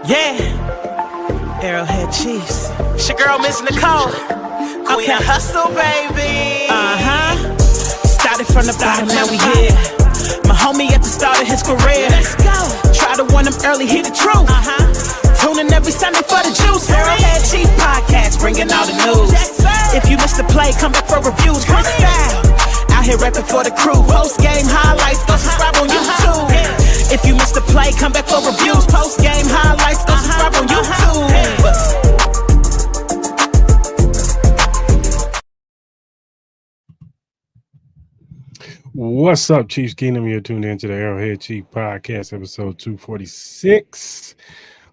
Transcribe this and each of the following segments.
Yeah, Arrowhead Chiefs. It's your girl, Miss Nicole. Queen of Hustle, baby. Started from the bottom, now we here. My homie at the start of his career. Let's go. Try to warn him early, hear the truth. Tune in every Sunday for the juice. Arrowhead Chief Podcast, bringing all the news. If you missed the play, come back for reviews. Cris style. Out here rapping for the crew. Post game highlights, go subscribe on YouTube. If you missed the play, come back for reviews. Post game highlights, go subscribe on YouTube. What's up, Chiefs Kingdom? You're tuned into the Arrowhead Chief Podcast, episode 246.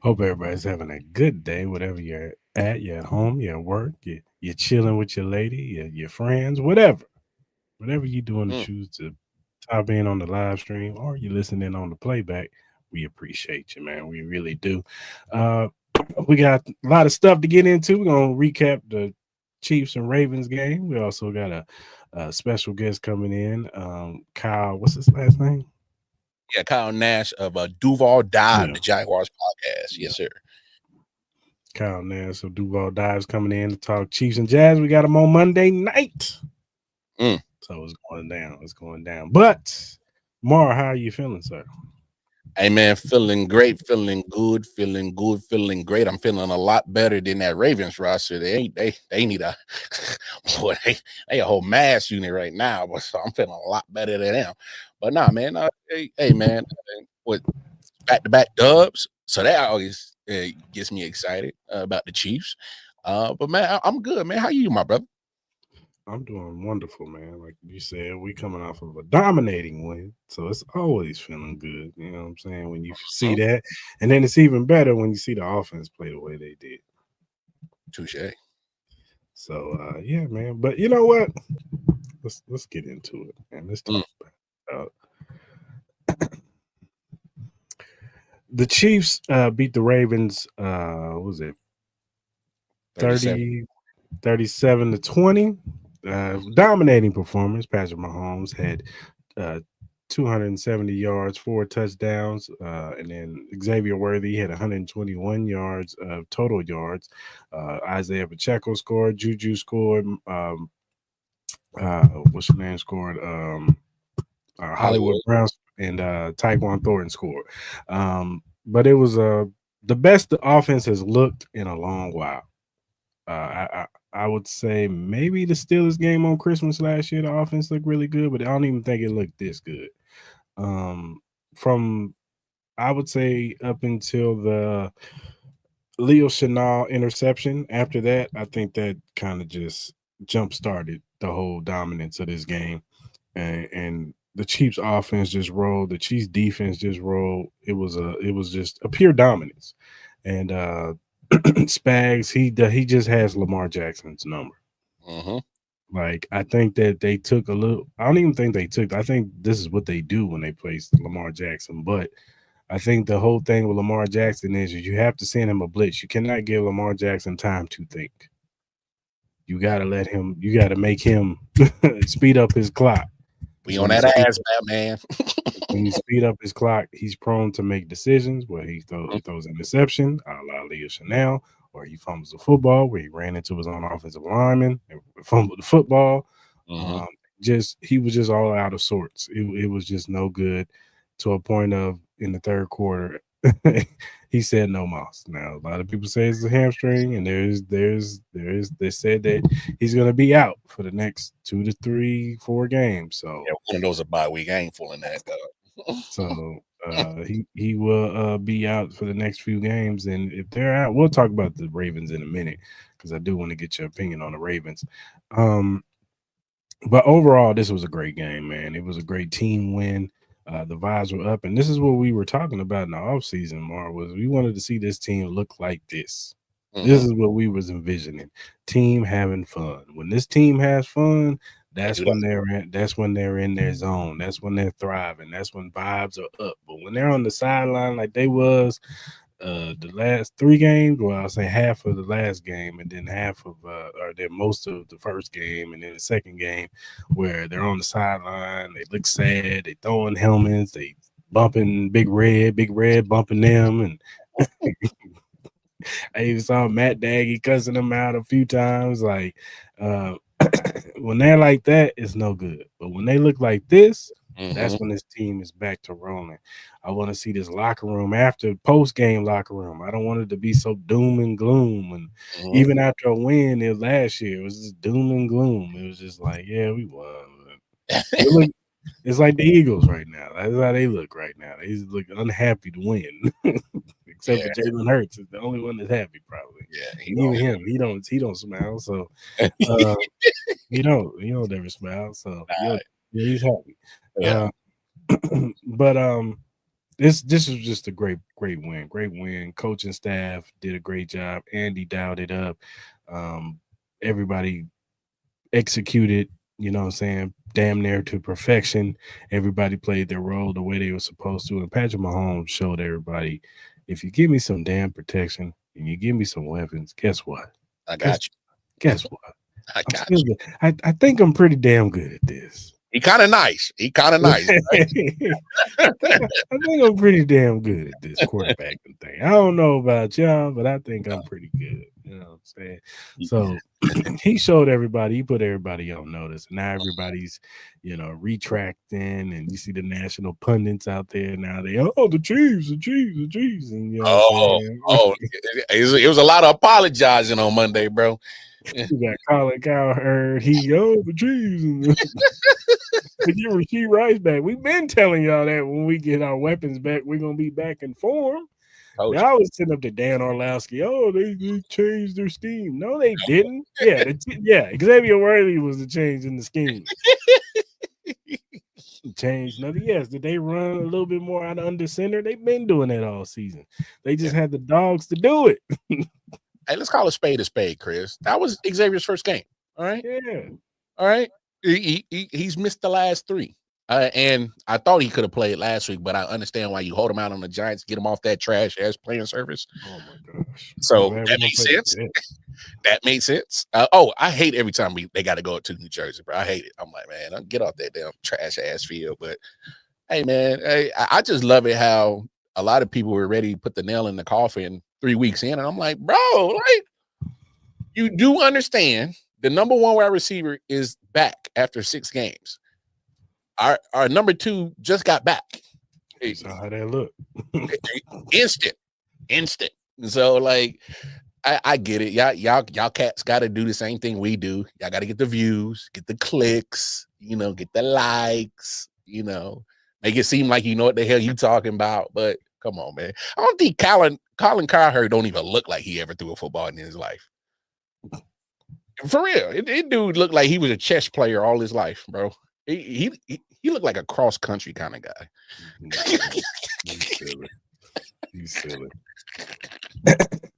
Hope everybody's having a good day, whatever you're at. You're at home, you're at work, you're chilling with your lady, your friends, whatever you're doing to choose to top in on the live stream or you listening on the playback. We appreciate you, man. We really do. We got a lot of stuff to get into. We're going to recap the Chiefs and Ravens game. We also got a special guest coming in. Kyle, what's his last name? Yeah, Kyle Nash of Duval Dive, the Jaguars podcast. Yes, sir. Kyle Nash of Duval Dive's coming in to talk Chiefs and Jags. We got them on Monday night. So it's going down. It's going down. But, Mara, how are you feeling, sir? Hey, man, feeling great, feeling good, feeling great. I'm feeling a lot better than that Ravens roster. They need a boy, they a whole mass unit right now, but so I'm feeling a lot better than them. But nah, man, hey man, with back-to-back dubs, so that always gets me excited about the Chiefs. But man, I'm good, man. How you, my brother? I'm doing wonderful, man. Like you said, we coming off of a dominating win, so it's always feeling good. You know what I'm saying? When you see that, and then it's even better when you see the offense play the way they did. Touche. So, yeah, man. But you know what? Let's get into it, man. Let's talk about the Chiefs beat the Ravens. What was it 37-20? Dominating performance. Patrick Mahomes had 270 yards, 4 touchdowns, and then Xavier Worthy had 121 yards of total yards. Isaiah Pacheco scored. Juju scored. What's your name scored? Hollywood Brown and Tyquan Thornton scored. But it was the best the offense has looked in a long while. I would say maybe the Steelers game on Christmas last year, the offense looked really good, but I don't even think it looked this good. From I would say up until the Leo Chenal interception. After that, I think that kind of just jump-started the whole dominance of this game. And the Chiefs offense just rolled. The Chiefs defense just rolled. It was just a pure dominance. And Spags, he just has Lamar Jackson's number. Like, I think that they took a little. I don't even think they took. I think this is what they do when they play Lamar Jackson. But I think the whole thing with Lamar Jackson is you have to send him a blitz. You cannot give Lamar Jackson time to think. You got to let him. You got to make him speed up his clock. We on that ass, man. When you speed up his clock, he's prone to make decisions where he throws interception, a la Leo Chenal, or he fumbles the football where he ran into his own offensive lineman and fumbled the football. He was just all out of sorts. It was just no good to a point of in the third quarter. He said no moss. Now a lot of people say it's a hamstring, and they said that he's going to be out for the next 2 to 3, 4 games. So yeah, one of those are bye week. I ain't fooling that. So he will be out for the next few games, and if they're out, we'll talk about the Ravens in a minute because I do want to get your opinion on the Ravens. But overall, this was a great game, man. It was a great team win. The vibes were up, and this is what we were talking about in the offseason, Mar, was we wanted to see this team look like this. This is what we was envisioning. Team having fun. When this team has fun, that's when they're in their zone. That's when they're thriving. That's when vibes are up. But when they're on the sideline like they was the last 3 games, well, I'll say half of the last game and then half of or then most of the first game and then the second game where they're on the sideline, they look sad, they throwing helmets, they bumping Big Red bumping them, and I even saw Matt Nagy cussing them out a few times. Like, when they're like that, it's no good. But when they look like this, that's when this team is back to rolling. I want to see this locker room after post-game locker room. I don't want it to be so doom and gloom. And even after a win last year, it was just doom and gloom. It was just like, yeah, we won. It's like the Eagles right now. That's how they look right now. They look unhappy to win. Except for Jalen Hurts is the only one that's happy, probably. Yeah, even him, he don't smile. So he don't ever smile. So yeah, he's happy. Yeah. But this was just a great win. Coaching staff did a great job. Andy dialed it up. Everybody executed, you know what I'm saying, damn near to perfection. Everybody played their role the way they were supposed to. And Patrick Mahomes showed everybody, if you give me some damn protection and you give me some weapons, guess what? I got you. Guess what? I got you. I think I'm pretty damn good at this. He kind of nice. Right? I think I'm pretty damn good at this quarterbacking thing. I don't know about y'all, but I think I'm pretty good. You know what I'm saying? So he showed everybody, he put everybody on notice. And now everybody's, retracting, and you see the national pundits out there now. The Chiefs. And you know it was a lot of apologizing on Monday, bro. You got Colin Cowherd. The Chiefs. But you Rasheed Rice back. We've been telling y'all that when we get our weapons back, we're gonna be back in form. I was sitting up to Dan Orlowski. They changed their scheme. No, they didn't. Xavier Worthy was the change in the scheme. Changed nothing. Yes, did they run a little bit more out of under center? They've been doing that all season. They just had the dogs to do it. Hey, let's call a spade, Chris. That was Xavier's first game. All right. Yeah. All right. He's missed the last 3. And I thought he could have played last week, but I understand why you hold him out on the Giants, get him off that trash ass playing service. Oh my gosh. So that makes sense. That made sense. I hate every time they got to go to New Jersey, bro. I hate it. I'm like, man, get off that damn trash ass field. But hey, man, I just love it how a lot of people were ready to put the nail in the coffin 3 weeks in, and I'm like, bro, like, you do understand the number 1 wide receiver is back after 6 games. Our number 2 just got back. That's how that look. Instant. So like, I get it. Y'all cats got to do the same thing we do. Y'all got to get the views, get the clicks, get the likes, make it seem like you know what the hell you talking about. But come on, man. I don't think Colin Cowherd don't even look like he ever threw a football in his life. For real, it dude looked like he was a chess player all his life, bro. He looked like a cross country kind of guy. He's silly.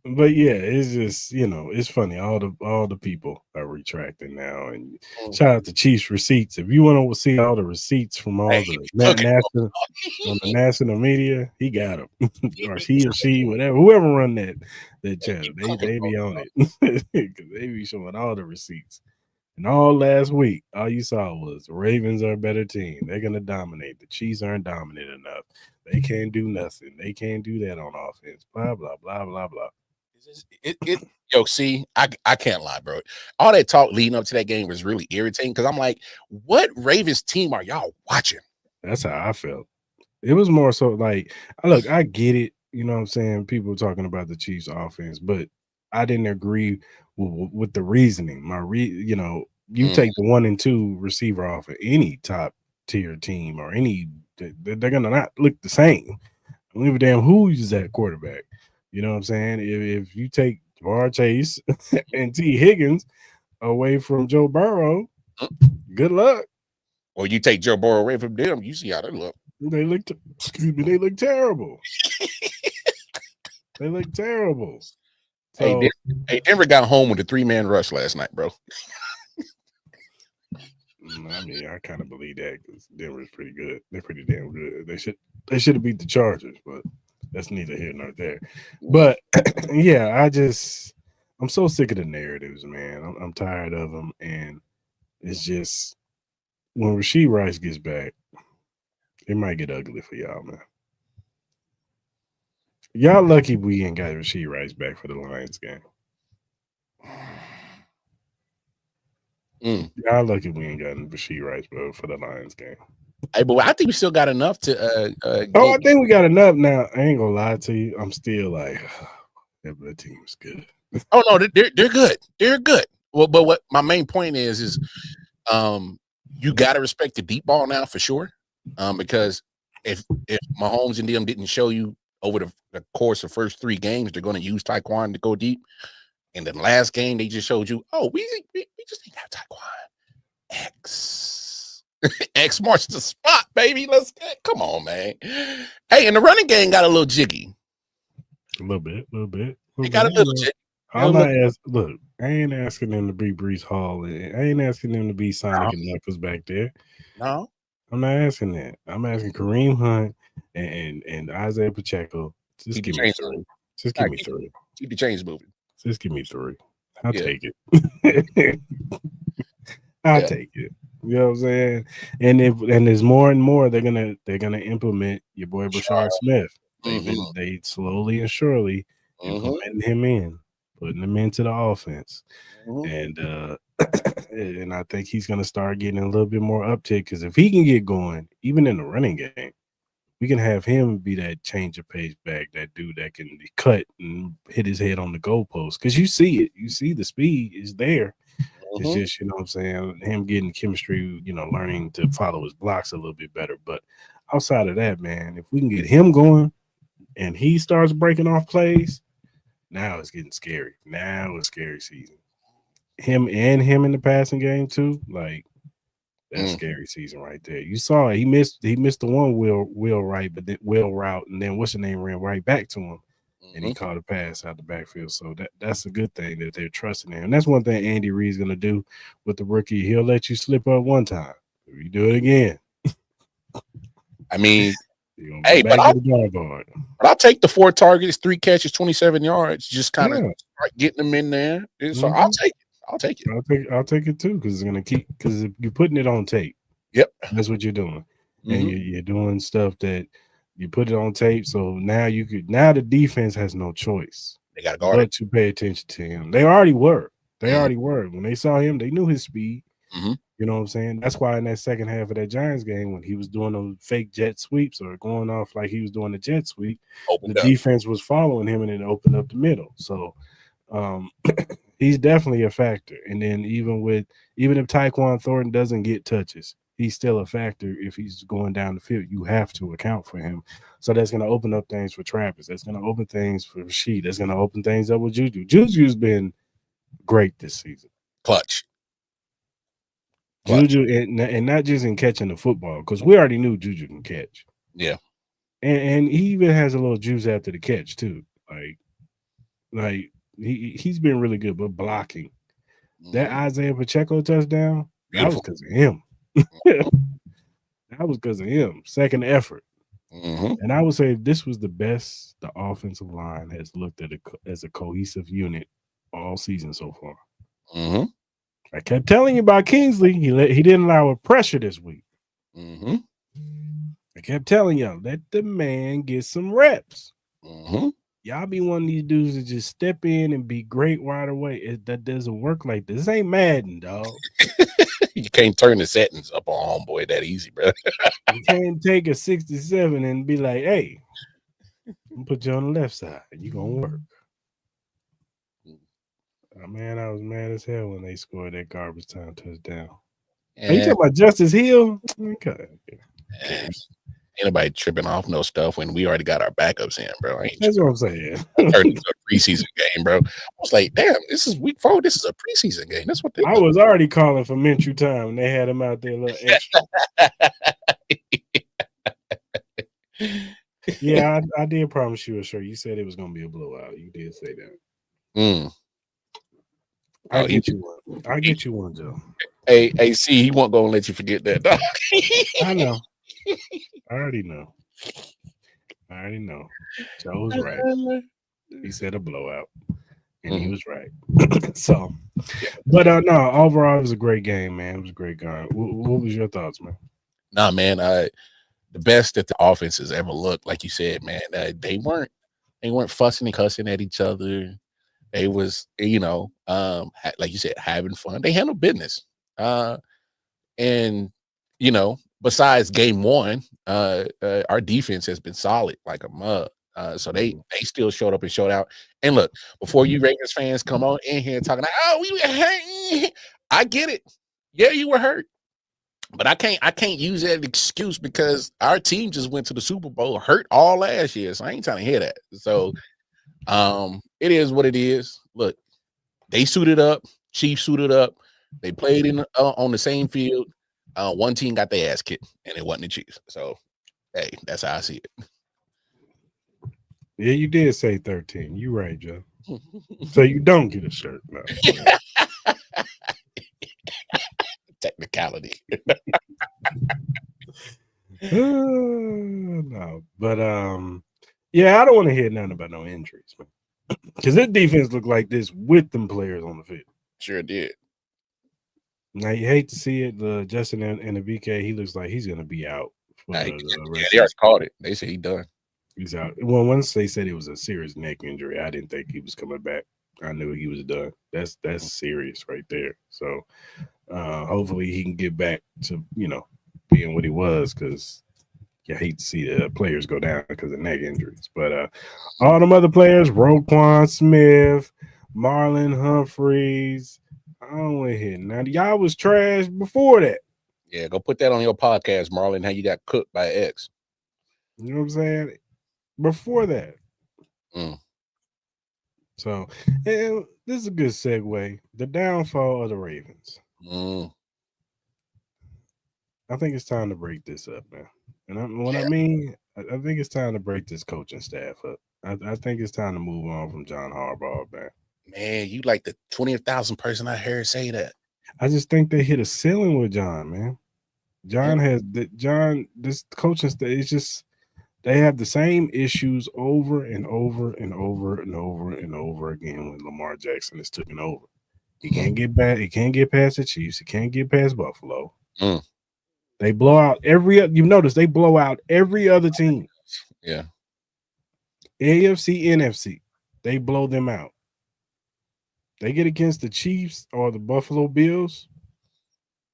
But yeah, it's just it's funny. All the people are retracting now, and shout out to Chiefs receipts. If you want to see all the receipts from all the national media, he got them, or he or she, whatever, whoever run that channel, they be on it because they be showing all the receipts. And all last week, all you saw was the Ravens are a better team. They're gonna dominate. The Chiefs aren't dominant enough. They can't do nothing. They can't do that on offense. Blah blah blah blah blah. See, I can't lie, bro. All that talk leading up to that game was really irritating because I'm like, what Ravens team are y'all watching? That's how I felt. It was more so like, look, I get it. You know what I'm saying? People talking about the Chiefs offense, but I didn't agree with the reasoning. You take the 1 and 2 receiver off of any top tier team or any, they're gonna not look the same. I don't give a damn who's that quarterback. You know what I'm saying? If you take Jamar Chase and T. Higgins away from Joe Burrow, good luck. Or you take Joe Burrow away from them, you see how they look. They look terrible. They look terrible. So, hey, Denver got home with a 3-man rush last night, bro. I mean, I kind of believe that because Denver's pretty good. They're pretty damn good. They should have beat the Chargers, but that's neither here nor there. But yeah, I'm so sick of the narratives, man. I'm tired of them, and it's just when Rasheed Rice gets back, it might get ugly for y'all, man. Y'all lucky we ain't got Rasheed Rice back for the Lions game. Y'all lucky we ain't got Rasheed Rice, bro, for the Lions game. Hey, but I think we still got enough to. I think we got enough now. I ain't gonna lie to you. I'm still like, that team's good. Oh no, they're good. They're good. Well, but what my main point is you got to respect the deep ball now for sure. Because if Mahomes and them didn't show you over the course of first 3 games, they're going to use Tyquan to go deep. And then last game, they just showed you, oh, we just need to have Tyquan. X marks the spot, baby. Let's get, come on, man. Hey, and the running game got a little jiggy. A little bit. It got a little jiggy. Look, I ain't asking them to be Breece Hall. I ain't asking them to be Sonic and Knuckles back there. No. I'm not asking that. I'm asking Kareem Hunt and Isaiah Pacheco. Just give me 3. Just give me 3. Keep the chains moving. Just give me 3. I'll take it. I'll take it. You know what I'm saying? And there's more and more they're gonna implement your boy Brashard Smith. They slowly and surely implementing him putting him into the offense. And I think he's gonna start getting a little bit more uptick because if he can get going, even in the running game, we can have him be that change of pace back, that dude that can cut and hit his head on the goalpost. Because you see it, you see the speed is there. It's just, you know what I'm saying, him getting chemistry, you know, learning to follow his blocks a little bit better. But outside of that, man, if we can get him going and he starts breaking off plays, now it's getting scary. Now it's scary season. Him in the passing game too, like that's scary season right there. You saw it. He missed the one wheel right, but then wheel route, and then what's the name ran right back to him. And he caught a pass out the backfield. So that's a good thing that they're trusting him. And that's one thing Andy Reid's going to do with the rookie. He'll let you slip up one time. If you do it again. I mean, hey, but I'll take the 4 targets, 3 catches, 27 yards. Just kind of start getting them in there. So I'll take it. I'll take it too because it's going to keep – because you're putting it on tape. Yep. That's what you're doing. And you're doing stuff that – you put it on tape, so now the defense has no choice. They got to guard it. To pay attention to him. They already were. When they saw him, they knew his speed. You know what I'm saying? That's why in that second half of that Giants game, when he was doing those fake jet sweeps or going off like he was doing the jet sweep, defense was following him and it opened up the middle. So he's definitely a factor. And then even if Tyquan Thornton doesn't get touches, he's still a factor if he's going down the field. You have to account for him. So that's going to open up things for Travis. That's going to open things for Rasheed. That's going to open things up with Juju. Juju's been great this season. Clutch. Juju, and not just in catching the football, because we already knew Juju can catch. Yeah. And he even has a little juice after the catch, too. Like he's been really good, but blocking. That Isaiah Pacheco touchdown, that was because of him. That was because of him. Second effort. And I would say this was the best the offensive line has looked at as a cohesive unit all season so far. I kept telling you about Kingsley. He didn't allow a pressure this week. I kept telling y'all, let the man get some reps. Y'all be one of these dudes that just step in and be great right away. That doesn't work like this. This ain't Madden, dog. You can't turn the settings up on homeboy that easy, bro. You can't take a 67 and be like, hey, I'm put you on the left side. You gonna work. Oh, man, I was mad as hell when they scored that garbage time touchdown. Are you talking about Justice Hill? Okay. Ain't nobody tripping off no stuff when we already got our backups in, bro. That's what I'm saying. Turned into a preseason game, bro. I was like, damn, this is week 4. This is a preseason game. That's what they I was already calling for Minshew time when they had him out there a little extra. Yeah, I did promise you a shirt. You said it was going to be a blowout. You did say that. I'll get you one. I'll get you one, Joe. Hey, see, he won't go and let you forget that, dog. I know. I already know. Joe's right. He said a blowout, and he was right. So, but no, overall, it was a great game, man. It was a great game. What was your thoughts, man? Nah, man, the best that the offense has ever looked, like you said, man. They weren't They weren't fussing and cussing at each other. They was, like you said, having fun. They handled business. And besides game one, our defense has been solid like a mug. So they still showed up and showed out. And look, before you Ravens fans come on in here talking like, oh, we were hurt. I get it. Yeah, you were hurt. But I can't use that excuse because our team just went to the Super Bowl hurt all last year. So I ain't trying to hear that. So it is what it is. Look, they suited up, Chiefs suited up, they played in on the same field. One team got their ass kicked, and it wasn't the Chiefs. So hey, that's how I see it. Yeah, you did say 13. You right, Joe. So you don't get a shirt. No. Technicality. No, but yeah, I don't want to hear nothing about no injuries, man. Because this defense looked like this with them players on the field. Sure did. Now you hate to see it. Justin and the VK, he looks like he's gonna be out. They already called it. They said he's done. He's out. Well, once they said it was a serious neck injury, I didn't think he was coming back. I knew he was done. That's serious right there. So hopefully he can get back to being what he was, because you hate to see the players go down because of neck injuries. But all them other players, Roquan Smith, Marlon Humphreys, I don't want to hear now. Y'all was trash before that. Yeah, go put that on your podcast, Marlon, how you got cooked by X. You know what I'm saying? Before that. So, and this is a good segue. The downfall of the Ravens. I think it's time to break this up, man. And I think it's time to break this coaching staff up. I think it's time to move on from John Harbaugh, man. Man, you like the 20,000 person I heard say that. I just think they hit a ceiling with John, man. This coaching staff, it's just, they have the same issues over and over and over and over and over again when Lamar Jackson is taking over. He can't get back. He can't get past the Chiefs. He can't get past Buffalo. They blow out you notice they blow out every other team. Yeah. AFC, NFC, they blow them out. They get against the Chiefs or the Buffalo Bills,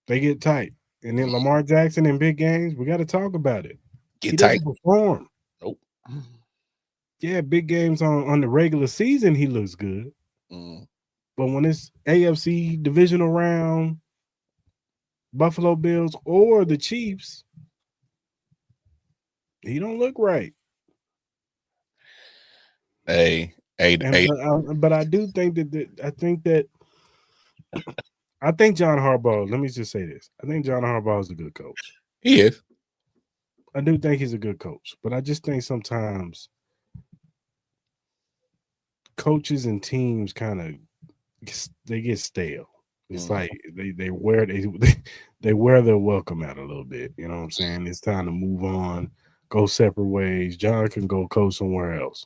they get tight. And then Lamar Jackson in big games, we got to talk about it. He doesn't perform. Nope. Yeah, big games on the regular season, he looks good. But when it's AFC divisional round, Buffalo Bills or the Chiefs, he don't look right. But I do think I think John Harbaugh, let me just say this. I think John Harbaugh is a good coach. He is. I do think he's a good coach, but I just think sometimes coaches and teams kind of they get stale. It's like they wear their welcome out a little bit. You know what I'm saying? It's time to move on, go separate ways. John can go coach somewhere else.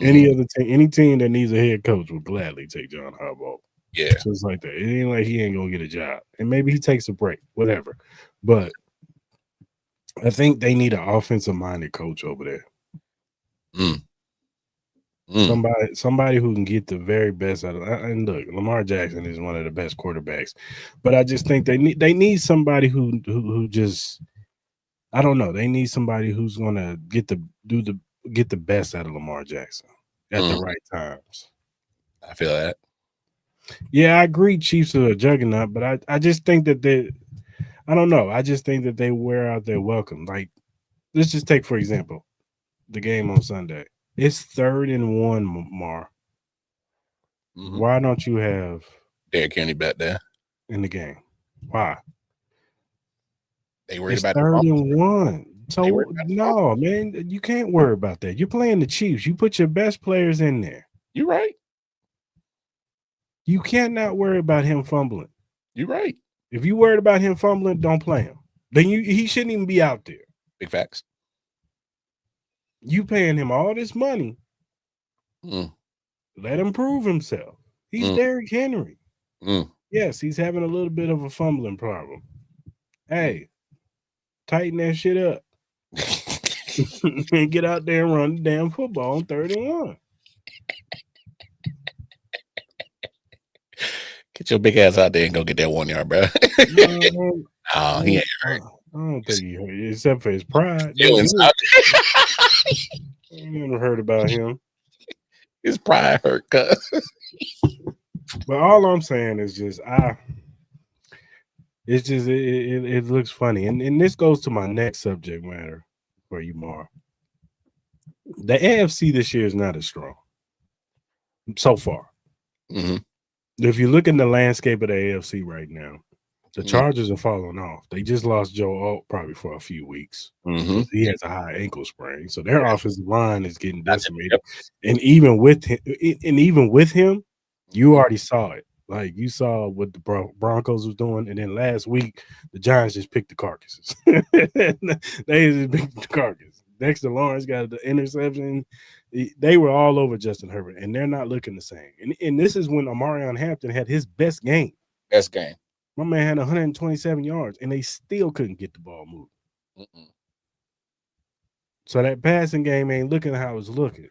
Any team that needs a head coach will gladly take John Harbaugh. Yeah, just like that. It ain't like he ain't gonna get a job, and maybe he takes a break, whatever. But I think they need an offensive-minded coach over there. Somebody who can get the very best out of it. And look, Lamar Jackson is one of the best quarterbacks, but I just think they need somebody who just, I don't know. They need somebody who's gonna get the best out of Lamar Jackson at the right times. I feel that. Yeah, I agree. Chiefs are a juggernaut, but I just think that I don't know. I just think that they wear out their welcome. Like, let's just take, for example, the game on Sunday. It's 3rd and 1, Mar. Why don't you have Derrick Henry back there in the game? Why? They worried it's about 3rd and 1. So no, man, you can't worry about that. You're playing the Chiefs. You put your best players in there. You're right. You cannot worry about him fumbling. You're right. If you worried about him fumbling, don't play him. Then he shouldn't even be out there. Big facts. You paying him all this money. Let him prove himself. He's Derrick Henry. Yes, he's having a little bit of a fumbling problem. Hey, tighten that shit up. and get out there and run the damn football on 3rd and 1. Get your big ass out there and go get that 1 yard, bro. Oh, he ain't hurt. I don't think he hurt, except for his pride. I never heard about him. His pride hurt, cuz. But all I'm saying is just it looks funny. And this goes to my next subject matter for you, Mar. The AFC this year is not as strong so far. Mm-hmm. If you look in the landscape of the AFC right now, the Chargers are falling off. They just lost Joe Alt probably for a few weeks. Mm-hmm. He has a high ankle sprain, so their offensive line is getting decimated. And even with him, you already saw it. Like you saw what the Broncos was doing, and then last week the Giants just picked the carcasses. They just picked the carcass. Dexter Lawrence got the interception. They were all over Justin Herbert, and they're not looking the same. And this is when Omarion Hampton had his best game. Best game. My man had 127 yards, and they still couldn't get the ball moving. Mm-mm. So that passing game ain't looking how it's looking.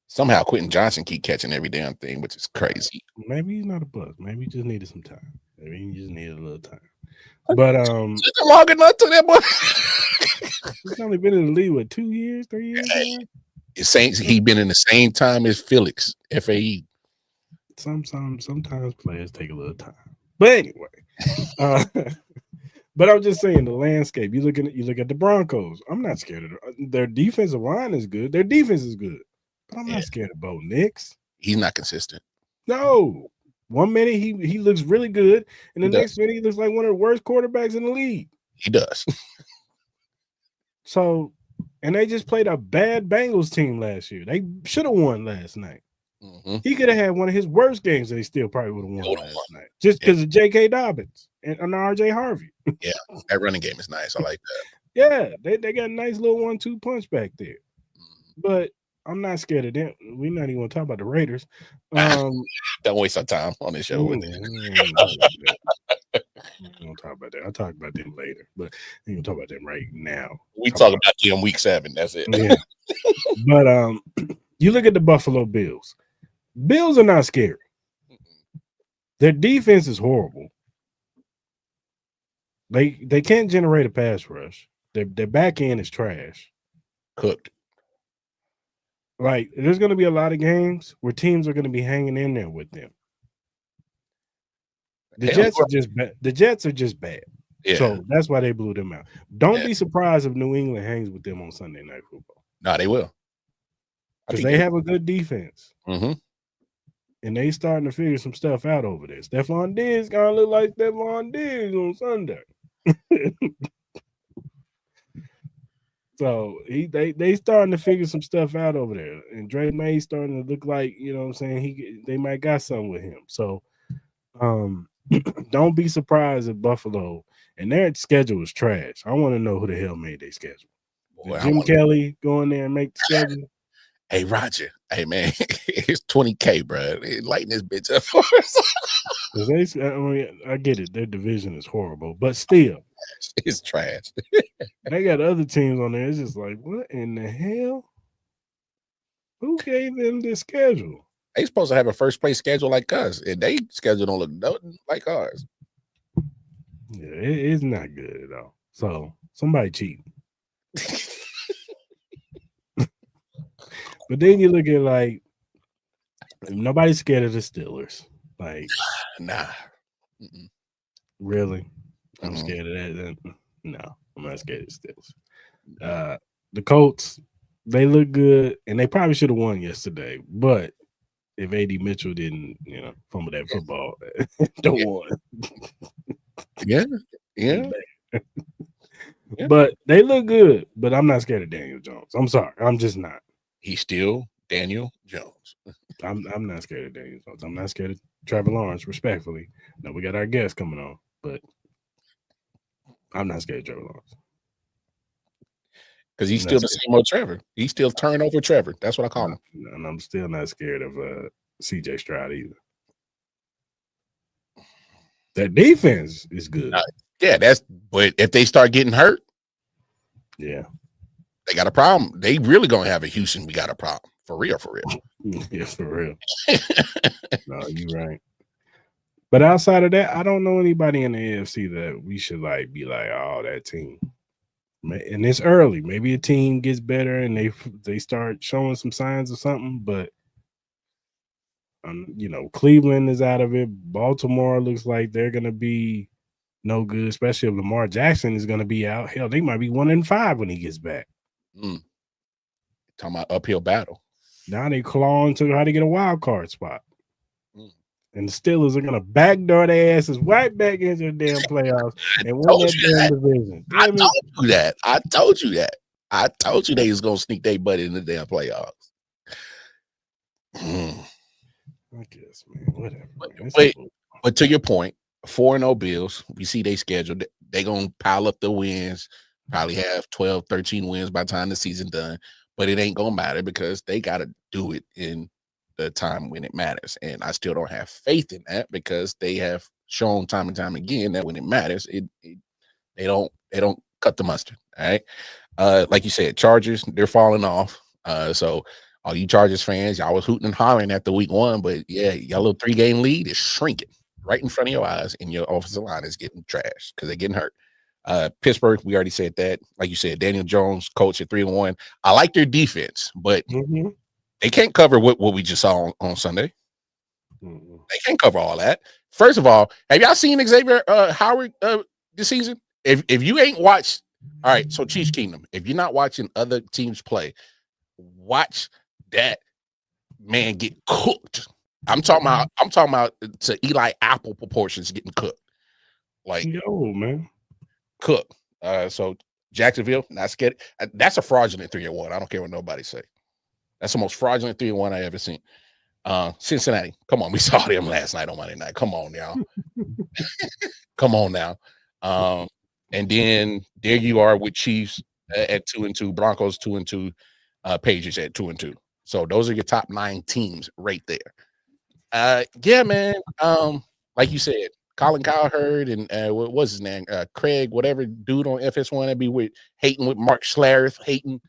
Somehow Quentin Johnson keep catching every damn thing, which is crazy. Maybe he's not a bust. Maybe he just needed some time. Maybe he just needed a little time. But long enough to that boy. He's only been in the league what 2 years, 3 years. He been in the same time as Felix, FAE. Sometimes players take a little time. But anyway, but I'm just saying the landscape. You look at the Broncos. I'm not scared of their defensive line is good. Their defense is good, but I'm not scared of Bo Nix. He's not consistent. No, 1 minute he looks really good, and the next minute he looks like one of the worst quarterbacks in the league. He does. So, and they just played a bad Bengals team last year. They should have won last night. Mm-hmm. He could have had one of his worst games, and they still probably would have won last night, just because of J.K. Dobbins and R.J. Harvey. Yeah, that running game is nice. I like that. Yeah, they got a nice little 1-2 punch back there. But I'm not scared of them. We're not even going to talk about the Raiders. Don't waste our time on this show. We don't talk about that. I'll talk about them later, but we can talk about them right now. We talk about them week 7. That's it. Yeah. But you look at the Buffalo Bills. Bills are not scary. Their defense is horrible. They can't generate a pass rush. Their back end is trash. Cooked. Like, there's going to be a lot of games where teams are going to be hanging in there with them. The Jets are just bad. Yeah. So that's why they blew them out. Don't be surprised if New England hangs with them on Sunday Night Football. No, they will. Because they have a good defense. Mm-hmm. And they starting to figure some stuff out over there. Stephon Diggs gonna look like Stephon Diggs on Sunday. So they starting to figure some stuff out over there. And Dre May's starting to look like, you know what I'm saying, they might got something with him. So don't be surprised if Buffalo, and their schedule is trash. I want to know who the hell made their schedule. Did Jim Kelly go in there and make the schedule? Hey, Roger. Hey, man, it's $20K, bro. Lighten this bitch up for us. I get it. Their division is horrible, but still. It's trash. They got other teams on there. It's just like, what in the hell? Who gave them this schedule? They supposed to have a first place schedule like us, and they schedule don't look nothing like ours. Yeah, it's not good at all. So somebody cheating. But then you look at like nobody's scared of the Steelers. Like, nah, really, I'm scared of that. No, I'm not scared of the Steelers. The Colts, they look good, and they probably should have won yesterday. But if AD Mitchell didn't, fumble that football, don't won. Yeah. But they look good. But I'm not scared of Daniel Jones. I'm sorry, I'm just not. He's still Daniel Jones. I'm not scared of Daniel Jones. I'm not scared of Trevor Lawrence, respectfully. Now we got our guest coming on, but I'm not scared of Trevor Lawrence. Because he's still the same old Trevor. He's still turnover Trevor. That's what I call him. And I'm still not scared of CJ Stroud either. That defense is good. Yeah, but if they start getting hurt, yeah, They got a problem. They really gonna have a Houston. We got a problem for real. Yes, for real. No, you're right. But outside of that, I don't know anybody in the AFC that we should like be like, oh, that team. And it's early. Maybe a team gets better and they start showing some signs of something. But Cleveland is out of it. Baltimore looks like they're gonna be no good, especially if Lamar Jackson is gonna be out. Hell, they might be 1-5 when he gets back. Talking about uphill battle. Now they clawing to how to get a wild card spot. And the Steelers are gonna backdoor their asses right back into the damn playoffs and win that damn division. I told you that. I told you they was gonna sneak their butt in the damn playoffs. I guess, man. Whatever. But to your point, 4-0 Bills, we see they scheduled. They gonna pile up the wins, probably have 12, 13 wins by the time the season done. But it ain't gonna matter because they gotta do it in the time when it matters. And I still don't have faith in that because they have shown time and time again that when it matters, they don't cut the mustard. All right. Like you said, Chargers, they're falling off. So all you Chargers fans, y'all was hooting and hollering after week 1, but yeah, y'all little 3-game lead is shrinking right in front of your eyes, and your offensive line is getting trashed because they're getting hurt. Pittsburgh, we already said that. Like you said, Daniel Jones, coach at 3-1. I like their defense, but they can't cover what we just saw on Sunday. They can't cover all that. First of all, have y'all seen Xavier Howard this season? If you ain't watched, all right, so Chiefs Kingdom, if you're not watching other teams play, watch that man get cooked. I'm talking about to Eli Apple proportions getting cooked. Like, yo, man. Cooked. So Jacksonville, not scared. That's a fraudulent 3-1. I don't care what nobody say. That's the most fraudulent 3-1 I ever seen. Cincinnati, come on, we saw them last night on Monday night. Come on, y'all. Come on now. And then there you are with Chiefs at 2-2, Broncos 2-2, Patriots at 2-2. So those are your top 9 teams right there. Yeah, man. Like you said, Colin Cowherd and what was his name? Craig, whatever dude on FS1 that be hating with Mark Schlereth, hating.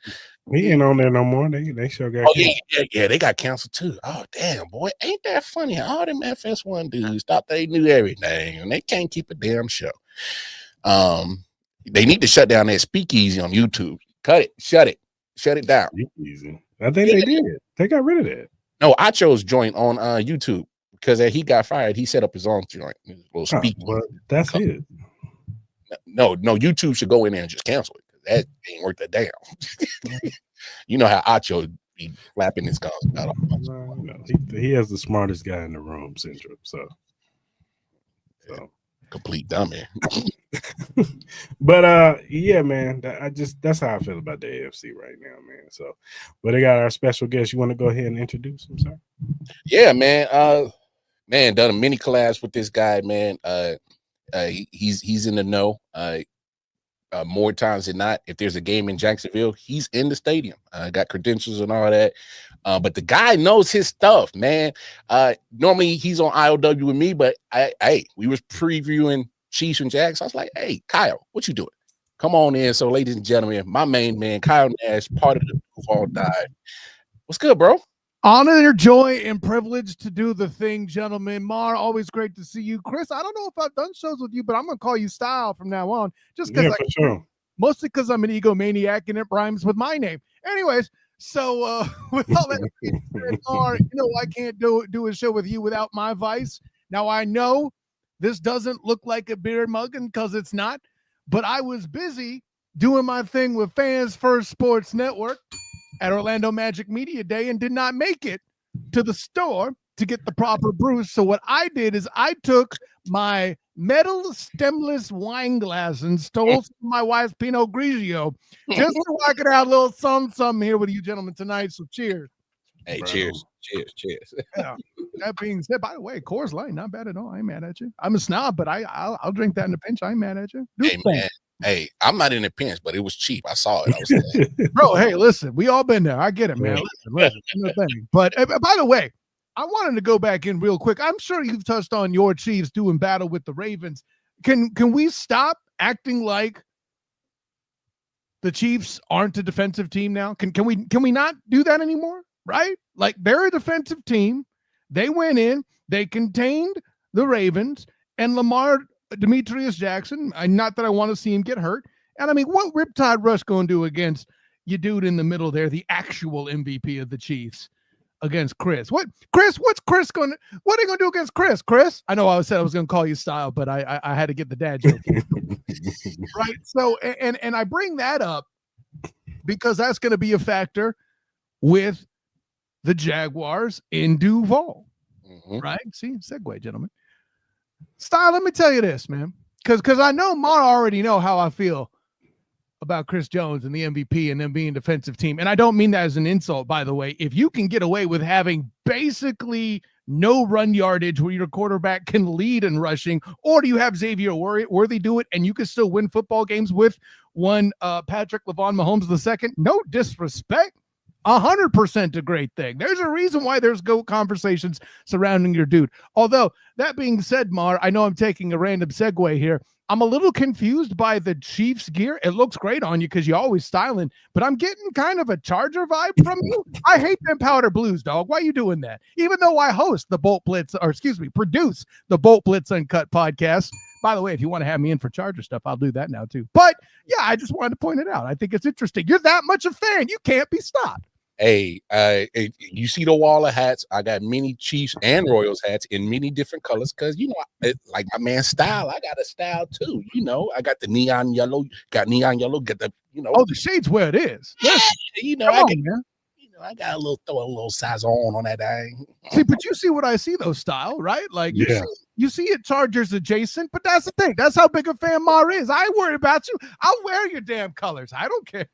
He ain't on there no more. They sure got canceled. Yeah, they got canceled too. Oh, damn, boy. Ain't that funny? All them FS1 dudes thought they knew everything, and they can't keep a damn show. They need to shut down that speakeasy on YouTube. Cut it. Shut it down. Speakeasy. I think they did. They got rid of that. No, I chose joint on YouTube because he got fired. He set up his own joint. Little speakeasy. Well, that's it. No, YouTube should go in there and just cancel it. That ain't worth a damn. You know how Acho be flapping his gums about all. He has the smartest guy in the room syndrome. So. Complete dummy. But yeah, man, that's how I feel about the AFC right now, man. So, but they got our special guest. You want to go ahead and introduce him, sir? Yeah, man. Man, done a mini collabs with this guy, man. He's in the know. More times than not, if there's a game in Jacksonville, he's in the stadium. Got credentials and all that. But the guy knows his stuff, man. Normally he's on IOW with me, but we was previewing Chiefs and Jags. I was like, hey, Kyle, what you doing? Come on in. So, ladies and gentlemen, my main man, Kyle Nash, part of the Duval dive. What's good, bro? Honor, joy, and privilege to do the thing, gentlemen. Mar, always great to see you. Chris, I don't know if I've done shows with you, but I'm going to call you Style from now on. Just because mostly because I'm an egomaniac and it rhymes with my name. Anyways, so with all that, I can't do a show with you without my vice. Now, I know this doesn't look like a beer mugging because it's not, but I was busy doing my thing with Fans First Sports Network at Orlando Magic Media Day and did not make it to the store to get the proper brew. So what I did is I took my metal stemless wine glass and stole some of my wife's Pinot Grigio just so I could have a little something here with you gentlemen tonight. So cheers. Hey, bro. Cheers. Yeah. That being said, by the way, Coors Light, not bad at all. I ain't mad at you. I'm a snob, but I'll drink that in a pinch. I ain't mad at you. Hey, man. Hey, I'm not in a pinch, but it was cheap. I saw it. Bro, hey, listen, we all been there. I get it, man. Listen. But by the way, I wanted to go back in real quick. I'm sure you've touched on your Chiefs doing battle with the Ravens. Can we stop acting like the Chiefs aren't a defensive team now? Can we not do that anymore? Right? Like, they're a defensive team. They went in, they contained the Ravens, and Demetrius Jackson, not that I want to see him get hurt. And I mean, what Riptide Rush going to do against you dude in the middle there, the actual MVP of the Chiefs, against Cris? What's Cris going to, what are you going to do against Cris? I know I said I was going to call you Style, but I had to get the dad joke. Right? So, and I bring that up because that's going to be a factor with the Jaguars in Duval. Right? See, segue, gentlemen. Style, let me tell you this, man, because I know Mar already know how I feel about Chris Jones and the MVP and them being defensive team. And I don't mean that as an insult, by the way. If you can get away with having basically no run yardage where your quarterback can lead in rushing, or do you have Xavier Worthy do it and you can still win football games with one Patrick LaVon Mahomes II? No disrespect. 100% a great thing. There's a reason why there's GOAT conversations surrounding your dude. Although, that being said, Mar, I know I'm taking a random segue here. I'm a little confused by the Chiefs gear. It looks great on you because you're always styling, but I'm getting kind of a Charger vibe from you. I hate them powder blues, dog. Why are you doing that? Even though I host the Bolt Blitz, produce the Bolt Blitz Uncut podcast. By the way, if you want to have me in for Charger stuff, I'll do that now too. But yeah, I just wanted to point it out. I think it's interesting. You're that much a fan. You can't be stopped. Hey, you see the wall of hats? I got many Chiefs and Royals hats in many different colors because, you know, like my man Style, I got a style too. You know, I got the neon yellow, got the, you know. Oh, the shade's where it is. Yeah, you know, I got a little, throw a little size on that thing. See, but you see what I see though, Style, right? Like you see it Chargers adjacent, but that's the thing. That's how big a fan Mar is. I ain't worried about you. I'll wear your damn colors. I don't care.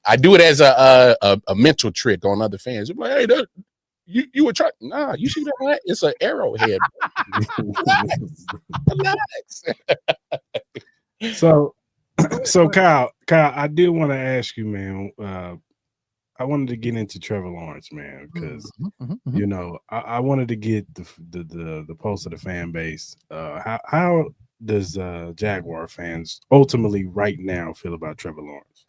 I do it as a mental trick on other fans. I'm like, hey, you were trying. Nah, you see that? It's an arrowhead. Relax. So Kyle, I did want to ask you, man. I wanted to get into Trevor Lawrence, man, because you know I wanted to get the pulse of the fan base. How does Jaguar fans ultimately right now feel about Trevor Lawrence?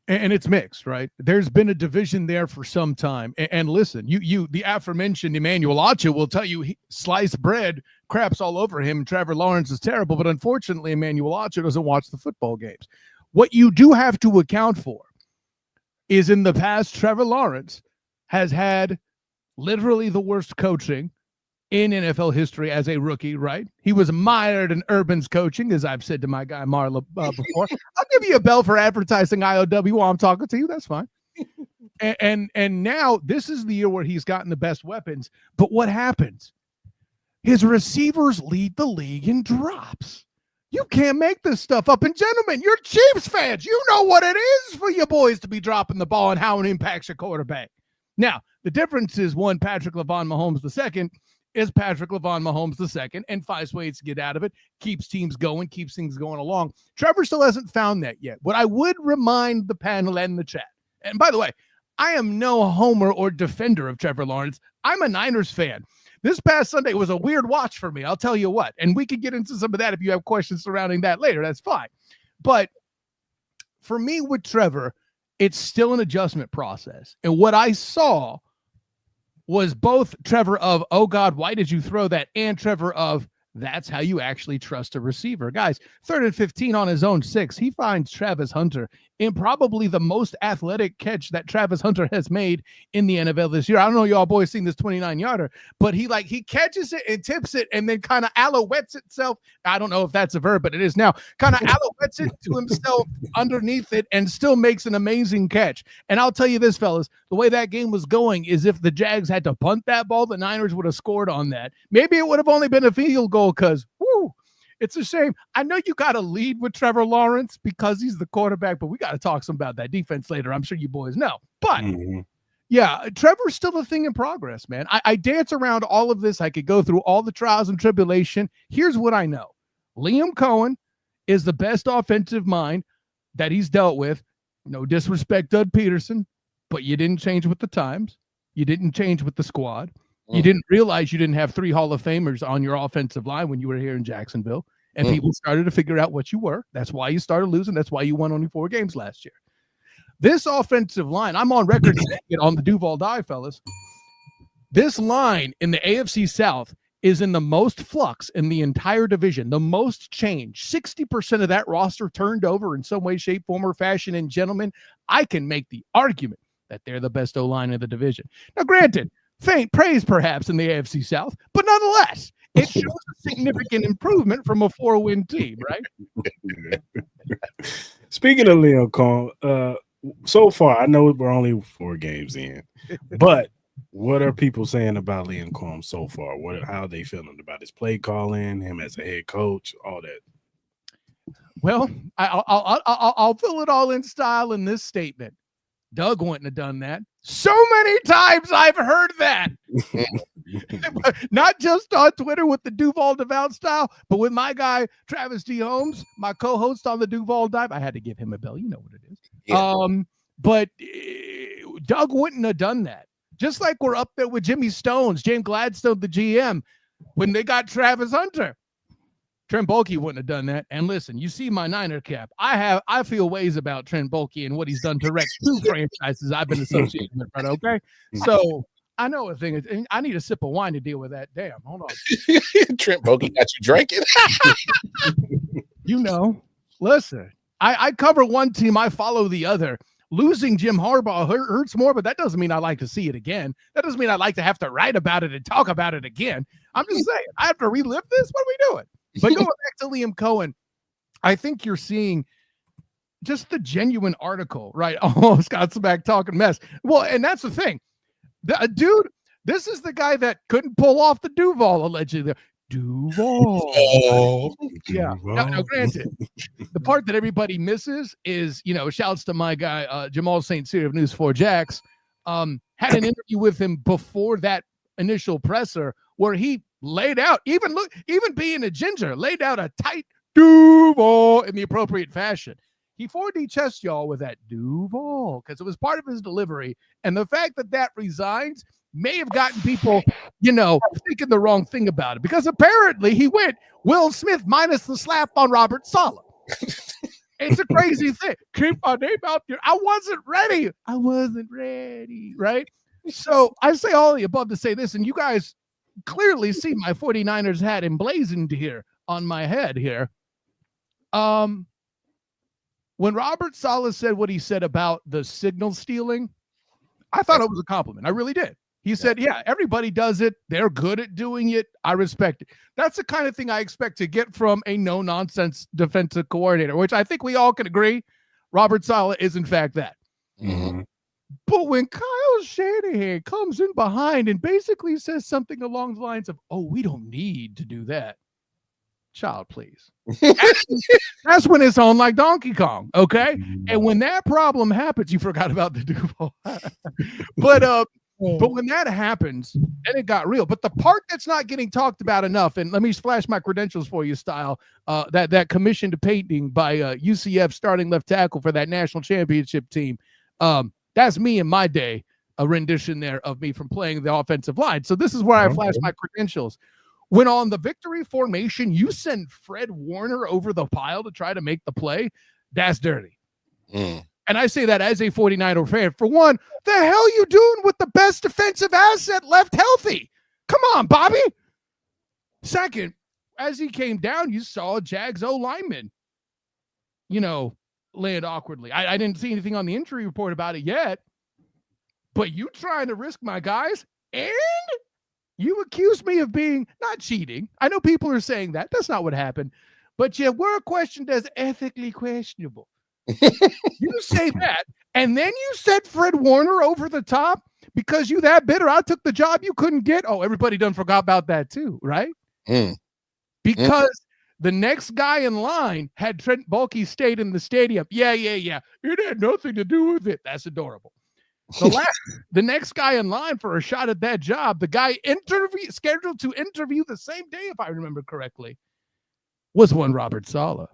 And it's mixed, right? There's been a division there for some time. And listen, you the aforementioned Emmanuel Acha will tell you sliced bread craps all over him. Trevor Lawrence is terrible, but unfortunately, Emmanuel Acha doesn't watch the football games. What you do have to account for is in the past, Trevor Lawrence has had literally the worst coaching in NFL history as a rookie, right? He was mired in Urban's coaching, as I've said to my guy Marla before. I'll give you a bell for advertising IOW while I'm talking to you. That's fine. And now this is the year where he's gotten the best weapons. But what happens? His receivers lead the league in drops. You can't make this stuff up. And gentlemen, you're Chiefs fans. You know what it is for your boys to be dropping the ball and how it impacts your quarterback. Now, the difference is one, Patrick LaVon Mahomes II is Patrick LaVon Mahomes II and finds ways to get out of it, keeps teams going, keeps things going along. Trevor still hasn't found that yet. What I would remind the panel and the chat, and by the way, I am no homer or defender of Trevor Lawrence. I'm a Niners fan. This past Sunday was a weird watch for me. I'll tell you what. And we could get into some of that if you have questions surrounding that later. That's fine. But for me with Trevor, it's still an adjustment process. And what I saw was both Trevor of, oh God, why did you throw that? And Trevor of, that's how you actually trust a receiver. Guys, 3rd and 15 on his own 6. He finds Travis Hunter in probably the most athletic catch that Travis Hunter has made in the NFL this year. I don't know y'all boys seen this 29-yarder, but he catches it and tips it and then kind of alouettes itself. I don't know if that's a verb, but it is now. Kind of alouettes it to himself underneath it and still makes an amazing catch. And I'll tell you this, fellas, the way that game was going is if the Jags had to punt that ball, the Niners would have scored on that. Maybe it would have only been a field goal because, whoo, it's a shame. I know you got to lead with Trevor Lawrence because he's the quarterback, but we got to talk some about that defense later. I'm sure you boys know. But, yeah, Trevor's still a thing in progress, man. I dance around all of this. I could go through all the trials and tribulation. Here's what I know. Liam Cohen is the best offensive mind that he's dealt with. No disrespect, Doug Peterson, but you didn't change with the times. You didn't change with the squad. You didn't realize you didn't have 3 Hall of Famers on your offensive line when you were here in Jacksonville. And people started to figure out what you were. That's why you started losing. That's why you won only 4 games last year. This offensive line, I'm on record on the Duval die, fellas. This line in the AFC South is in the most flux in the entire division, the most change. 60% of that roster turned over in some way, shape, form, or fashion. And gentlemen, I can make the argument that they're the best O-line of the division. Now, granted, faint praise perhaps in the AFC South, but nonetheless, it shows a significant improvement from a 4-win team, right? Speaking of Liam Coen, so far, I know we're only 4 games in, but what are people saying about Liam Coen so far? How are they feeling about his play calling, him as a head coach, all that? Well, I'll fill it all in style in this statement. Doug wouldn't have done that. So many times I've heard that. Not just on Twitter with the Duval style, but with my guy, Travis D. Holmes, my co-host on the Duval Dive. I had to give him a bell. You know what it is. Yeah. But Doug wouldn't have done that. Just like we're up there with Jimmy Stones, James Gladstone, the GM, when they got Travis Hunter. Trent Baalke wouldn't have done that. And listen, you see my Niner cap. I feel ways about Trent Baalke and what he's done to wreck 2 franchises I've been associated with, right? Okay. So I know a thing. I need a sip of wine to deal with that. Damn, hold on. Trent Baalke got you drinking. You know, listen, I cover one team, I follow the other. Losing Jim Harbaugh hurts more, but that doesn't mean I like to see it again. That doesn't mean I like to have to write about it and talk about it again. I'm just saying, I have to relive this. What are we doing? But going back to Liam Coen, I think you're seeing just the genuine article, right? Oh, Scott's back talking mess. Well, and that's the thing. Dude, this is the guy that couldn't pull off the Duval, allegedly. Duval. Oh, yeah. Now, granted, the part that everybody misses is, shouts to my guy, Jamal St. Cyr of News 4 Jax, had an interview with him before that initial presser where he laid out, even being a ginger, laid out a tight Duval in the appropriate fashion. He 4D chessed y'all with that Duval because it was part of his delivery. And the fact that resigns may have gotten people, thinking the wrong thing about it, because apparently he went Will Smith minus the slap on Robert Saleh. It's a crazy thing. Keep my name out there. I wasn't ready, right? So I say all the above to say this, and you guys clearly see my 49ers hat emblazoned here on my head here. When Robert Saleh said what he said about the signal stealing, I thought it was a compliment. I really did. He said, yeah, everybody does it. They're good at doing it. I respect it. That's the kind of thing I expect to get from a no-nonsense defensive coordinator, which I think we all can agree Robert Saleh is, in fact, that. Mm-hmm. But when Kyle Shanahan comes in behind and basically says something along the lines of, oh, we don't need to do that. Child, please. That's when it's on like Donkey Kong, okay? And when that problem happens, you forgot about the Duval. But when that happens, then it got real. But the part that's not getting talked about enough, and let me flash my credentials for you, style, that commissioned painting by UCF starting left tackle for that national championship team. That's me in my day, a rendition there of me from playing the offensive line. So this is where I flash my credentials. When on the victory formation, you send Fred Warner over the pile to try to make the play, that's dirty. And I say that as a 49er fan. For one, the hell you doing with the best defensive asset left healthy? Come on, Bobby. Second, as he came down, you saw Jags O-lineman, land awkwardly. I didn't see anything on the injury report about it yet, but you trying to risk my guys, and you accused me of being not cheating. I know people are saying that. That's not what happened. But you were questioned as ethically questionable. You say that, and then you set Fred Warner over the top because you that bitter. I took the job you couldn't get. Oh, everybody done forgot about that too, right? Because the next guy in line had Trent Baalke stayed in the stadium. Yeah. It had nothing to do with it. That's adorable. The next guy in line for a shot at that job, the guy scheduled to interview the same day, if I remember correctly, was one Robert Saleh.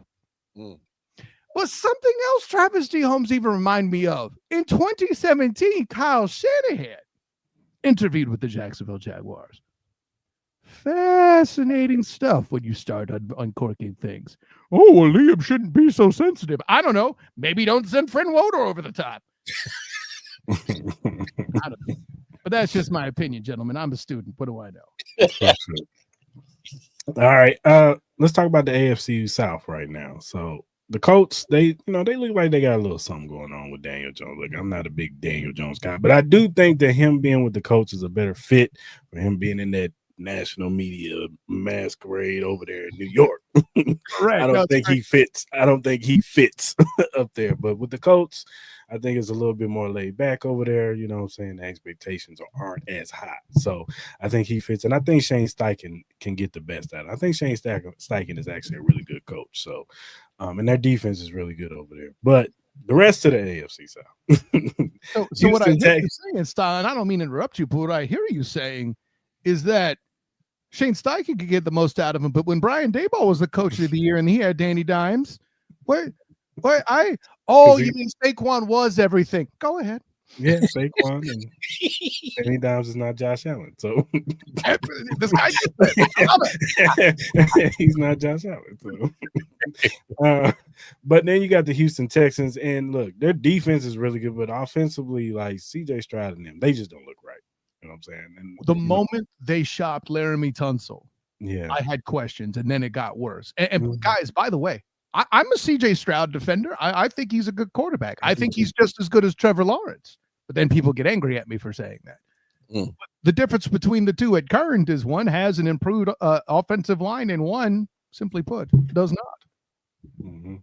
But something else Travis D. Holmes even reminded me of. In 2017, Kyle Shanahan interviewed with the Jacksonville Jaguars. Fascinating stuff when you start uncorking things. Oh, well, Liam shouldn't be so sensitive. I don't know. Maybe don't send friend Woder over the top. I don't know. But that's just my opinion, gentlemen. I'm a student. What do I know? All right. Let's talk about the AFC South right now. So the Colts, they look like they got a little something going on with Daniel Jones. Look, I'm not a big Daniel Jones guy, but I do think that him being with the Colts is a better fit for him being in that national media masquerade over there in New York. Right. I don't think he fits. I don't think he fits up there. But with the Colts, I think it's a little bit more laid back over there. You know what I'm saying? The expectations aren't as high. So I think he fits. And I think Shane Steichen can get the best out of it. I think Shane Steichen is actually a really good coach. So, and their defense is really good over there. But the rest of the AFC South. So what I hear you saying, Stein, I don't mean to interrupt you, but what I hear you saying is that Shane Steichen could get the most out of him. But when Brian Daboll was the coach of the year and he had Danny Dimes, you mean Saquon was everything. Go ahead. Yeah, Saquon and Danny Dimes is not Josh Allen. So this guy he's not Josh Allen. So but then you got the Houston Texans, and look, their defense is really good, but offensively, like CJ Stroud and them, they just don't look right. You know what I'm saying? And the moment they shopped Laramie Tunsil, yeah, I had questions, and then it got worse. And guys, by the way, I'm a CJ Stroud defender. I think he's a good quarterback. I think he's just as good as Trevor Lawrence. But then people get angry at me for saying that. The difference between the two at current is one has an improved offensive line, and one, simply put, does not. Mm-hmm.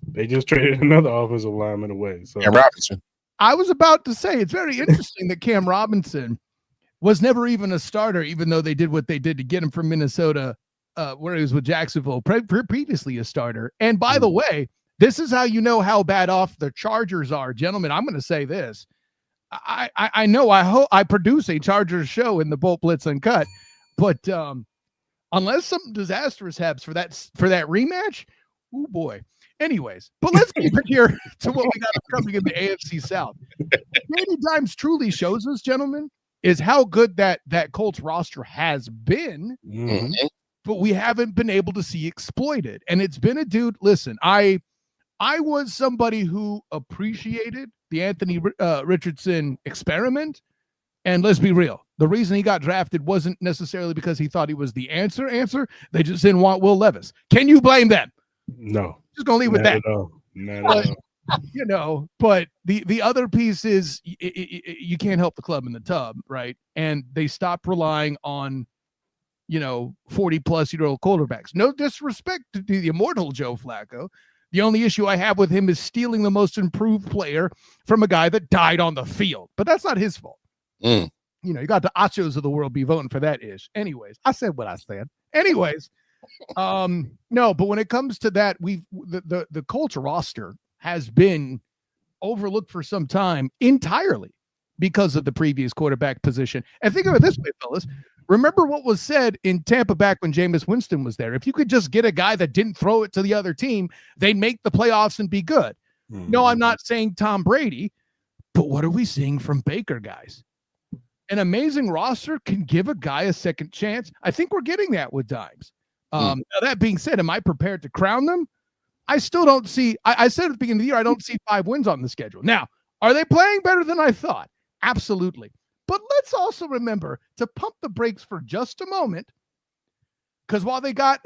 They just traded another offensive lineman away. So Cam Robinson. I was about to say, it's very interesting that Cam Robinson was never even a starter, even though they did what they did to get him from Minnesota, where he was with Jacksonville, previously a starter. And by the way, this is how you know how bad off the Chargers are. Gentlemen, I'm going to say this. I know I produce a Chargers show in the Bolt Blitz Uncut, but unless something disastrous happens for that rematch, oh boy. Anyways, but let's keep it here to what we got coming in the AFC South. Danny Dimes truly shows us, gentlemen, is how good that Colts roster has been, but we haven't been able to see exploited. And it's been a dude. Listen, I was somebody who appreciated the Anthony Richardson experiment. And let's be real. The reason he got drafted wasn't necessarily because he thought he was the answer. They just didn't want Will Levis. Can you blame them? No. Just going to leave with that. Not at all. But the other piece is you can't help the club in the tub, right? And they stopped relying on, 40-plus-year-old quarterbacks. No disrespect to the immortal Joe Flacco. The only issue I have with him is stealing the most improved player from a guy that died on the field. But that's not his fault. You got the Achos of the world be voting for that ish. Anyways, I said what I said. Anyways, no, but when it comes to that, the Colts roster has been overlooked for some time entirely because of the previous quarterback position. And think of it this way, fellas. Remember what was said in Tampa back when Jameis Winston was there. If you could just get a guy that didn't throw it to the other team, they'd make the playoffs and be good. No, I'm not saying Tom Brady, but what are we seeing from Baker, guys? An amazing roster can give a guy a second chance. I think we're getting that with Dimes. Now that being said, am I prepared to crown them? I still don't see. I said at the beginning of the year, I don't see 5 wins on the schedule. Now, are they playing better than I thought? Absolutely. But let's also remember to pump the brakes for just a moment, because while they kind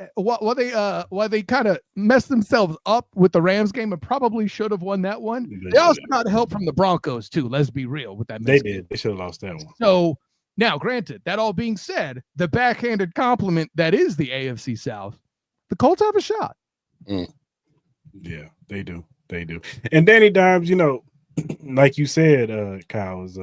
of messed themselves up with the Rams game and probably should have won that one, they also got help from the Broncos too. Let's be real with that. They did. They should have lost that one. So now, granted, that all being said, the backhanded compliment that is the AFC South, the Colts have a shot. Yeah, they do. They do. And Danny Dimes, like you said, Kyle, is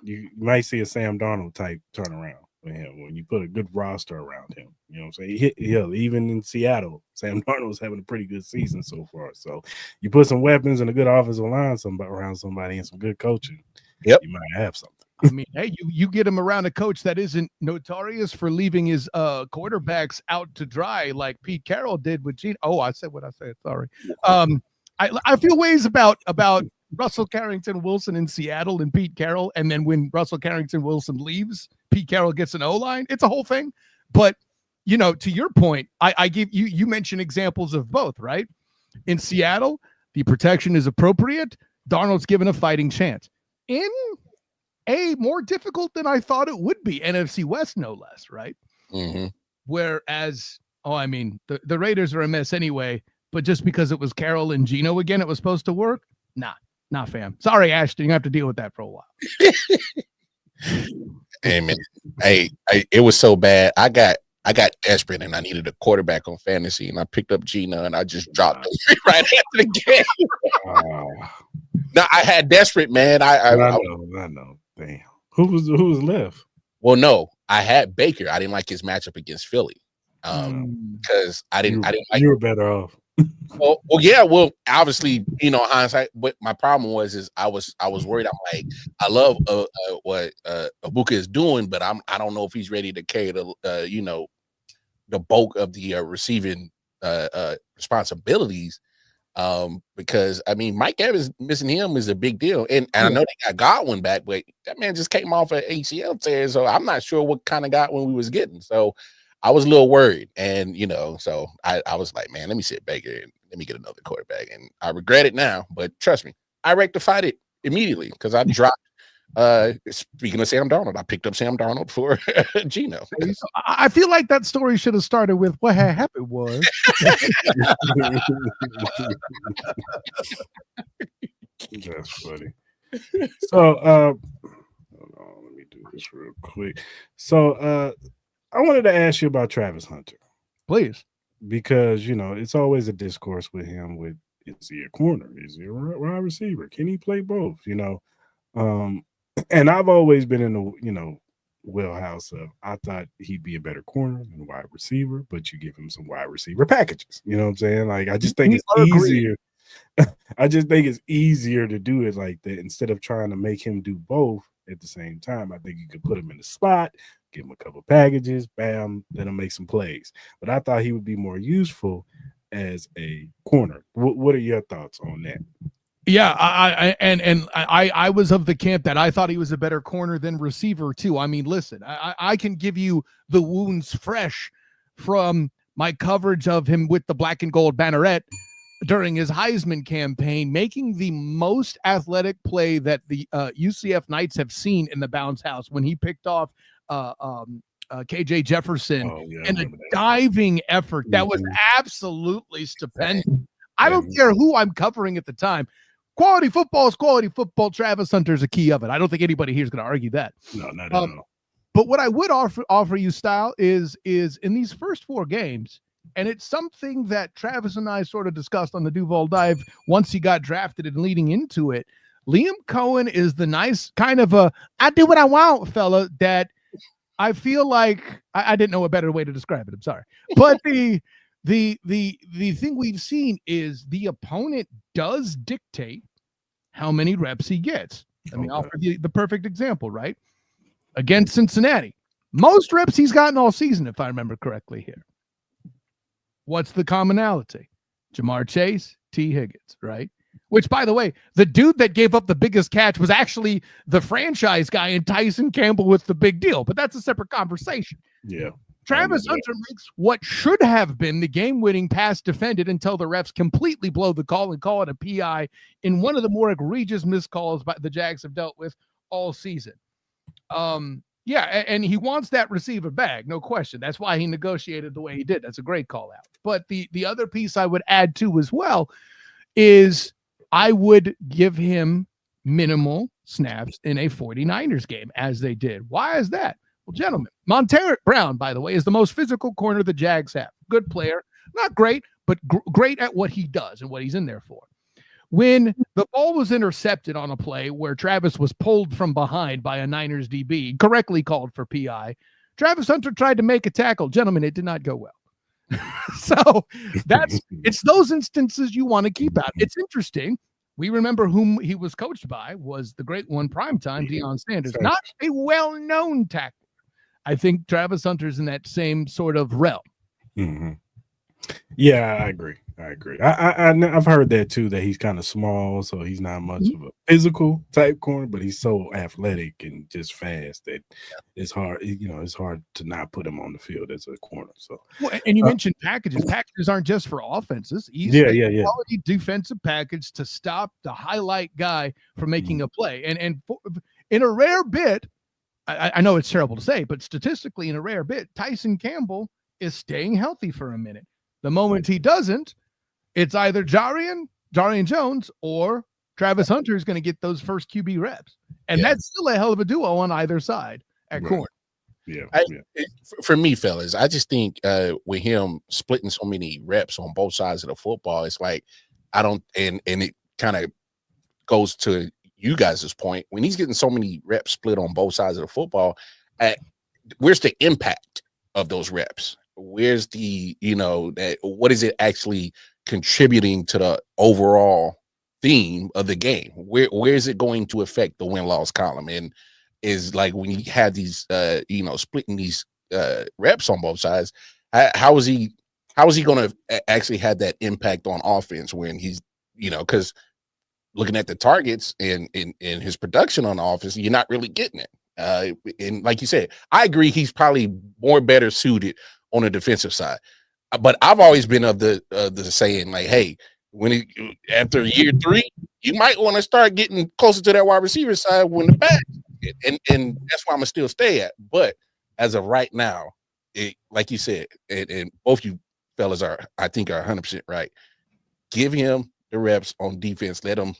you might see a Sam Darnold type turnaround with him when you put a good roster around him. You know what I'm saying? Even in Seattle, Sam Darnold's having a pretty good season so far. So you put some weapons and a good offensive line around somebody and some good coaching. Yep. You might have something. I mean, hey, you get him around a coach that isn't notorious for leaving his quarterbacks out to dry like Pete Carroll did with Gene. Oh, I said what I said. Sorry. I feel ways about Russell Carrington Wilson in Seattle and Pete Carroll, and then when Russell Carrington Wilson leaves, Pete Carroll gets an O-line. It's a whole thing. But, to your point, I give you mentioned examples of both, right? In Seattle, the protection is appropriate. Darnold's given a fighting chance. In a more difficult than I thought it would be, NFC West, no less, right? Mm-hmm. Whereas, the Raiders are a mess anyway, but just because it was Carroll and Geno again, it was supposed to work? Nah, fam. Sorry, Ashton, you have to deal with that for a while. Hey, man. It was so bad. I got desperate and I needed a quarterback on fantasy, and I picked up Geno and I just dropped him right after the game. No, I had desperate, man. I know. Damn. Who was left? Well, no, I had Baker. I didn't like his matchup against Philly. Because I didn't like. You were better off. Well, yeah. Well, obviously, hindsight. But my problem was I was worried. I'm like, I love what Ibuka is doing, but I don't know if he's ready to carry the the bulk of the receiving responsibilities. Because Mike Evans missing him is a big deal, and I know they got Godwin back, but that man just came off an ACL tear, so I'm not sure what kind of Godwin we was getting. So I was a little worried, and so I was like, man, let me sit Baker and let me get another quarterback, and I regret it now, but trust me, I rectified it immediately because I dropped. Speaking of Sam Darnold, I picked up Sam Darnold for Geno. I feel like that story should have started with what had happened was. That's funny. So, hold on, let me do this real quick. So, I wanted to ask you about Travis Hunter, please, because it's always a discourse with him. Is he a corner? Is he a wide receiver? Can he play both? And I've always been in the wheelhouse of I thought he'd be a better corner than wide receiver, but you give him some wide receiver packages. You know what I'm saying? Like I just think it's easier. I just think it's easier to do it like that instead of trying to make him do both at the same time. I think you could put him in the slot, give him a couple packages, bam, let him make some plays. But I thought he would be more useful as a corner. What are your thoughts on that? Yeah, I was of the camp that I thought he was a better corner than receiver too. Listen, I can give you the wounds fresh from my coverage of him with the black and gold banneret during his Heisman campaign, making the most athletic play that the UCF Knights have seen in the bounce house when he picked off KJ Jefferson in a diving effort that was absolutely stupendous. I don't care who I'm covering at the time. Quality football is quality football. Travis Hunter is a key of it. I don't think anybody here is going to argue that. No, not at all. But what I would offer you, Style, is in these first 4 games, and it's something that Travis and I sort of discussed on the Duval Dive once he got drafted and leading into it. Liam Cohen is the nice kind of I do what I want fella that I feel like I didn't know a better way to describe it. I'm sorry. But the thing we've seen is the opponent does dictate how many reps he gets. Let me offer you the perfect example, right? Against Cincinnati, most reps he's gotten all season, if I remember correctly here. What's the commonality? Jamar Chase, T. Higgins, right? Which, by the way, the dude that gave up the biggest catch was actually the franchise guy in Tyson Campbell with the big deal, but that's a separate conversation. Yeah. Travis Hunter makes what should have been the game-winning pass defended until the refs completely blow the call and call it a PI in one of the more egregious missed calls the Jags have dealt with all season. And he wants that receiver bag, no question. That's why he negotiated the way he did. That's a great call out. But the other piece I would add to as well is I would give him minimal snaps in a 49ers game as they did. Why is that? Well, gentlemen, Montero Brown, by the way, is the most physical corner the Jags have. Good player, not great, but great at what he does and what he's in there for. When the ball was intercepted on a play where Travis was pulled from behind by a Niners DB, correctly called for PI, Travis Hunter tried to make a tackle. Gentlemen, it did not go well. So it's those instances you want to keep out. It's interesting. We remember whom he was coached by was the great one primetime, Deion Sanders, not a well-known tackler. I think Travis Hunter's in that same sort of realm. Mm-hmm. Yeah, I agree. I agree. I've heard that too, that he's kind of small, so he's not much of a physical type corner, but he's so athletic and just fast that it's hard. It's hard to not put him on the field as a corner. So, and you mentioned packages. Packages aren't just for offenses. He's quality defensive package to stop the highlight guy from making a play. And in a rare bit, I know it's terrible to say, but statistically, in a rare bit, Tyson Campbell is staying healthy for a minute. The moment he doesn't, it's either Jarian Jones or Travis Hunter is going to get those first QB reps. And that's still a hell of a duo on either side at corner. Yeah. For me, fellas, I just think with him splitting so many reps on both sides of the football, it's like and it kind of goes to you guys' point. When he's getting so many reps split on both sides of the football, where's the impact of those reps? Where's the, what is it actually contributing to the overall theme of the game? Where is it going to affect the win-loss column? And is like when you have these, splitting these reps on both sides, how is he going to actually have that impact on offense when he's, because looking at the targets and his production on the offense, you're not really getting it. And like you said, I agree he's probably better suited on the defensive side. But I've always been of the saying, like, hey, after year 3, you might want to start getting closer to that wide receiver side when the back, and that's why I'm gonna still stay at. But as of right now, like you said, and both you fellas I think are 100% right. Give him the reps on defense. Let him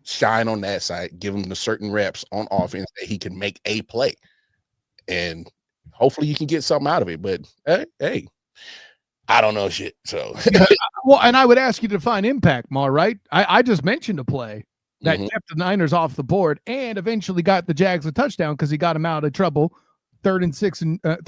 shine on that side. Give him the certain reps on offense that he can make a play, and hopefully you can get something out of it. But hey. I don't know shit. So, and I would ask you to define impact, Mar, right? I just mentioned a play that kept the Niners off the board and eventually got the Jags a touchdown because he got them out of trouble, 3rd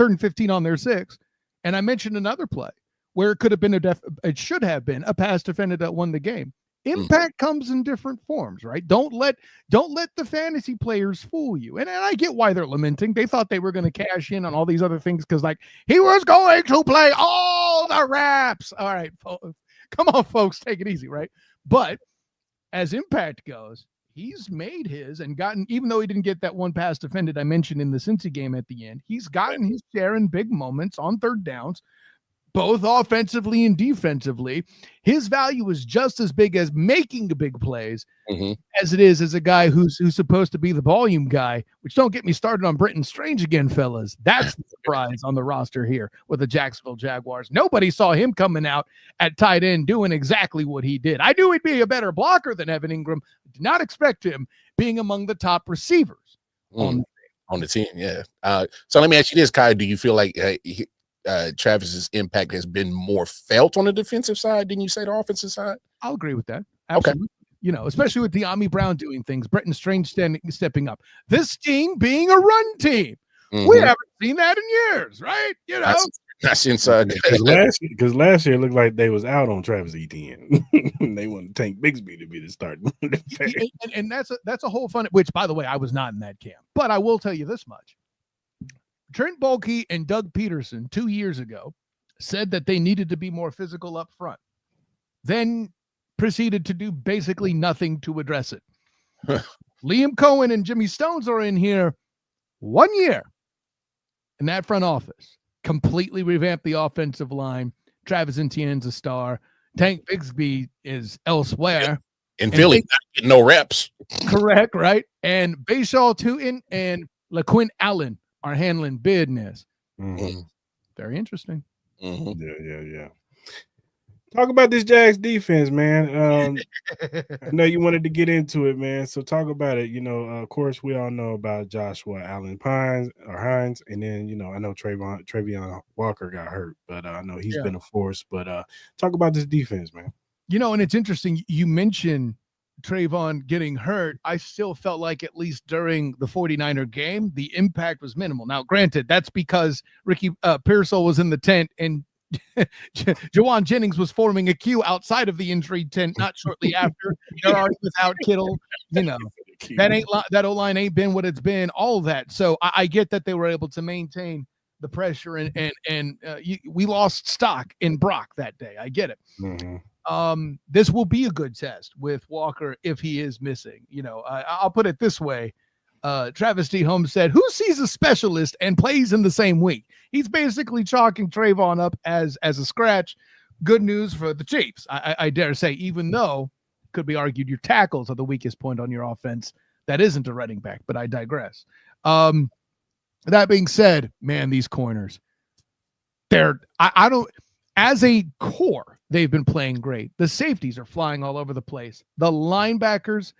and 15 on their 6. And I mentioned another play where it could have been it should have been a pass defended that won the game. Impact comes in different forms, right? Don't let the fantasy players fool you. And I get why they're lamenting. They thought they were going to cash in on all these other things because, like, he was going to play all the reps. All right, come on, folks, take it easy, right? But as impact goes, he's made his and gotten, even though he didn't get that one pass defended I mentioned in the Cincy game at the end, he's gotten his share in big moments on third downs, both offensively and defensively. His value is just as big as making the big plays as it is as a guy who's supposed to be the volume guy, which don't get me started on Britton Strange again, fellas. That's the surprise on the roster here with the Jacksonville Jaguars. Nobody saw him coming out at tight end doing exactly what he did. I knew he'd be a better blocker than Evan Ingram. I did not expect him being among the top receivers on the team. Yeah. So let me ask you this, Kyle. Do you feel like Travis's impact has been more felt on the defensive side than you say the offensive side? I'll agree with that. Absolutely. Okay. Especially with De'Ami Brown doing things, Britton Strange stepping up. This team being a run team. We haven't seen that in years, right? That's inside. Because last year it looked like they was out on Travis Etienne. They wanted Tank Bigsby to be the starting. and that's a whole fun, which, by the way, I was not in that camp. But I will tell you this much. Trent Baalke and Doug Peterson 2 years ago said that they needed to be more physical up front, then proceeded to do basically nothing to address it. Liam Cohen and Jimmy Stones are in here 1 year in that front office, completely revamped the offensive line. Travis Etienne's a star. Tank Bigsby is elsewhere. In Philly, not getting no reps. Correct, right? And Bashaw Tootin and LaQuint Allen are handling business. Very interesting. Yeah. Talk about this Jags defense, man. I know you wanted to get into it, man. So talk about it. Of course, we all know about Joshua Allen Hines, and then I know Travion Walker got hurt, but I know he's been a force. But talk about this defense, man. And it's interesting. You mentioned Trayvon getting hurt. I still felt like at least during the 49er game, the impact was minimal. Now, granted, that's because Ricky Pearsall was in the tent and Jawan Jennings was forming a queue outside of the injury tent not shortly after. They're already without Kittle. That O-line ain't been what it's been, all of that. So I get that they were able to maintain the pressure and we lost stock in Brock that day. I get it. This will be a good test with Walker if he is missing. I'll put it this way. Travis D. Holmes said, who sees a specialist and plays in the same week? He's basically chalking Trayvon up as a scratch. Good news for the Chiefs, I dare say, even though it could be argued your tackles are the weakest point on your offense. That isn't a running back, but I digress. That being said, man, these corners, as a core, they've been playing great. The safeties are flying all over the place. The linebackers,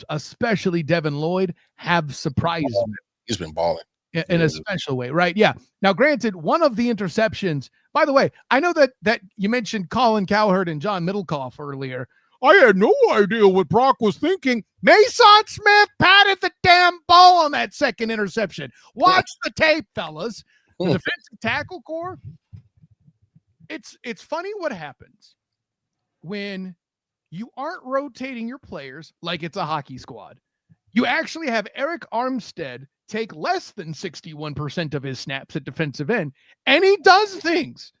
especially Devin Lloyd, have surprised me. He's been balling in a special way, right? Yeah. Now, granted, one of the interceptions, by the way, I know that you mentioned Colin Cowherd and John Middlecoff earlier. I had no idea what Brock was thinking. Mason Smith patted the damn ball on that second interception. Watch the tape, fellas. The defensive tackle core, it's funny what happens when you aren't rotating your players like it's a hockey squad. You actually have Eric Armstead take less than 61% of his snaps at defensive end, and he does things.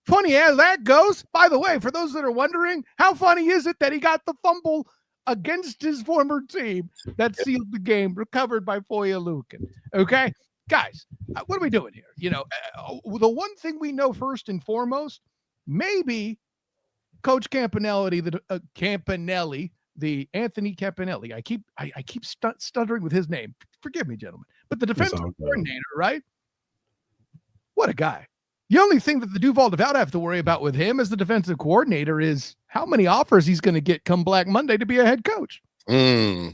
Funny as that goes. By the way, for those that are wondering, how funny is it that he got the fumble against his former team that sealed the game, recovered by Foya Lukin? Okay, guys, what are we doing here? The one thing we know first and foremost, maybe Coach Campanelli, the Anthony Campanelli. I keep stuttering with his name. Forgive me, gentlemen. But the defensive coordinator, right? What a guy. The only thing that the Duuvvaalll have to worry about with him as the defensive coordinator is how many offers he's going to get come Black Monday to be a head coach. Yeah,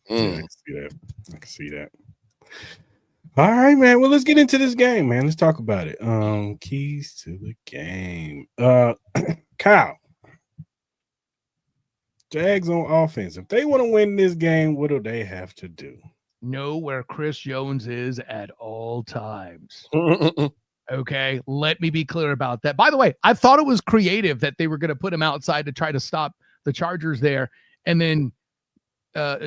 I can see that. All right, man. Well, let's get into this game, man. Let's talk about it. Keys to the game. Kyle. Jags on offense. If they want to win this game, what do they have to do? Know where Chris Jones is at all times. Okay, let me be clear about that. By the way, I thought it was creative that they were going to put him outside to try to stop the Chargers there. And then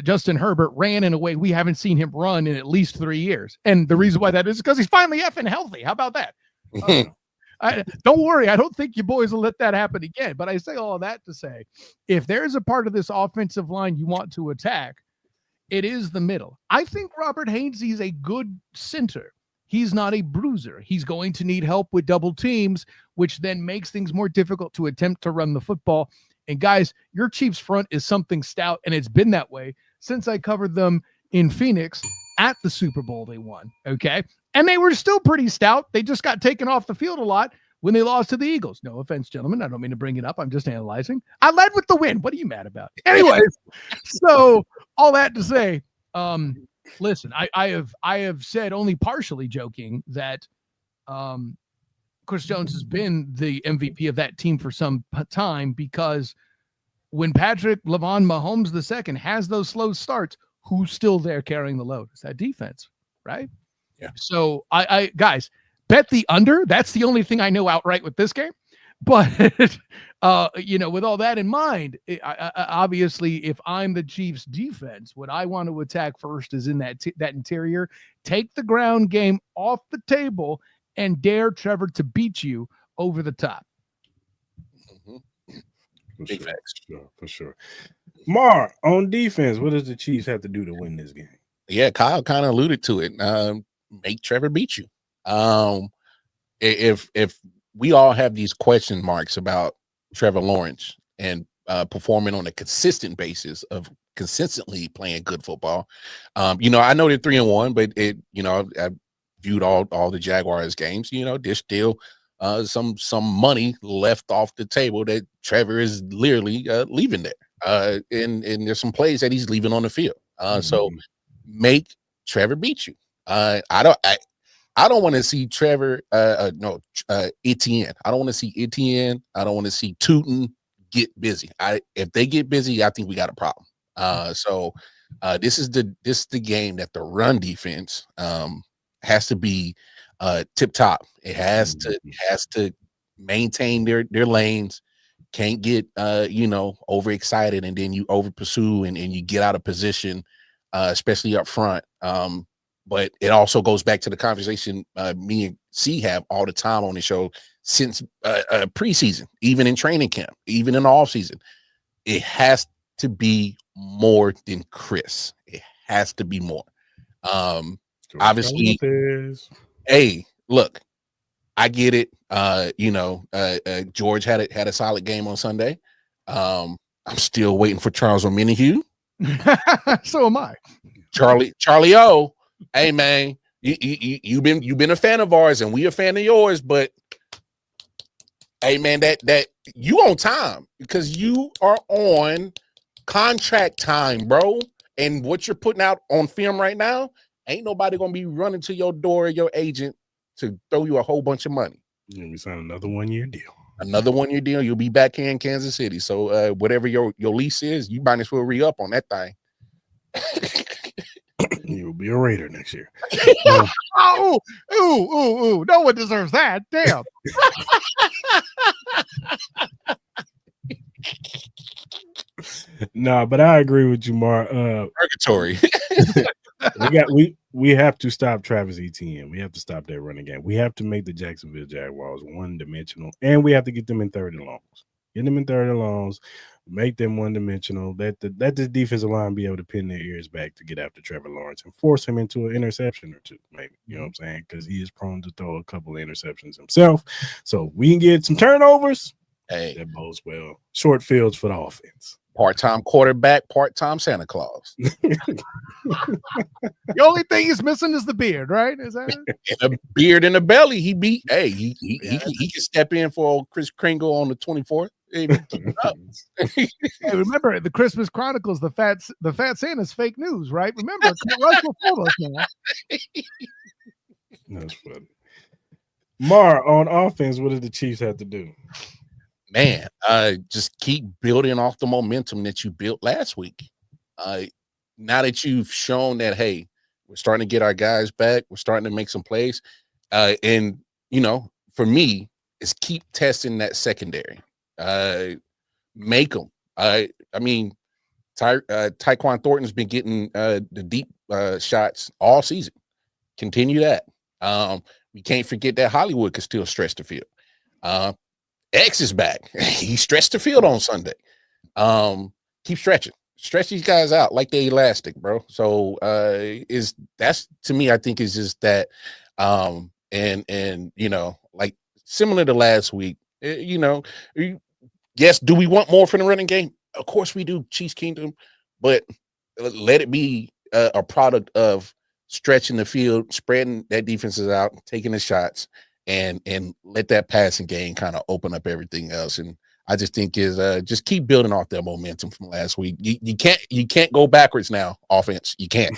Justin Herbert ran in a way we haven't seen him run in at least 3 years. And the reason why that is because he's finally effing healthy. How about that? Don't worry. I don't think you boys will let that happen again. But I say all that to say, if there's a part of this offensive line you want to attack, it is the middle. I think Robert Hainsey is a good center. He's not a bruiser. He's going to need help with double teams, which then makes things more difficult to attempt to run the football. And guys, your Chiefs front is something stout, and it's been that way since I covered them in Phoenix at the Super Bowl they won, okay? And they were still pretty stout. They just got taken off the field a lot when they lost to the Eagles. No offense, gentlemen. I don't mean to bring it up. I'm just analyzing. I led with the win. What are you mad about? Anyways, so all that to say, listen, I have said, only partially joking, that Chris Jones has been the MVP of that team for some time, because when Patrick Lavon Mahomes II has those slow starts, who's still there carrying the load? It's that defense, right? Yeah. So I guys, bet the under. That's the only thing I know outright with this game. But with all that in mind, obviously, if I'm the Chiefs defense, what I want to attack first is in that interior. Take the ground game off the table and dare Trevor to beat you over the top. Big facts. For sure. Mar, on defense, what does the Chiefs have to do to win this game? Yeah, Kyle kind of alluded to it. Make Trevor beat you. If we all have these question marks about Trevor Lawrence and performing on a consistent basis of consistently playing good football. I know they're 3-1, but I viewed all the Jaguars games. There's still some money left off the table that Trevor is literally leaving there. And there's some plays that he's leaving on the field. So make Trevor beat you. I don't want to see Trevor, Etienne. I don't want to see Etienne. I don't want to see Tootin get busy. If they get busy, I think we got a problem. So this is the game that the run defense has to be tip top. It has to maintain their lanes. Can't get overexcited and then you over pursue and you get out of position, especially up front. But it also goes back to the conversation me and C have all the time on the show since preseason, even in training camp, even in the offseason. It has to be more than Cris. It has to be more. Obviously, hey, look, I get it. George had a solid game on Sunday. I'm still waiting for Charles O'Menihue. So am I. Charlie O. Hey man, you've been a fan of ours and we a fan of yours, but hey man, that you on time because you are on contract time, bro. And what you're putting out on film right now, ain't nobody gonna be running to your door, your agent, to throw you a whole bunch of money. Yeah, we signed another 1 year deal. Another 1 year deal. You'll be back here in Kansas City. So whatever your lease is, you might as well re-up on that thing. You'll be a Raider next year. Ooh. No one deserves that. Damn. No, but I agree with you, Mar. Purgatory. we have to stop Travis Etienne. We have to stop that running game. We have to make the Jacksonville Jaguars one-dimensional, and we have to get them in third and longs. Get them in third and longs. Make them one-dimensional. Let the defensive line be able to pin their ears back to get after Trevor Lawrence and force him into an interception or two, maybe. You know what I'm saying? Because he is prone to throw a couple of interceptions himself. So we can get some turnovers. Hey, that bodes well. Short fields for the offense. Part-time quarterback, part-time Santa Claus. The only thing he's missing is the beard, right? Is that it? And a beard in the belly. He can step in for Kris Kringle on the 24th. Hey, remember the Christmas Chronicles, the fat Santa's fake news, right? Remember, Russell told us now. That's funny. Mar, on offense, what did the Chiefs have to do? Man, just keep building off the momentum that you built last week. Now that you've shown that, hey, we're starting to get our guys back, we're starting to make some plays. And, for me, is keep testing that secondary. Make them. Tyquan Thornton's been getting the deep shots all season. Continue that. We can't forget that Hollywood can still stretch the field. X is back. He stretched the field on Sunday. Keep stretching. Stretch these guys out like they're elastic, bro. So that's to me, I think is just that. Like similar to last week, yes, do we want more from the running game? Of course we do, Chiefs Kingdom, but let it be a product of stretching the field, spreading that defenses out, taking the shots, and let that passing game kind of open up everything else. And I just think is just keep building off that momentum from last week. You can't go backwards now, offense. You can't.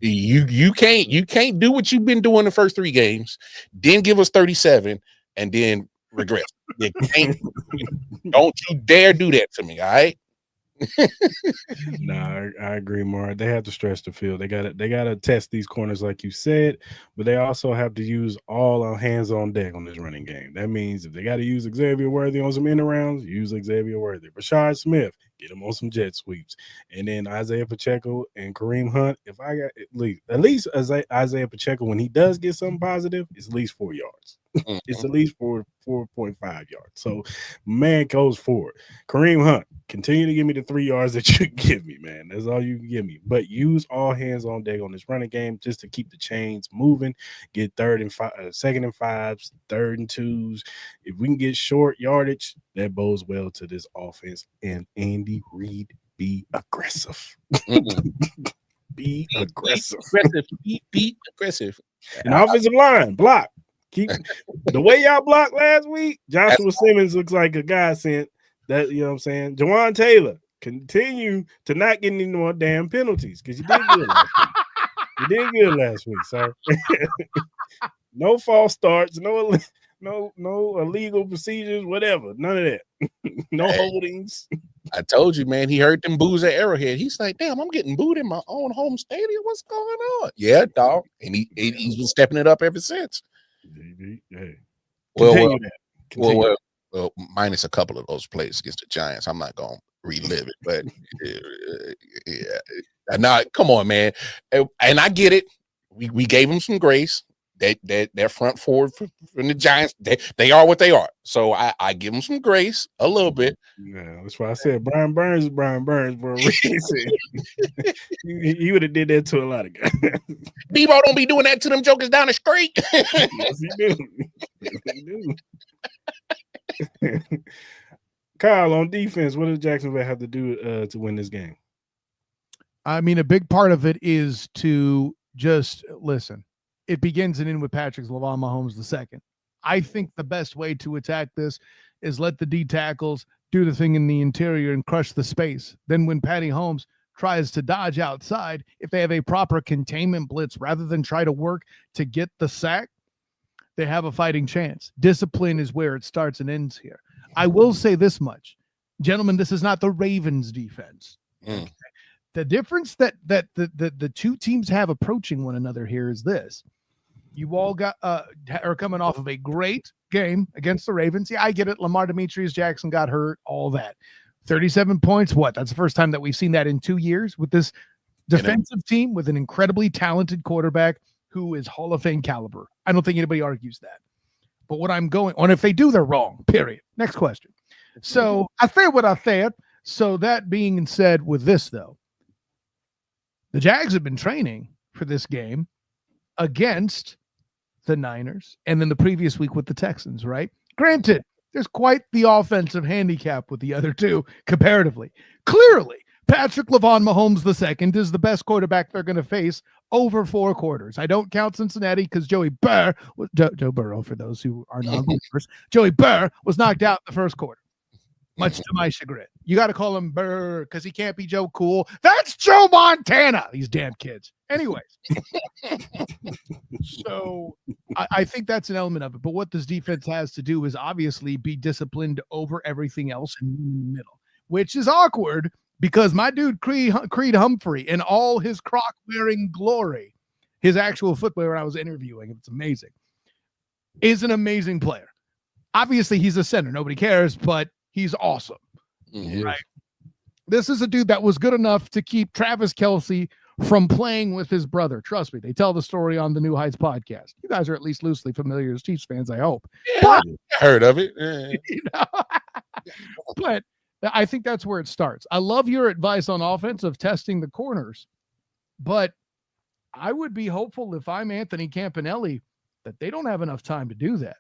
You can't do what you've been doing the first 3 games, then give us 37, and then regress. You can't. Don't you dare do that to me, all right? No, I agree, Mar. They have to stretch the field. They gotta test these corners, like you said, but they also have to use all our hands on deck on this running game. That means if they got to use Xavier Worthy on some end rounds, use Xavier Worthy. Rashad Smith, get him on some jet sweeps, and then Isaiah Pacheco and Kareem Hunt. If I got at least Isaiah Pacheco, when he does get something positive, it's at least 4 yards. It's at least 4.5 yards. So man goes forward. Kareem Hunt, continue to give me the 3 yards that you give me, man. That's all you can give me. But use all hands on deck on this running game just to keep the chains moving. Get 2nd and 5s, 3rd and 2s. If we can get short yardage, that bodes well to this offense. And Andy Reid, be aggressive. Be aggressive. Be aggressive. And offensive line, block. Keep the way y'all blocked last week. Joshua Simmons looks like a godsend. That, you know what I'm saying? Jawan Taylor, continue to not get any more damn penalties because you did good last week. You did good last week, sir. No false starts, no illegal procedures, whatever. None of that. No holdings. I told you, man. He heard them boos at Arrowhead. He's like, damn, I'm getting booed in my own home stadium. What's going on? Yeah, dog. And he's been stepping it up ever since. Hey. Well, minus a couple of those plays against the Giants. I'm not going to relive it, but yeah. Now, come on, man. And I get it. we gave them some grace. That front forward from the Giants, they are what they are. So I give them some grace a little bit. Yeah, that's why I said Brian Burns is Brian Burns for a reason. He would have did that to a lot of guys. Debo don't be doing that to them jokers down the street. Yes, he do. Yes, he do. Kyle, on defense, what does Jacksonville have to do to win this game? I mean, a big part of it is to just listen. It begins and ends with Patrick's Lavon Mahomes II. I think the best way to attack this is let the D tackles do the thing in the interior and crush the space. Then when Patty Holmes tries to dodge outside, if they have a proper containment blitz rather than try to work to get the sack, they have a fighting chance. Discipline is where it starts and ends here. I will say this much. Gentlemen, this is not the Ravens defense. Mm. The difference that the two teams have approaching one another here is this. You all are coming off of a great game against the Ravens. Yeah, I get it. Lamar Demetrius Jackson got hurt, all that. 37 points. What? That's the first time that we've seen that in 2 years with this defensive team with an incredibly talented quarterback who is Hall of Fame caliber. I don't think anybody argues that. But what I'm going on, if they do, they're wrong, period. Next question. So I said what I said. So that being said with this, though, the Jags have been training for this game against the Niners and then the previous week with the Texans, right? Granted, there's quite the offensive handicap with the other two comparatively. Clearly, Patrick Lavon Mahomes II is the best quarterback they're going to face over 4 quarters. I don't count Cincinnati because Joe Burrow, for those who are non-believers, Joey Burr was knocked out in the first quarter, much to my chagrin. You got to call him Burr because he can't be Joe Cool. That's Joe Montana. These damn kids. Anyways, so I think that's an element of it. But what this defense has to do is obviously be disciplined over everything else in the middle, which is awkward because my dude Creed Humphrey in all his Croc-wearing glory, his actual footwear I was interviewing, it's amazing, is an amazing player. Obviously, he's a center. Nobody cares, but he's awesome. Mm-hmm. Right? This is a dude that was good enough to keep Travis Kelce from playing with his brother. Trust me, they tell the story on the New Heights podcast. You guys are at least loosely familiar as Chiefs fans, I hope. Yeah, but, I heard of it. You know, but I think that's where it starts. I love your advice on offense of testing the corners, but I would be hopeful if I'm Anthony Campanelli that they don't have enough time to do that.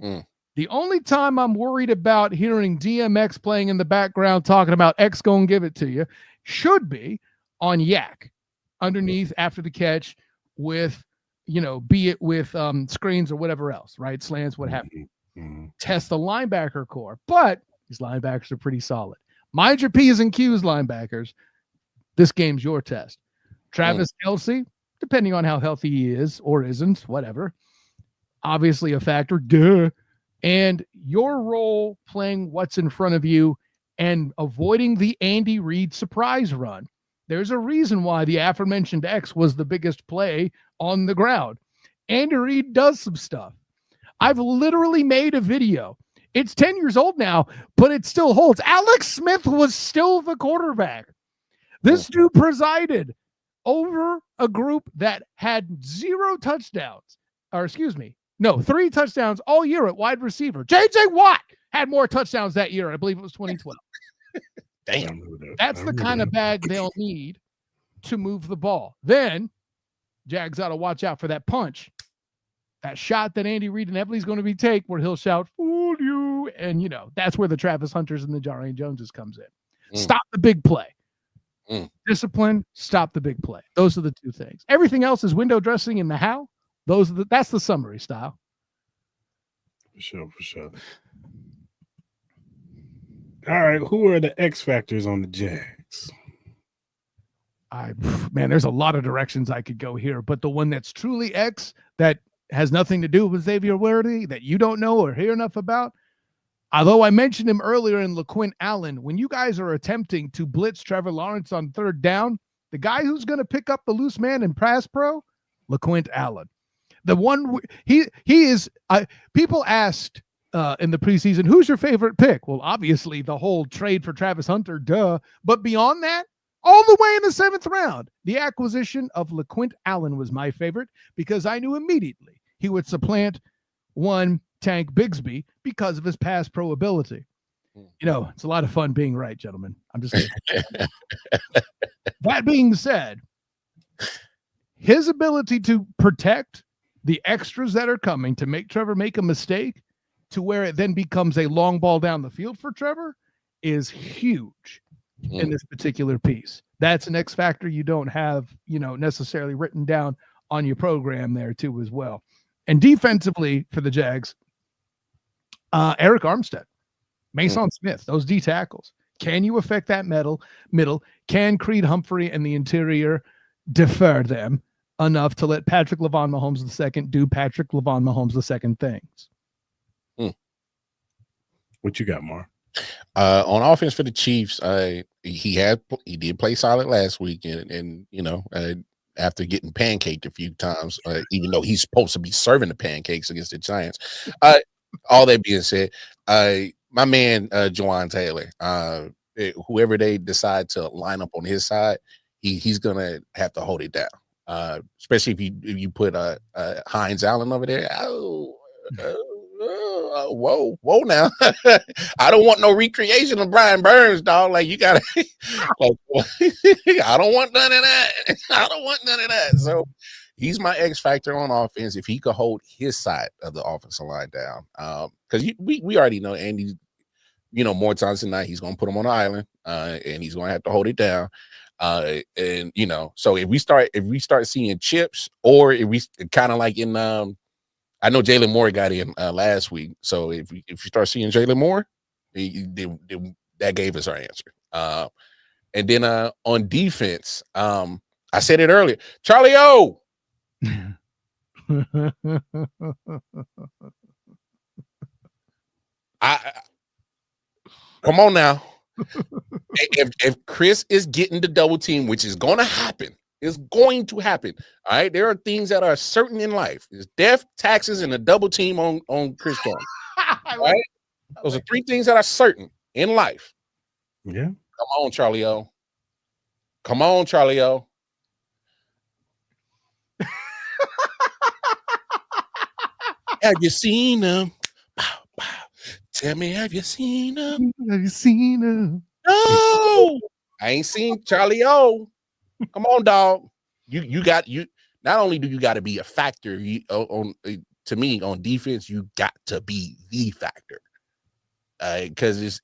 Mm. The only time I'm worried about hearing DMX playing in the background talking about X gonna give it to you should be on Yak underneath after the catch with, be it with screens or whatever else, right? Slants, what have you. Mm-hmm. Test the linebacker core, but these linebackers are pretty solid. Mind your P's and Q's, linebackers. This game's your test. Travis Kelce, depending on how healthy he is or isn't, whatever, obviously a factor. Duh. And your role playing what's in front of you and avoiding the Andy Reid surprise run. There's a reason why the aforementioned X was the biggest play on the ground. Andy Reid does some stuff. I've literally made a video. It's 10 years old now, but it still holds. Alex Smith was still the quarterback. This dude presided over a group that had 0 touchdowns. Or excuse me. No, 3 touchdowns all year at wide receiver. J.J. Watt had more touchdowns that year. I believe it was 2012. Damn. That's the kind of bag they'll need to move the ball. Then Jags got to watch out for that punch. That shot that Andy Reid inevitably going to be take where he'll shout, "Fool you." And, that's where the Travis Hunters and the Jarian Joneses comes in. Stop the big play. Discipline, stop the big play. Those are the 2 things. Everything else is window dressing in the how. That's the summary style. For sure. All right, who are the X factors on the Jags? There's a lot of directions I could go here, but the one that's truly X that has nothing to do with Xavier Worthy that you don't know or hear enough about, although I mentioned him earlier in LaQuint Allen, when you guys are attempting to blitz Trevor Lawrence on 3rd down, the guy who's going to pick up the loose man in pass pro, LaQuint Allen. The one he is. People asked in the preseason, who's your favorite pick? Well, obviously the whole trade for Travis Hunter, duh. But beyond that, all the way in the 7th round. The acquisition of LaQuint Allen was my favorite because I knew immediately he would supplant one Tank Bigsby because of his pass pro ability. You know, it's a lot of fun being right, gentlemen. I'm just kidding. That being said, his ability to protect the extras that are coming to make Trevor make a mistake to where it then becomes a long ball down the field for Trevor is huge in this particular piece. That's an X factor you don't have, you know, necessarily written down on your program there too as well. And defensively for the Jags, Eric Armstead, Mason Smith, those D tackles. Can you affect that middle? Can Creed Humphrey and the interior defer them enough to let Patrick Lavon Mahomes II do Patrick Lavon Mahomes II things? What you got, Mar? On offense for the Chiefs, he did play solid last week, and you know, after getting pancaked a few times, even though he's supposed to be serving the pancakes against the Giants. All that being said, my man Juwan Taylor, whoever they decide to line up on his side, he's gonna have to hold it down. Especially if you put Hines Allen over there. Whoa now. I don't want no recreation of Brian Burns, dog. Like, you gotta like, I don't want none of that. So he's my X factor on offense if he could hold his side of the offensive line down. Because we already know Andy, you know, more times than not, he's gonna put him on an island, and he's gonna have to hold it down. And you know, so if we start seeing chips, or if we kind of like in I know Jalen Moore got in last week, so if you start seeing Jalen Moore, that gave us our answer. And then on defense, I said it earlier, Charlie O. Come on now. If Cris is getting the double team, which is going to happen. It's going to happen. All right. There are things that are certain in life. It's death, taxes, and a double team on Cris Jones. All right. Those are 3 things that are certain in life. Yeah. Come on, Charlie O. Come on, Charlie O. Have you seen him? Tell me, have you seen him? Have you seen him? No, I ain't seen Charlie O. Come on, dog. You not only do you got to be a factor to me on defense, you got to be the factor. Because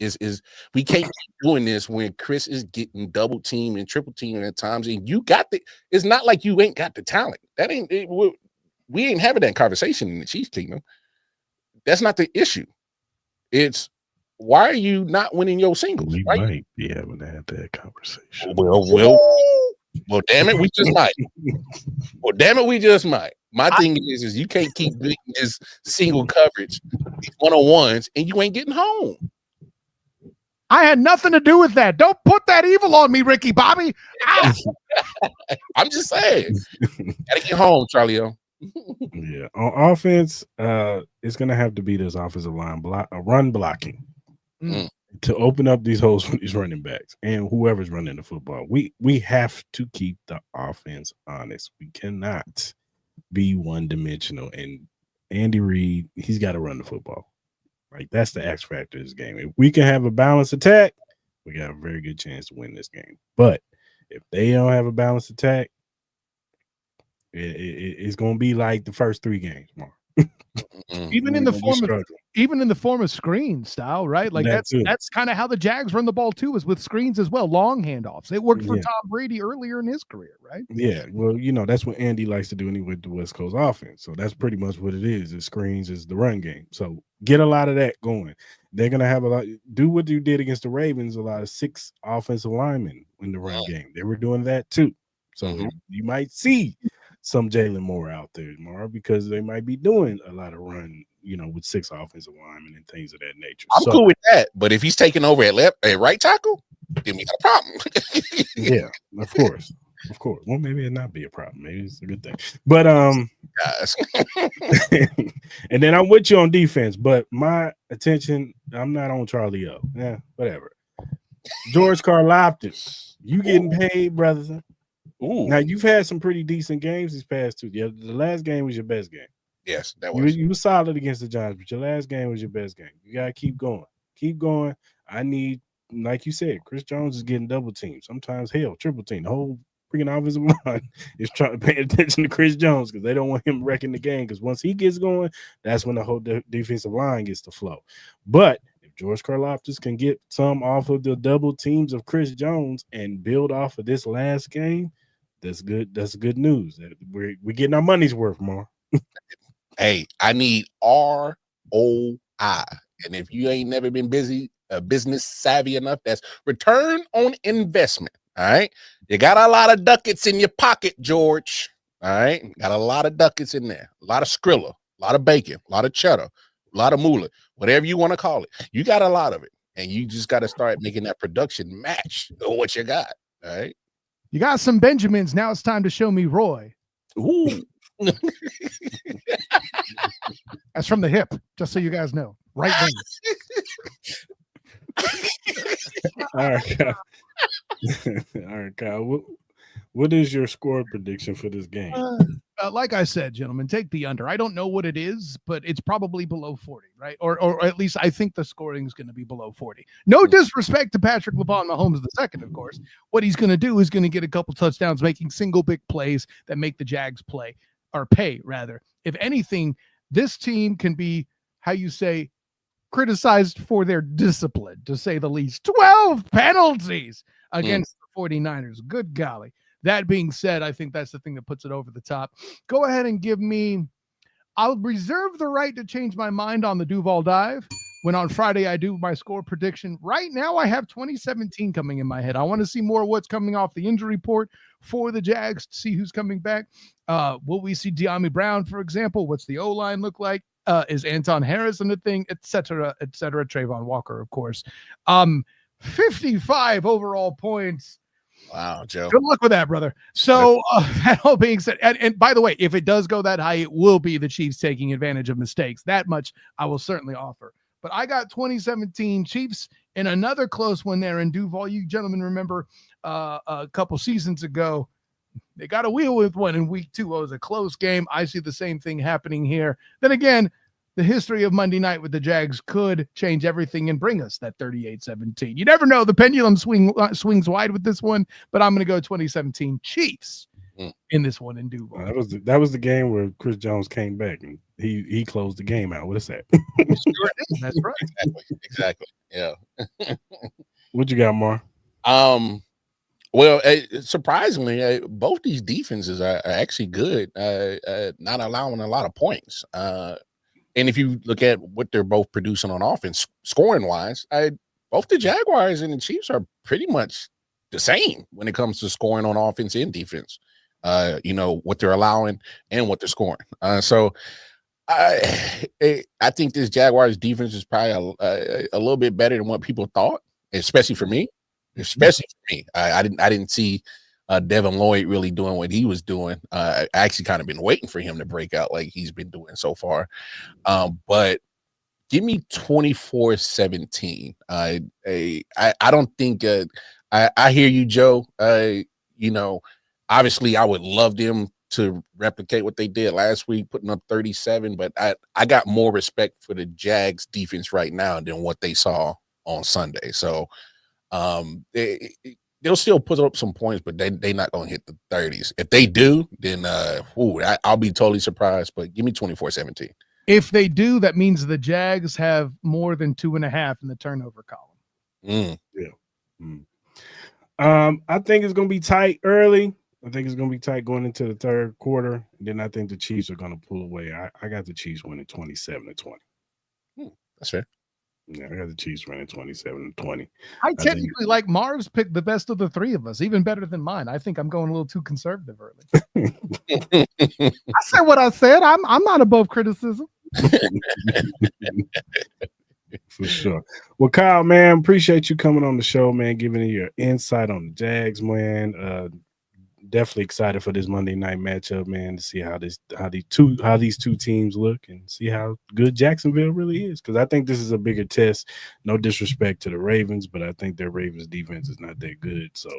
we can't keep doing this when Cris is getting double team and triple team at times, and you got it's not like you ain't got the talent. That ain't it. We ain't having that conversation in the Chiefs Kingdom. That's not the issue. It's why are you not winning your singles? We might be having to have that conversation. Well, damn it, we just might. My thing is you can't keep doing this single coverage, these one-on-ones, and you ain't getting home. I had nothing to do with that. Don't put that evil on me, Ricky Bobby. I'm just saying. Gotta get home, Charlie O. Yeah. On offense, it's gonna have to be this offensive line run blocking. To open up these holes for these running backs and whoever's running the football. We have to keep the offense honest. We cannot be one-dimensional. And Andy Reid, he's got to run the football. Like, that's the X factor of this game. If we can have a balanced attack, we got a very good chance to win this game. But if they don't have a balanced attack, it's going to be like the first 3 games, Mark. Even in the form of screen style, right? Like that's kind of how the Jags run the ball too, is with screens as well, long handoffs. It worked for Tom Brady earlier in his career, right? Yeah, well, you know, that's what Andy likes to do anyway with the West Coast offense. So that's pretty much what it is. It screens is the run game. So get a lot of that going. They're gonna have a lot. Do what you did against the Ravens. A lot of 6 offensive linemen in the run game. They were doing that too. So you might see some Jalen Moore out there tomorrow because they might be doing a lot of run, you know, with 6 offensive linemen and things of that nature. I'm cool with that, but if he's taking over at right tackle, then we got a problem. Yeah, of course. Well, maybe it not be a problem. Maybe it's a good thing. But guys. And then I'm with you on defense, but my attention, I'm not on Charlie O. Yeah, whatever. George Karlaftis, you getting paid, brother. Ooh. Now you've had some pretty decent games these past 2. Yeah, the last game was your best game. Yes, that was. You were solid against the Giants, but your last game was your best game. You gotta keep going. Keep going. I need, like you said, Chris Jones is getting double teamed. Sometimes triple team. The whole freaking offensive line is trying to pay attention to Chris Jones because they don't want him wrecking the game. Because once he gets going, that's when the whole defensive line gets to flow. But if George Karlaftis can get some off of the double teams of Chris Jones and build off of this last game, that's good. That's good news. We're getting our money's worth, more. Hey, I need ROI. And if you ain't never been business savvy enough, that's return on investment. All right. You got a lot of ducats in your pocket, George. All right. Got a lot of ducats in there. A lot of Skrilla, a lot of bacon, a lot of cheddar, a lot of moolah, whatever you want to call it. You got a lot of it. And you just got to start making that production match what you got. All right. You got some Benjamins. Now it's time to show me Roy. Ooh. That's from the hip, just so you guys know. Right then. All right, Kyle. All right, Kyle. What is your score prediction for this game? Like I said, gentlemen, take the under. I don't know what it is, but it's probably below 40, right? Or at least I think the scoring is going to be below 40. No disrespect to Patrick Mahomes II, of course. What he's going to do is going to get a couple touchdowns, making single big plays that make the Jags pay, rather. If anything, this team can be, how you say, criticized for their discipline, to say the least. 12 penalties against the 49ers. Good golly. That being said, I think that's the thing that puts it over the top. Go ahead and give me, I'll reserve the right to change my mind on the Duval dive when on Friday I do my score prediction. Right now I have 2017 coming in my head. I want to see more of what's coming off the injury report for the Jags to see who's coming back. Will we see De'Ami Brown, for example? What's the O-line look like? Is Anton Harrison the thing, et cetera, Trayvon Walker, of course. 55 overall points. Wow, Joe. Good luck with that, brother. So that all being said, and by the way, if it does go that high, it will be the Chiefs taking advantage of mistakes. That much I will certainly offer. But I got 2017 Chiefs in another close one there in Duval. You gentlemen remember a couple seasons ago, they got a wheel with one in week 2. It was a close game. I see the same thing happening here. Then again, the history of Monday night with the Jags could change everything and bring us that 38-17. You never know. The pendulum swings wide with this one, but I'm going to go 2017 Chiefs in this one in Duval. That was the game where Chris Jones came back and he closed the game out. What is that? Sure is. That's right. Exactly. Yeah. What you got, Mar? Well, surprisingly, both these defenses are actually good, not allowing a lot of points. And if you look at what they're both producing on offense, scoring-wise, both the Jaguars and the Chiefs are pretty much the same when it comes to scoring on offense and defense. What they're allowing and what they're scoring. So I think this Jaguars defense is probably a little bit better than what people thought, especially for me. I didn't see Devin Lloyd really doing what he was doing. I actually kind of been waiting for him to break out like he's been doing so far. But give me 24-17. I don't think I hear you, Joe. Obviously I would love them to replicate what they did last week, putting up 37, but I got more respect for the Jags defense right now than what they saw on Sunday. So they'll still put up some points, but they're not going to hit the 30s. If they do, then I'll be totally surprised. But give me 24-17. If they do, that means the Jags have more than 2.5 in the turnover column. I think it's going to be tight early. I think it's going to be tight going into the third quarter. And then I think the Chiefs are going to pull away. I got the Chiefs winning 27-20. That's fair. Yeah, I got the Chiefs running 27-20. I technically like Marv's pick the best of the three of us, even better than mine. I think I'm going a little too conservative early. I said what I said. I'm not above criticism. For sure. Well, Kyle, man, appreciate you coming on the show, man, giving your insight on the Jags, man. definitely excited for this Monday night matchup, man, to see how these two teams look and see how good Jacksonville really is. Because I think this is a bigger test. No disrespect to the Ravens, but I think their Ravens defense is not that good. So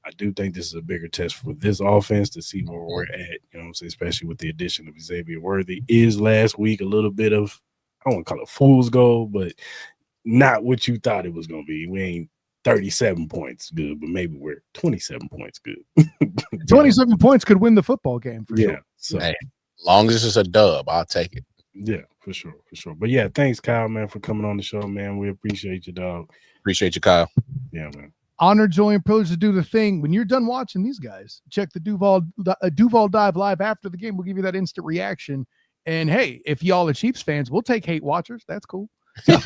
I do think this is a bigger test for this offense to see where we're at. You know what I'm saying? Especially with the addition of Xavier Worthy. Is last week a little bit of, I don't want to call it fool's gold, but not what you thought it was going to be. We ain't 37 points good, but maybe we're 27 points good. 27 points could win the football game for sure. So hey, long as it's a dub, I'll take it. Yeah, for sure. But yeah, thanks, Kyle, man, for coming on the show, man. We appreciate you, dog. Appreciate you, Kyle. Yeah, man. Honor, joy, and privilege to do the thing. When you're done watching these guys, check the Duval Dive live after the game. We'll give you that instant reaction. And hey, if y'all are Chiefs fans, we'll take hate watchers. That's cool. Glad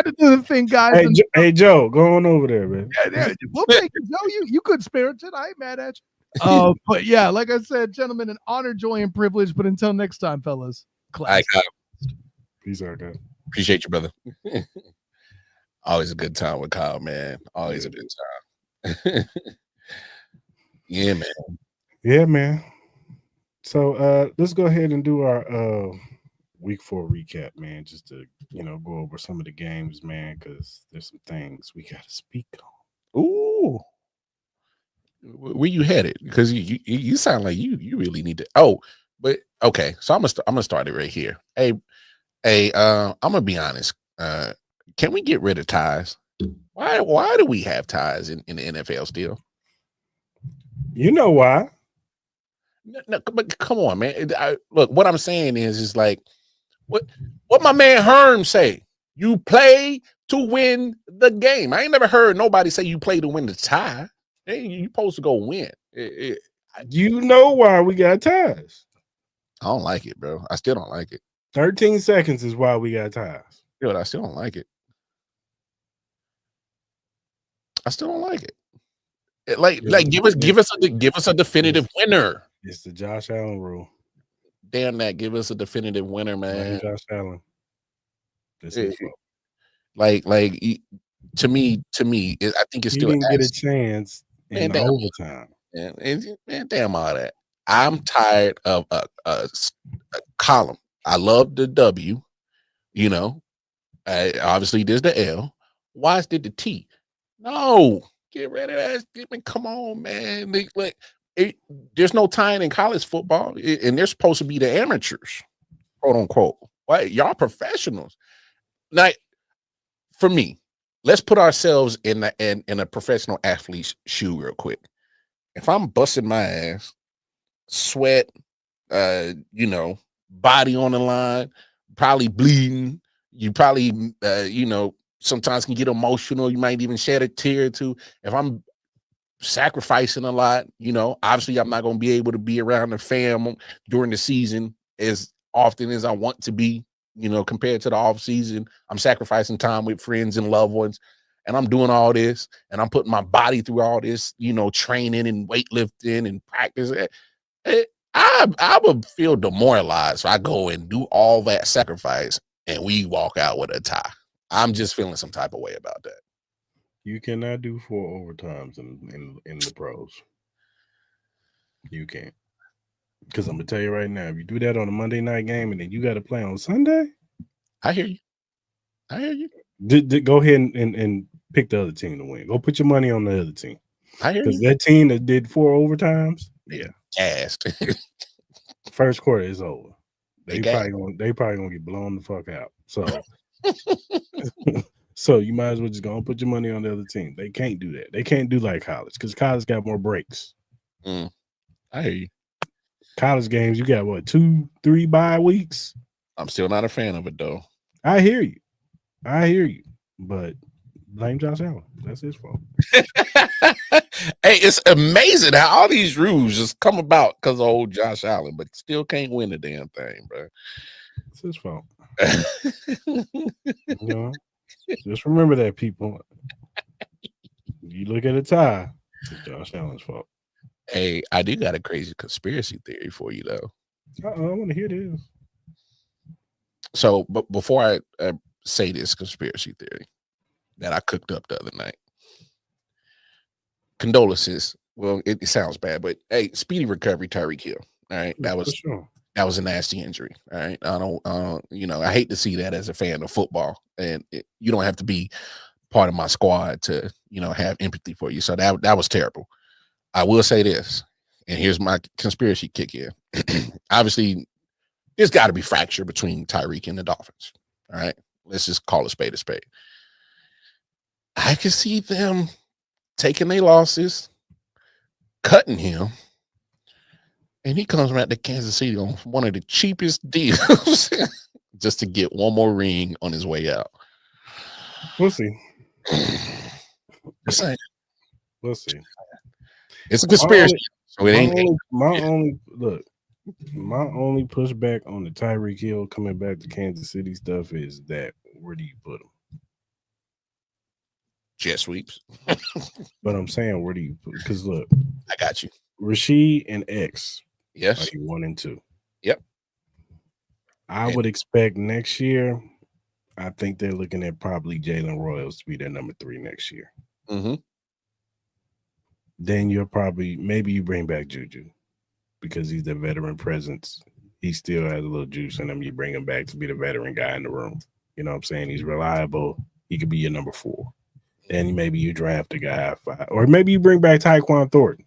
to do the thing, guys. Hey, Joe, go on over there, man. Yeah, we'll take it, Joe. You good spirited. I ain't mad at you. But yeah, like I said, gentlemen, an honor, joy, and privilege. But until next time, fellas, class. Peace out, guys. Appreciate you, brother. Always a good time with Kyle, man. Always a good time. Yeah, man. Yeah, man. So let's go ahead and do our week 4 recap, man, just to go over some of the games, man, because there's some things we got to speak on. Ooh, where you headed? Because you sound like you really need to. Oh, but okay, so I'm gonna start it right here. Hey, I'm gonna be honest. Can we get rid of ties? Why do we have ties in the NFL still? You know why? No, but come on, man. Look, what I'm saying is like what my man Herm say. You play to win the game. I ain't never heard nobody say you play to win the tie. Hey, you supposed to go win. You know why we got ties? I don't like it, bro. I still don't like it. 13 seconds is why we got ties. Dude, I still don't like it. I still don't like it. Give us a definitive winner. It's the Josh Allen rule. Damn that! Give us a definitive winner, man. Josh Allen. To me, I think it's still. He didn't get a chance in overtime. Man, damn all that. I'm tired of a column. I love the W. Obviously there's the L. Why did the T? No, get rid of that. Come on, man. There's no tying in college football, and they're supposed to be the amateurs, quote unquote. Why y'all professionals? Now, for me, let's put ourselves in a professional athlete's shoe real quick. If I'm busting my ass, sweat, body on the line, probably bleeding, you probably sometimes can get emotional. You might even shed a tear or two. If I'm sacrificing a lot, obviously I'm not going to be able to be around the fam during the season as often as I want to be, compared to the off season. I'm sacrificing time with friends and loved ones, and I'm doing all this, and I'm putting my body through all this, training and weightlifting and practice. I would feel demoralized if I go and do all that sacrifice and we walk out with a tie. I'm just feeling some type of way about that. You cannot do 4 overtimes in the pros. You can't. Because I'm going to tell you right now, if you do that on a Monday night game and then you got to play on Sunday. I hear you. Go ahead and pick the other team to win. Go put your money on the other team. I hear you. Because that team that did 4 overtimes, yeah. Gassed. First quarter is over. They probably gonna get blown the fuck out. So you might as well just go and put your money on the other team. They can't do that. They can't do like college because college got more breaks. I hear you. College games, you got what, 2-3 bye weeks? I'm still not a fan of it though. I hear you. But blame Josh Allen. That's his fault. Hey, it's amazing how all these rules just come about because of old Josh Allen, but still can't win the damn thing, bro. It's his fault. Just remember that, people. You look at a tie, it's Josh Allen's fault. Hey, I do got a crazy conspiracy theory for you, though. I want to hear this. So, but before I say this conspiracy theory that I cooked up the other night, condolences Well, it sounds bad, but hey, speedy recovery, Tyreek Hill. All right, that was a nasty injury. All right, I don't, I hate to see that as a fan of football, and you don't have to be part of my squad to, have empathy for you. So that was terrible. I will say this, and here's my conspiracy kick here. Obviously, there's got to be fracture between Tyreek and the Dolphins. All right, let's just call a spade a spade. I can see them taking their losses, cutting him, and he comes back to Kansas City on one of the cheapest deals just to get one more ring on his way out. We'll see. We'll see. It's a conspiracy. My only pushback on the Tyreek Hill coming back to Kansas City stuff is that where do you put him? Jet sweeps. But I'm saying, where do you put? Because look, I got you. Rasheed and X. Yes. Are you 1 and 2? Yep. I would expect next year. I think they're looking at probably Jalen Royals to be their number 3 next year. Mm-hmm. Then maybe you bring back Juju because he's the veteran presence. He still has a little juice in him. You bring him back to be the veteran guy in the room. You know what I'm saying? He's reliable. He could be your number 4. Then maybe you draft a guy at 5. Or maybe you bring back Tyquan Thornton.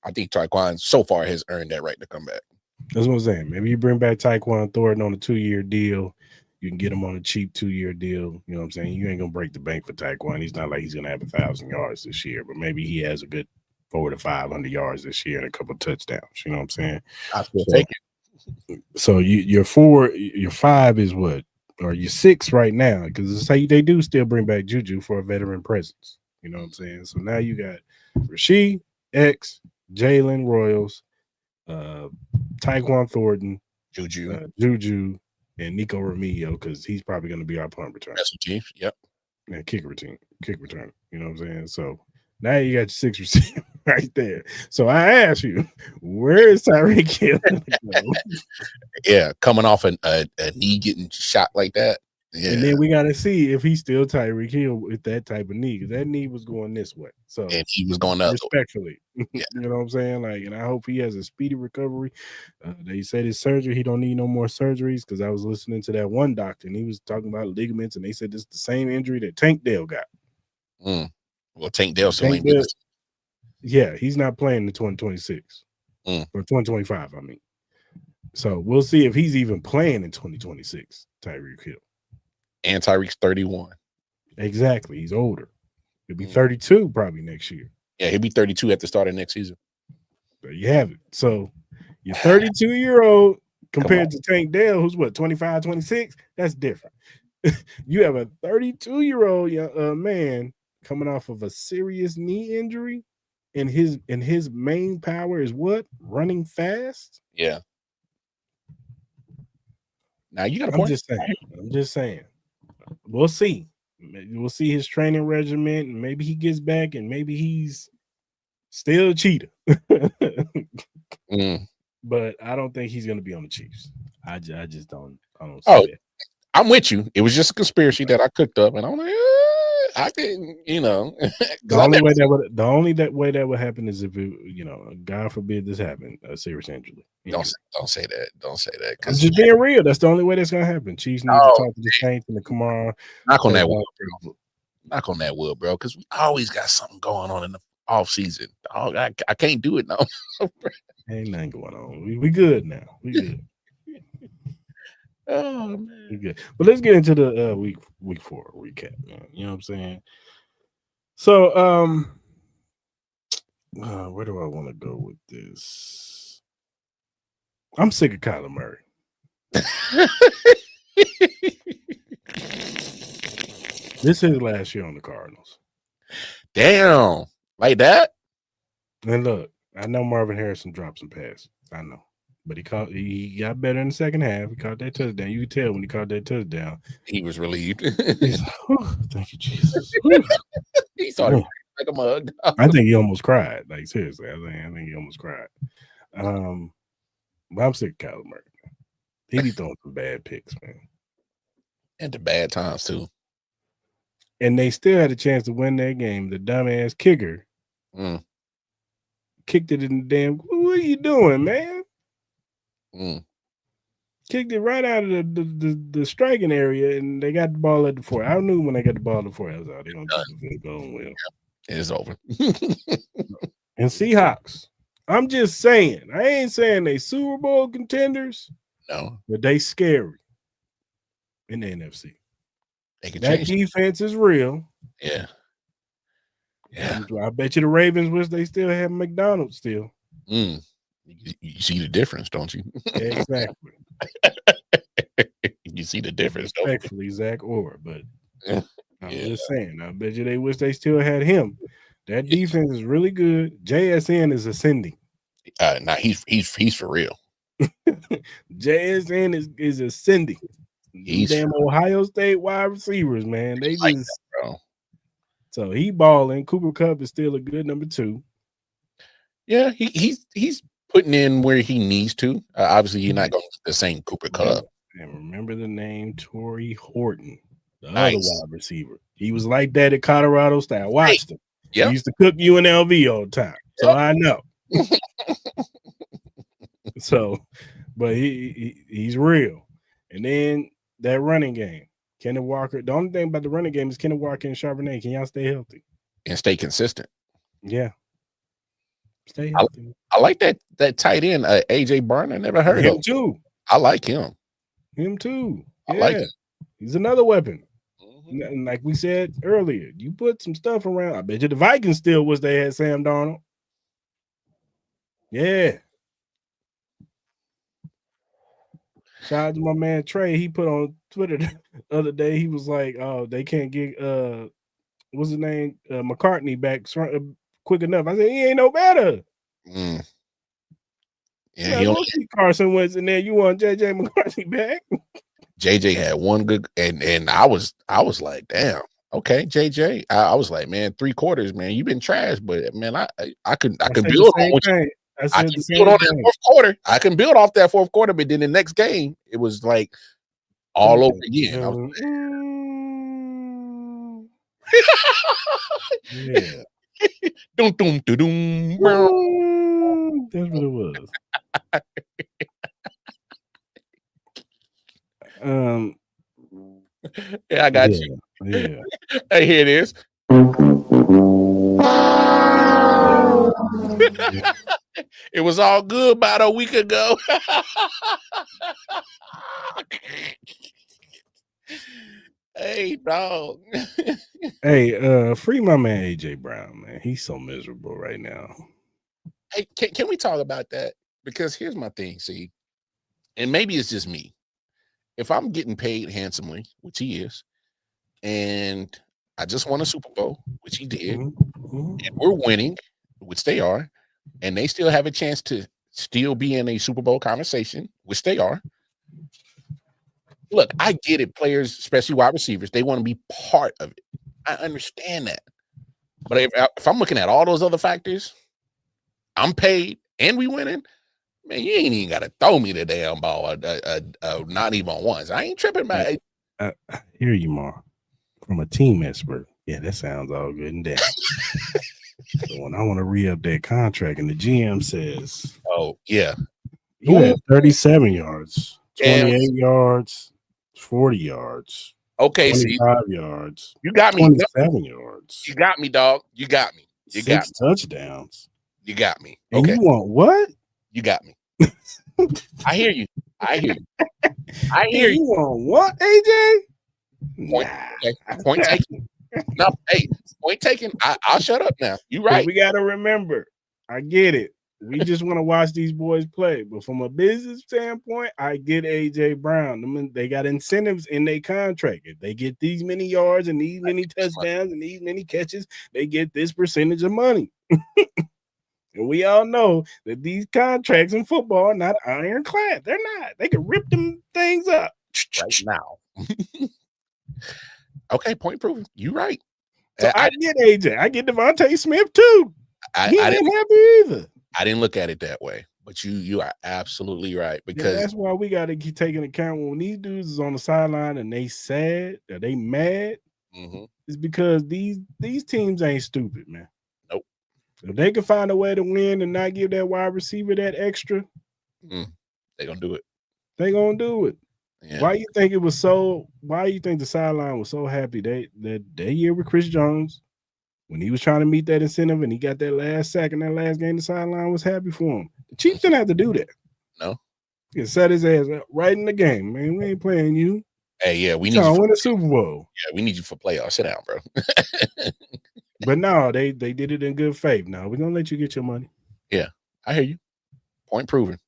I think Tyquan so far has earned that right to come back. That's what I'm saying. Maybe you bring back Tyquan Thornton on a 2-year deal. You can get him on a cheap 2-year deal. You know what I'm saying? You ain't going to break the bank for Tyquan. He's not like he's going to have 1,000 yards this year, but maybe he has a good 400 to 500 yards this year and a couple of touchdowns. You know what I'm saying? I still take it. So your 4, your 5 is what? Or your 6 right now, because they do still bring back Juju for a veteran presence. You know what I'm saying? So now you got Rasheed, X, Jalen Royals, Tyquan Thornton, Juju, and Nico Remigio, because he's probably going to be our punt return. That's what Yep. And kick return. You know what I'm saying? So now you got your 6 receiver right there. So I ask you, where is Tyreek Hill? Yeah, coming off a knee getting shot like that. Yeah. And then we got to see if he's still Tyreek Hill with that type of knee, because that knee was going this way. So and he was going up respectfully. Yeah. You know what I'm saying? And I hope he has a speedy recovery. They said his surgery, he don't need no more surgeries, because I was listening to that one doctor and he was talking about ligaments, and they said this is the same injury that Tank Dell got. Well, Tank Dell still ain't yeah, he's not playing the 2026 or 2025. I mean, so we'll see if he's even playing in 2026. Tyreek Hill. And Tyreek's 31. Exactly. He's older. He'll be 32 probably next year. Yeah, he'll be 32 at the start of next season. There you have it. So your 32-year-old compared to Tank Dell, who's what, 25, 26? That's different. You have a 32-year-old man coming off of a serious knee injury, and his main power is what? Running fast? Yeah. Now you got a point. I'm just saying. We'll see. We'll see his training regimen, and maybe he gets back, and maybe he's still a cheater. But I don't think he's going to be on the Chiefs. I just don't. I don't see that. I'm with you. It was just a conspiracy that I cooked up, and I'm like, I didn't, The only way that would happen is if it, God forbid this happened, a serious injury. Don't say that. Don't say that. I'm just being real. That's the only way that's gonna happen. Chiefs need to talk to the Saints and the Kamara. Knock on that wood, bro. Knock on that wood, bro. Because we always got something going on in the off season. I can't do it now. Ain't nothing going on. We good now. We good. Oh man, we good. But let's get into the week 4 recap, man. You know what I'm saying? So where do I want to go with this? I'm sick of Kyler Murray. This is his last year on the Cardinals. Damn, like that? And look, I know Marvin Harrison dropped some passes. I know. But he got better in the second half. He caught that touchdown. You could tell when he caught that touchdown. He was relieved. He's like, thank you, Jesus. He started like a mug. I think he almost cried. Like, seriously. I think he almost cried. But I'm sick of Kyler Murray. He be throwing some bad picks, man. And the bad times, too. And they still had a chance to win that game. The dumbass kicker kicked it in the damn. What are you doing, man? Kicked it right out of the striking area, and they got the ball at the 4. I knew when they got the ball at the 4, I was like, they're going to keep the field going well. It's over. And Seahawks, I'm just saying, I ain't saying they Super Bowl contenders. No. But they scary in the NFC. That defense is real. Yeah. I bet you the Ravens wish they still have McDonald's still. You see the difference, don't you? Exactly. You see the difference, respectfully, Zach Orr, but I'm just saying, I bet you they wish they still had him. That defense is really good. JSN is ascending. Nah, he's for real. JSN is ascending. These damn Ohio State wide receivers, man. They like just that, bro. So he balling. Cooper Kupp is still a good number 2. Yeah, he's putting in where he needs to. Obviously, you're not going to get the same Cooper Kupp. And remember the name Torrey Horton, the other wide receiver. He was like that at Colorado State. I watched him. He used to cook UNLV all the time. So I know. So, but he's real. And then that running game, Kenneth Walker. The only thing about the running game is Kenneth Walker and Charbonnet. Can y'all stay healthy and stay consistent? Yeah, stay healthy. I like that tight end, AJ Barn. I never heard of him too. I like him. Him too. I like him. He's another weapon. And like we said earlier, you put some stuff around. I bet you the Vikings still wish they had Sam Darnold. Yeah. Shout out to my man Trey. He put on Twitter the other day. He was like, "Oh, they can't get what's his name, McCartney back quick enough." I said, "He ain't no better." Yeah, he don't see Carson Wentz in there. You want JJ McCarthy back? JJ had one good, and I was like, "Damn, okay, JJ." I was like, "Man, 3 quarters, man. You've been trash, but man, I could build on what you." I can build on that 4th quarter. I can build off that 4th quarter, but then the next game, it was like all over again. I was yeah. Doom, doom, doom, doom. That's what it was. Yeah, I got you. Yeah. Hey, here it is. It was all good about a week ago. Hey, dog. Hey, free my man AJ Brown, man. He's so miserable right now. Hey, can we talk about that? Because here's my thing, see, and maybe it's just me. If I'm getting paid handsomely, which he is, and I just won a Super Bowl, which he did, and we're winning, which they are, and they still have a chance to still be in a Super Bowl conversation, which they are. Look, I get it. Players, especially wide receivers, they want to be part of it. I understand that. But if I'm looking at all those other factors, I'm paid and we winning, man, you ain't even got to throw me the damn ball, not even once. I ain't tripping, man. I hear you, Mar. From a team expert. Yeah, that sounds all good and down. So when I want to re-up that contract and the GM says, "Oh, yeah, you had 37 yards, 28 yards, 40 yards, okay, 25 yards, you got me, 27 yards, you got me, dog, you got me, you 6 got me. touchdowns, you got me, okay, and you want what? You got me. I hear you. I hear you. I hear you. You want what, AJ? Point taken. No, hey, point taken. I'll shut up now. You right. But we got to remember, I get it. We just want to watch these boys play. But from a business standpoint, I get AJ Brown. They got incentives in their contract. If they get these many yards and these many touchdowns and these many catches, they get this percentage of money. And we all know that these contracts in football are not ironclad. They're not. They can rip them things up right now. Okay, point proven. You're right. So I get AJ. I get Devontae Smith too. He ain't happy either. I didn't look at it that way, but you are absolutely right, because that's why we got to keep taking account when these dudes is on the sideline and they sad or they mad. It's because these teams ain't stupid, man. Nope. If they can find a way to win and not give that wide receiver that extra, they're gonna do it. They're gonna do it. Yeah. Why you think the sideline was so happy that year with Chris Jones when he was trying to meet that incentive and he got that last sack in that last game? The sideline was happy for him. The Chiefs didn't have to do that. No, he set his ass right in the game, man. We ain't playing you. Hey, yeah, we need you to win the Super Bowl. Yeah, we need you for playoffs. Sit down, bro. But no, they did it in good faith. Now we're gonna let you get your money. Yeah, I hear you. Point proven.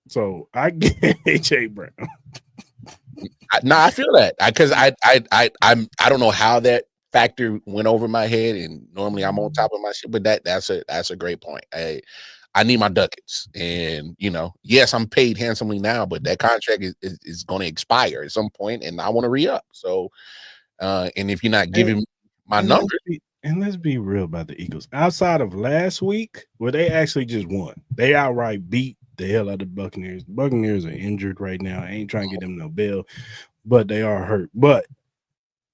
So I get AJ Brown. I feel that because I don't know how that factor went over my head, and normally I'm on top of my shit. But that's a great point. I need my ducats, and yes, I'm paid handsomely now, but that contract is going to expire at some point, and I want to re-up. So, and if you're not giving me my numbers. And let's be real about the Eagles. Outside of last week, where they actually just won, they outright beat the hell out of the Buccaneers. The Buccaneers are injured right now. I ain't trying to get them no bail, but they are hurt. But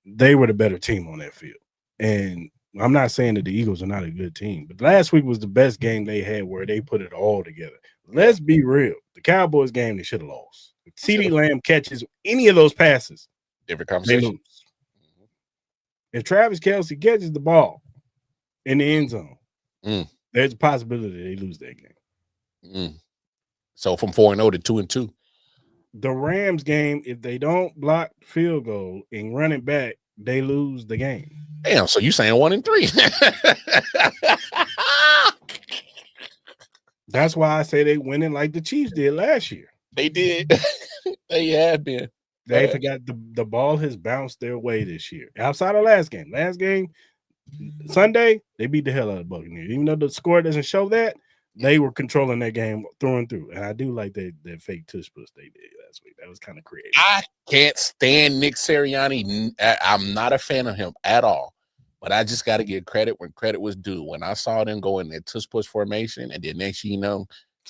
they were the better team on that field. And I'm not saying that the Eagles are not a good team, but last week was the best game they had where they put it all together. Let's be real. The Cowboys game, they should have lost. If CeeDee Lamb catches any of those passes, different conversation. They lose. If Travis Kelce catches the ball in the end zone, there's a possibility they lose that game. So from 4-0 to 2-2. The Rams game, if they don't block field goal and run it back, they lose the game. Damn, so you saying 1-3. That's why I say they winning like the Chiefs did last year. They did. They have been. They forgot the ball has bounced their way this year. Outside of last game. Last game, Sunday, they beat the hell out of the Buccaneers. Even though the score doesn't show that, they were controlling that game through and through. And I do like that fake tush push they did last week. That was kind of creative. I can't stand Nick Sirianni. I'm not a fan of him at all. But I just got to give credit when credit was due. When I saw them go in that tush push formation, and then next thing you know,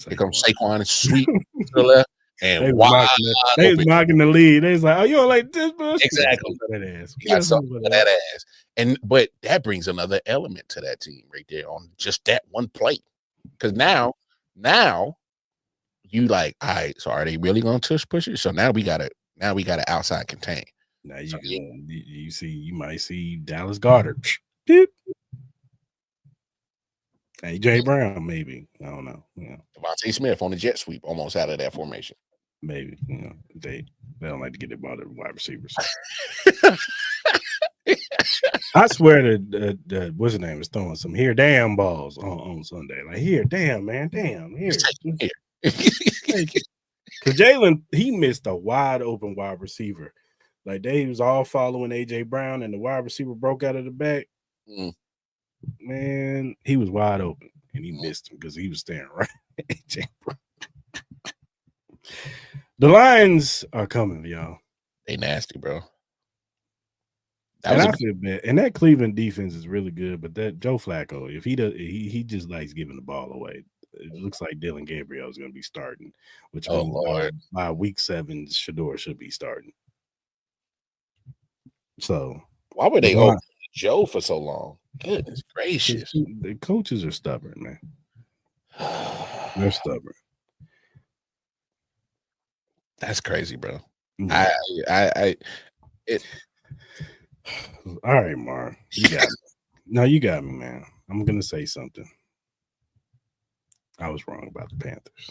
here comes Saquon and sweep to the left. And they was mocking the lead. They was like, "Oh, you don't like this?" Exactly. That ass. That ass. But that brings another element to that team right there on just that one play. Because now you like, all right. So are they really going to tush push it? So now we got to outside contain. Now you might see Dallas Goedert. AJ Brown, maybe. I don't know. Devontae Smith on the jet sweep, almost out of that formation. Maybe. They don't like to get the ball to wide receivers. I swear that what's his name is throwing some here damn balls on Sunday. Like here, damn man, damn here. Because Jalen, he missed a wide open wide receiver. Like they was all following AJ Brown, and the wide receiver broke out of the back. Man, he was wide open, and he missed him because he was staring right at AJ Brown. The Lions are coming, y'all. They nasty, bro. I feel bad. And that Cleveland defense is really good, but that Joe Flacco, if he does, he just likes giving the ball away. It looks like Dylan Gabriel is going to be starting, which means by week 7, Shador should be starting. So why were they over Joe for so long? Goodness gracious. The coaches are stubborn, man. They're stubborn. That's crazy, bro. Yeah. All right, Mar. You got me. No, you got me, man. I'm gonna say something. I was wrong about the Panthers.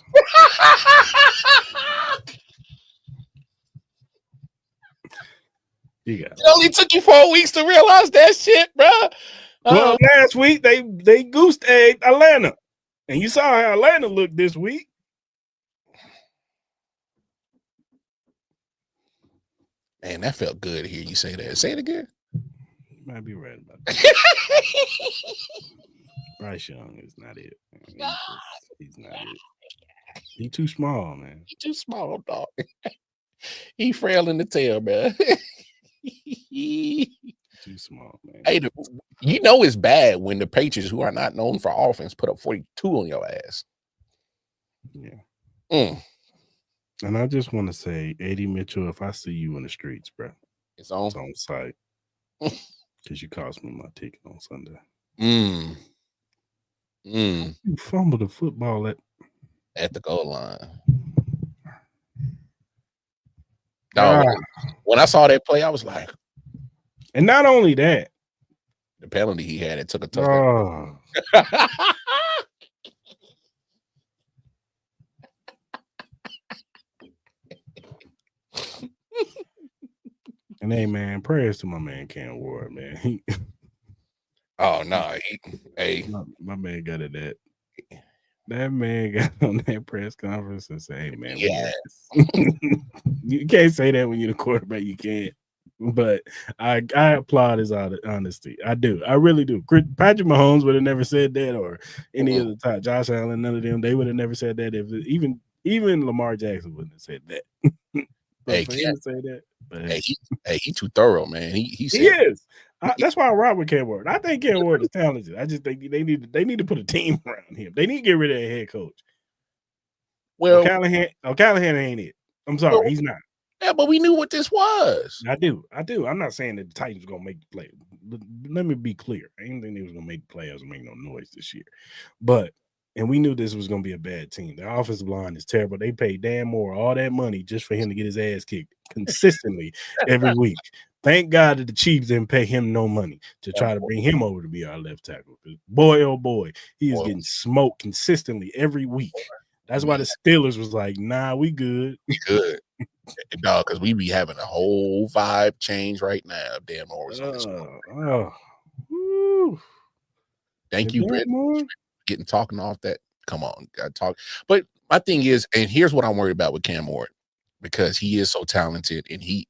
You got it only took you 4 weeks to realize that shit, bro. Well, last week they goose egged Atlanta, and you saw how Atlanta looked this week. Man, that felt good to hear you say that. Say it again. You might be right about that. Bryce Young is not it. He's not it. He's too small, man. He's too small, dog. He frail in the tail, man. Too small, man. Hey, you know it's bad when the Patriots, who are not known for offense, put up 42 on your ass. Yeah. And I just want to say, A.D. Mitchell, if I see you in the streets, bro, it's on sight. Because you cost me my ticket on Sunday. You fumbled the football at the goal line. No, when I saw that play, I was like, and not only that, the penalty he had, it took a touchdown. And hey, man, prayers to my man Cam Ward, man. Oh no, my man got it. That man got on that press conference and said, "Hey, man, yes." You can't say that when you're the quarterback. You can't." But I applaud his honesty. I do. I really do. Patrick Mahomes would have never said that, or any other time. Josh Allen, none of them. They would have never said that. If even Lamar Jackson wouldn't have said that. Hey, for him to say that. But he too thorough, man. He is. That's why I ride with Cam Ward. I think Cam Ward is talented. I just think they need to put a team around him. They need to get rid of their head coach. Well, Callahan ain't it. I'm sorry, he's not. Yeah, but we knew what this was. I do. I'm not saying that the Titans are gonna make the play. Let me be clear. I didn't think they was gonna make the playoffs and make no noise this year. And we knew this was gonna be a bad team. The offensive line is terrible. They paid Dan Moore all that money just for him to get his ass kicked consistently every week. Thank God that the Chiefs didn't pay him no money to try to bring him over to be our left tackle. Boy, oh boy, he is getting smoked consistently every week. That's why the Steelers was like, nah, we good. We good. Dog, because we be having a whole vibe change right now. Dan Moore was on this one. Thank you, Brett. Getting talking off that. Come on, gotta talk. But my thing is, and here's what I'm worried about with Cam Ward, because he is so talented and he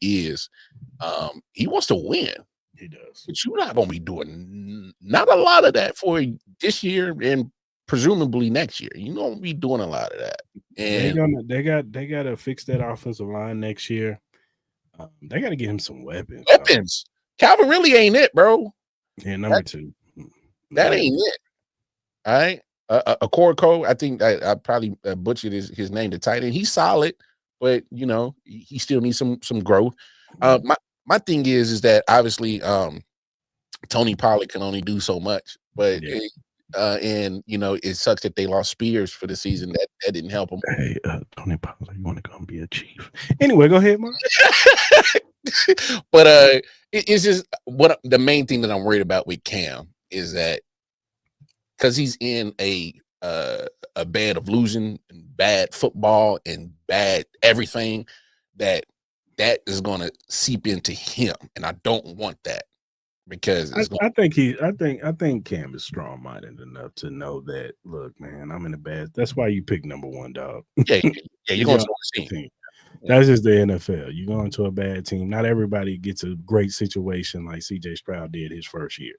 wants to win. He does. But you're not gonna be doing not a lot of that for this year and presumably next year. You don't be doing a lot of that. And they got to fix that offensive line next year. They got to get him some weapons. Calvin really ain't it, bro. Yeah, number 2. That ain't it. All right. Okonkwo, I think I probably butchered his name, the tight end. He's solid, but he still needs some growth. My thing is that obviously Tony Pollard can only do so much, but it sucks that they lost Spears for the season. That didn't help him. Hey, Tony Pollard, you want to come be a Chief? Anyway, go ahead, Mark. But it's just the main thing that I'm worried about with Cam is that because he's in a bed of losing and bad football and bad everything, that is going to seep into him, and I don't want that. Because I think Cam is strong-minded enough to know that, look, man, I'm in a bad. That's why you pick number 1, dog. Yeah, you're going to a team. That's just the NFL. You go into a bad team. Not everybody gets a great situation like C.J. Stroud did his first year,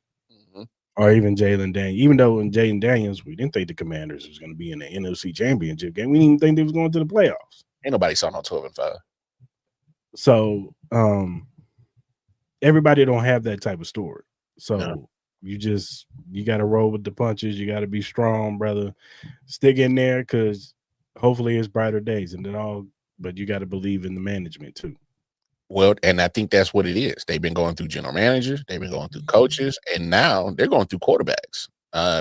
or even Jalen Daniels. Even though in Jalen Daniels, we didn't think the Commanders was going to be in the NFC Championship game. We didn't even think they was going to the playoffs. Ain't nobody saw no 12-5. So, everybody don't have that type of story. So you got to roll with the punches. You got to be strong, brother. Stick in there, because hopefully it's brighter days and but you got to believe in the management too. Well, and I think that's what it is. They've been going through general managers, they've been going through coaches, and now they're going through quarterbacks.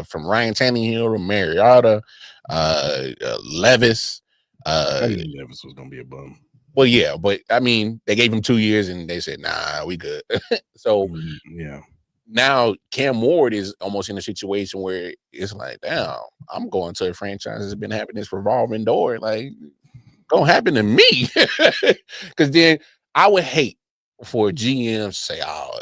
From Ryan Tannehill to Mariota, Levis. I knew Levis was going to be a bum. Well, yeah, but I mean, they gave him 2 years and they said, nah, we good. So yeah. Now Cam Ward is almost in a situation where it's like, damn, I'm going to a franchise that's been having this revolving door. Like, gonna happen to me. Because then I would hate for a GM to say, oh,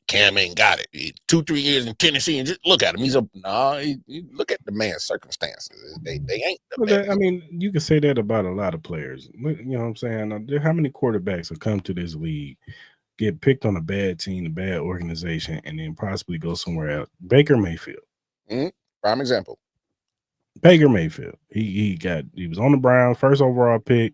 Cam ain't got it. 2-3 years in Tennessee and just look at him. He's look at the man's circumstances. They ain't the man. I mean, you can say that about a lot of players. You know what I'm saying? How many quarterbacks have come to this league, get picked on a bad team, a bad organization, and then possibly go somewhere else? Baker Mayfield. Prime example. Baker Mayfield. He was on the Browns, first overall pick.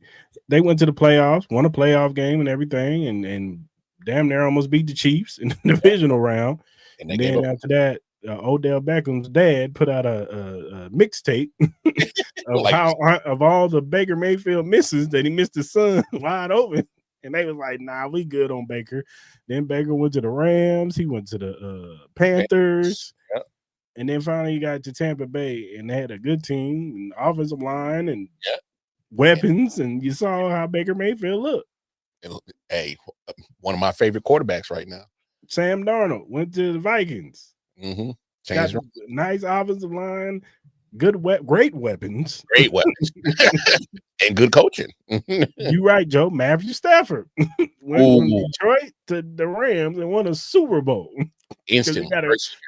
They went to the playoffs, won a playoff game and everything, and damn near almost beat the Chiefs in the divisional round. And then after that, Odell Beckham's dad put out a mixtape of all the Baker Mayfield misses that he missed his son wide open. And they was like, nah, we good on Baker. Then Baker went to the Rams. He went to the Panthers. Yep. And then finally you got to Tampa Bay, and they had a good team, and offensive line, and weapons, and you saw how Baker Mayfield looked. Hey, one of my favorite quarterbacks right now. Sam Darnold went to the Vikings. Mm-hmm. Got nice offensive line, great weapons. Great weapons. And good coaching. You right, Joe. Matthew Stafford went from Detroit to the Rams and won a Super Bowl. Instantly.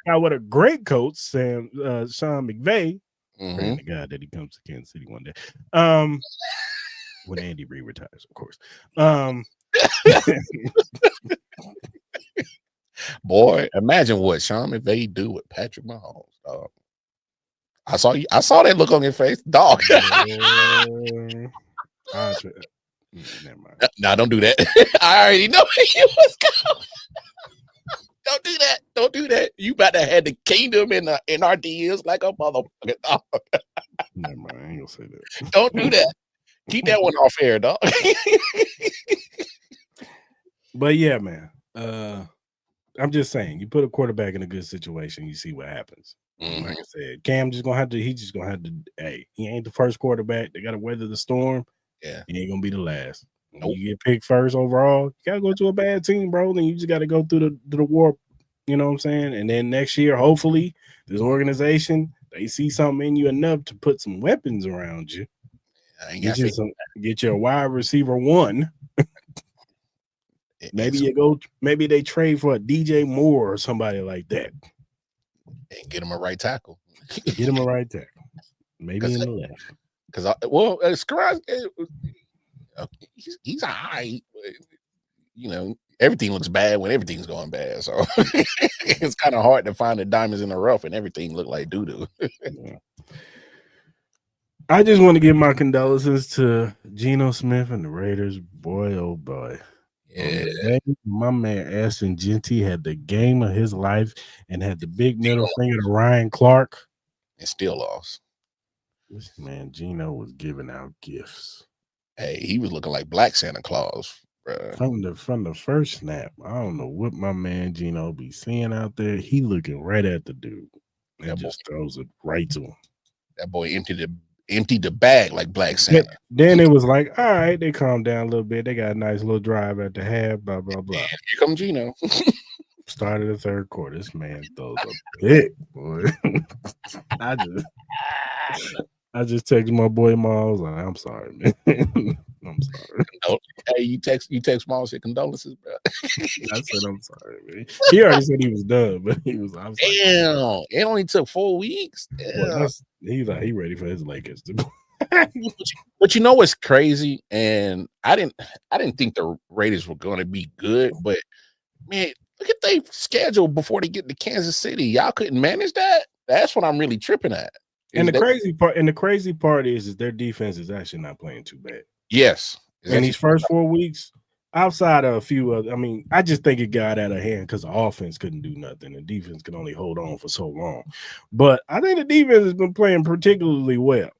Got what a great coach, Sean McVay. Mm-hmm. Praying to God that he comes to Kansas City one day. When Andy Reid retires, of course. Boy, imagine what Sean McVay do with Patrick Mahomes, dog. I saw that look on your face, dog. Never mind. No, don't do that. I already know where you was going. Don't do that. Don't do that. You about to have the kingdom in our DMs like a motherfucker, dog. Never mind. I ain't gonna say that. Don't do that. Keep that one off air, dog. But yeah, man. I'm just saying, you put a quarterback in a good situation, you see what happens. Mm-hmm. Like I said, Cam he's just gonna have to. Hey, he ain't the first quarterback. They gotta weather the storm. Yeah, he ain't gonna be the last. Nope. You get picked first overall, you gotta go to a bad team, bro. Then you just gotta go through the warp. You know what I'm saying? And then next year, hopefully, this organization they see something in you enough to put some weapons around you. Get your wide receiver one. Maybe they trade for a DJ Moore or somebody like that. And get him a right tackle. Get him a right tackle. Maybe in the left. Because he's all right. You know, everything looks bad when everything's going bad. So it's kind of hard to find the diamonds in the rough and everything look like doo-doo. Yeah. I just want to give my condolences to Geno Smith and the Raiders. Boy, oh boy. Yeah. My man Ashton Genty had the game of his life and had the big middle finger to Ryan Clark. And still lost. This man Geno was giving out gifts. Hey, he was looking like Black Santa Claus, bro. From the first snap. I don't know what my man Geno be seeing out there. He looking right at the dude. And just throws it right to him. That boy emptied the bag like Black Santa. Then it was like, all right, they calmed down a little bit. They got a nice little drive at the half, blah, blah, blah. And here come Geno. Started the third quarter. This man throws a pick, boy. I just texted my boy Miles. Like, I'm sorry, man. I'm sorry. Hey, you text Miles, said condolences, bro. I said I'm sorry, man. He already said he was done, but I was like, damn, it only took 4 weeks. Well, he's like, he ready for his Lakers to go. But you know what's crazy? And I didn't think the Raiders were going to be good, but man, look at their schedule before they get to Kansas City. Y'all couldn't manage that. That's what I'm really tripping at. And the crazy part is their defense is actually not playing too bad. Yes. In these first 4 weeks, outside of a few other, I mean, I just think it got out of hand because the offense couldn't do nothing. The defense could only hold on for so long. But I think the defense has been playing particularly well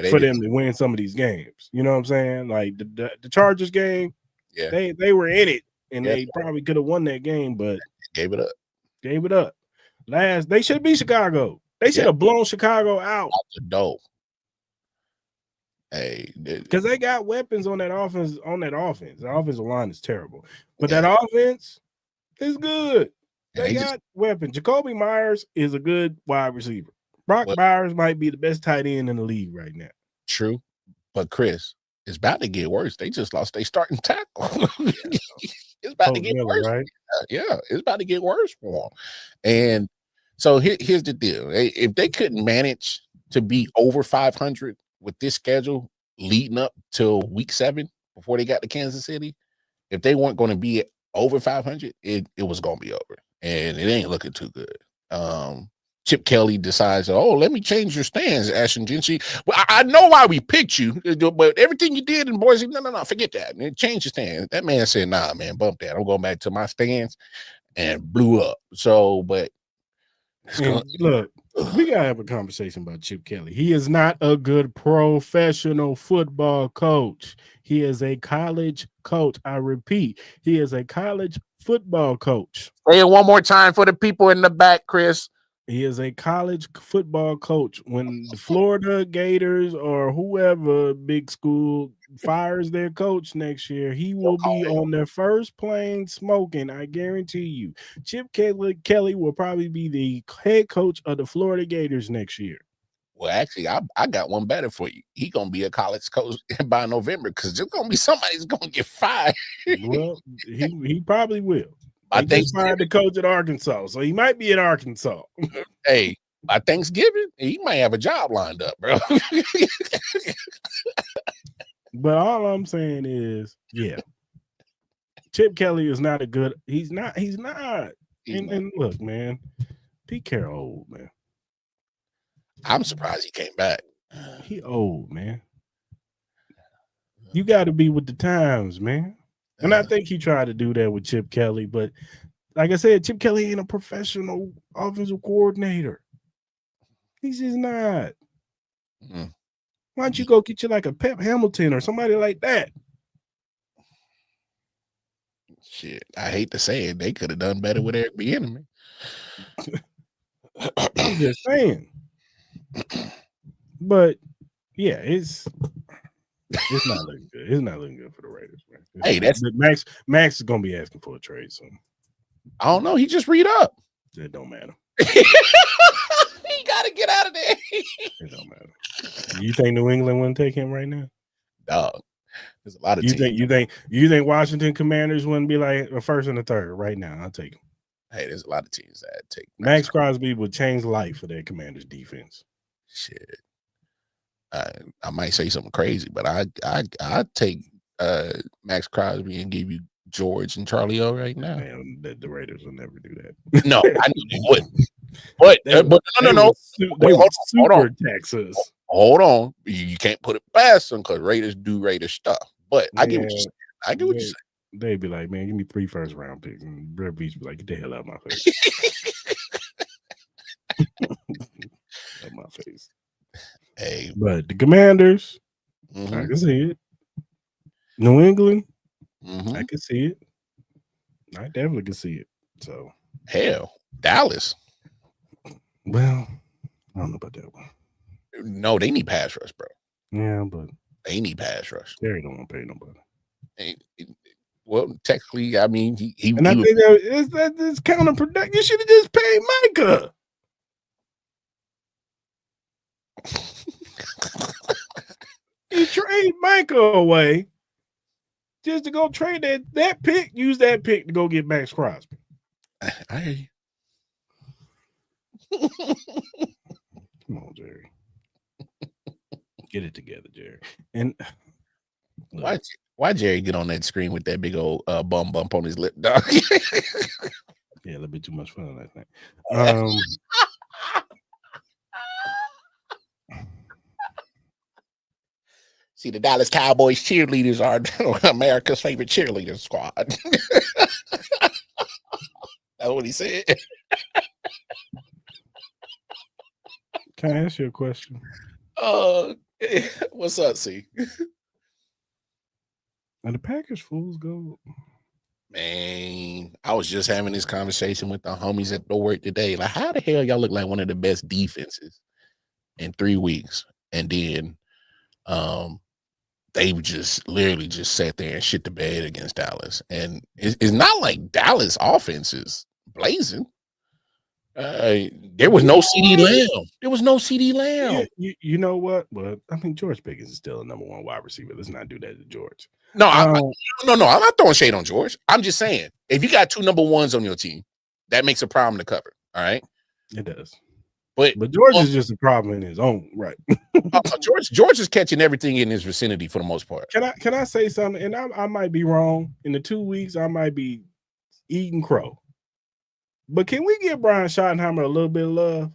for them to win some of these games. You know what I'm saying? Like the Chargers game, yeah, they were in it, and they probably could have won that game, but gave it up. They should be Chicago. They should have blown Chicago out the door. Hey, because they got weapons on that offense. The offensive line is terrible, but that offense is good. They got weapons. Jacoby Myers is a good wide receiver. Brock Myers might be the best tight end in the league right now. True, but Chris, it's about to get worse. They just lost their starting tackle. It's about to get worse, right? Yeah, it's about to get worse for them. And so here's the deal: if they couldn't manage to be over 500 with this schedule leading up till week 7 before they got to Kansas City, if they weren't going to be over 500, it was going to be over, and it ain't looking too good. Chip Kelly decides, let me change your stance, Ashton Genty. Well, I know why we picked you, but everything you did in Boise, no, forget that. And change your stance. That man said, nah, man, bump that. I'm going back to my stance, and blew up. So, but look, we gotta have a conversation about Chip Kelly. He is not a good professional football coach. He is a college coach. I repeat, he is a college football coach. Say it one more time for the people in the back, Chris. He is a college football coach. When the Florida Gators or whoever big school fires their coach next year, he will be on their first plane smoking. I guarantee you. Chip Kelly will probably be the head coach of the Florida Gators next year. Well, actually, I got one better for you. He gonna be a college coach by November because there's gonna be somebody's gonna get fired. Well, he probably will. I think fired the coach at Arkansas, so he might be in Arkansas. Hey, by Thanksgiving, he might have a job lined up, bro. But all I'm saying is, yeah, Chip Kelly is not a good. He's not. And look, man, Pete Carroll old, man. I'm surprised he came back. He old, man. You got to be with the times, man. And I think he tried to do that with Chip Kelly, but like I said, Chip Kelly ain't a professional offensive coordinator. He's just not. Mm-hmm. Why don't you go get you like a Pep Hamilton or somebody like that? Shit, I hate to say it, they could have done better with Eric Bieniemy. I'm just saying. But yeah, it's not looking good. It's not looking good for the Raiders, man. Max is gonna be asking for a trade soon. I don't know. He just read up. It don't matter. He gotta get out of there. It don't matter. You think New England wouldn't take him right now? Dog. There's a lot of you think Washington Commanders wouldn't be like a first and a third right now? I'll take him. Hey, there's a lot of teams that take Max Crosby would change life for their Commanders defense. Shit. I might say something crazy, but I'd take Max Crosby and give you George and Charlie O right now. Man, the Raiders will never do that. No, I knew they wouldn't. But no. Hold on. Texas. Hold on. You can't put it past them because Raiders do Raiders stuff. But I get what you're saying. I get what you're saying. They'd be like, man, give me 3 first-round picks. And Brett Beach be like, get the hell out of my face. Out of my face. Hey, but the Commanders, I can see it. New England, I can see it. I definitely can see it. So hell, Dallas. Well, I don't know about that one. No, they need pass rush, bro. Yeah, but they need pass rush. Terry don't want to pay nobody. Well, technically, I mean, he and I think that's counterproductive. You should have just paid Micah. You trade Micah away just to go trade that pick. Use that pick to go get Max Crosby. I hear you. Come on, Jerry. Get it together, Jerry. And why Jerry get on that screen with that big old bump on his lip, dog? Yeah, a little bit too much fun last night. See, the Dallas Cowboys cheerleaders are America's favorite cheerleader squad. That's what he said. Can I ask you a question? What's up, C? Are the Packers fools gold? Man, I was just having this conversation with the homies at the work today. Like, how the hell y'all look like one of the best defenses in 3 weeks? And then they just literally just sat there and shit the bed against Dallas. And it's not like Dallas offense is blazing. There was no CD Lamb. There was no CD Lamb. Yeah, you know what? But I mean, George Pickens is still a number 1 wide receiver. Let's not do that to George. No, I'm not throwing shade on George. I'm just saying, if you got 2 number 1s on your team, that makes a problem to cover. All right, it does. But George is just a problem in his own right. George is catching everything in his vicinity for the most part. Can I say something? And I might be wrong. In the 2 weeks, I might be eating crow. But can we give Brian Schottenheimer a little bit of love?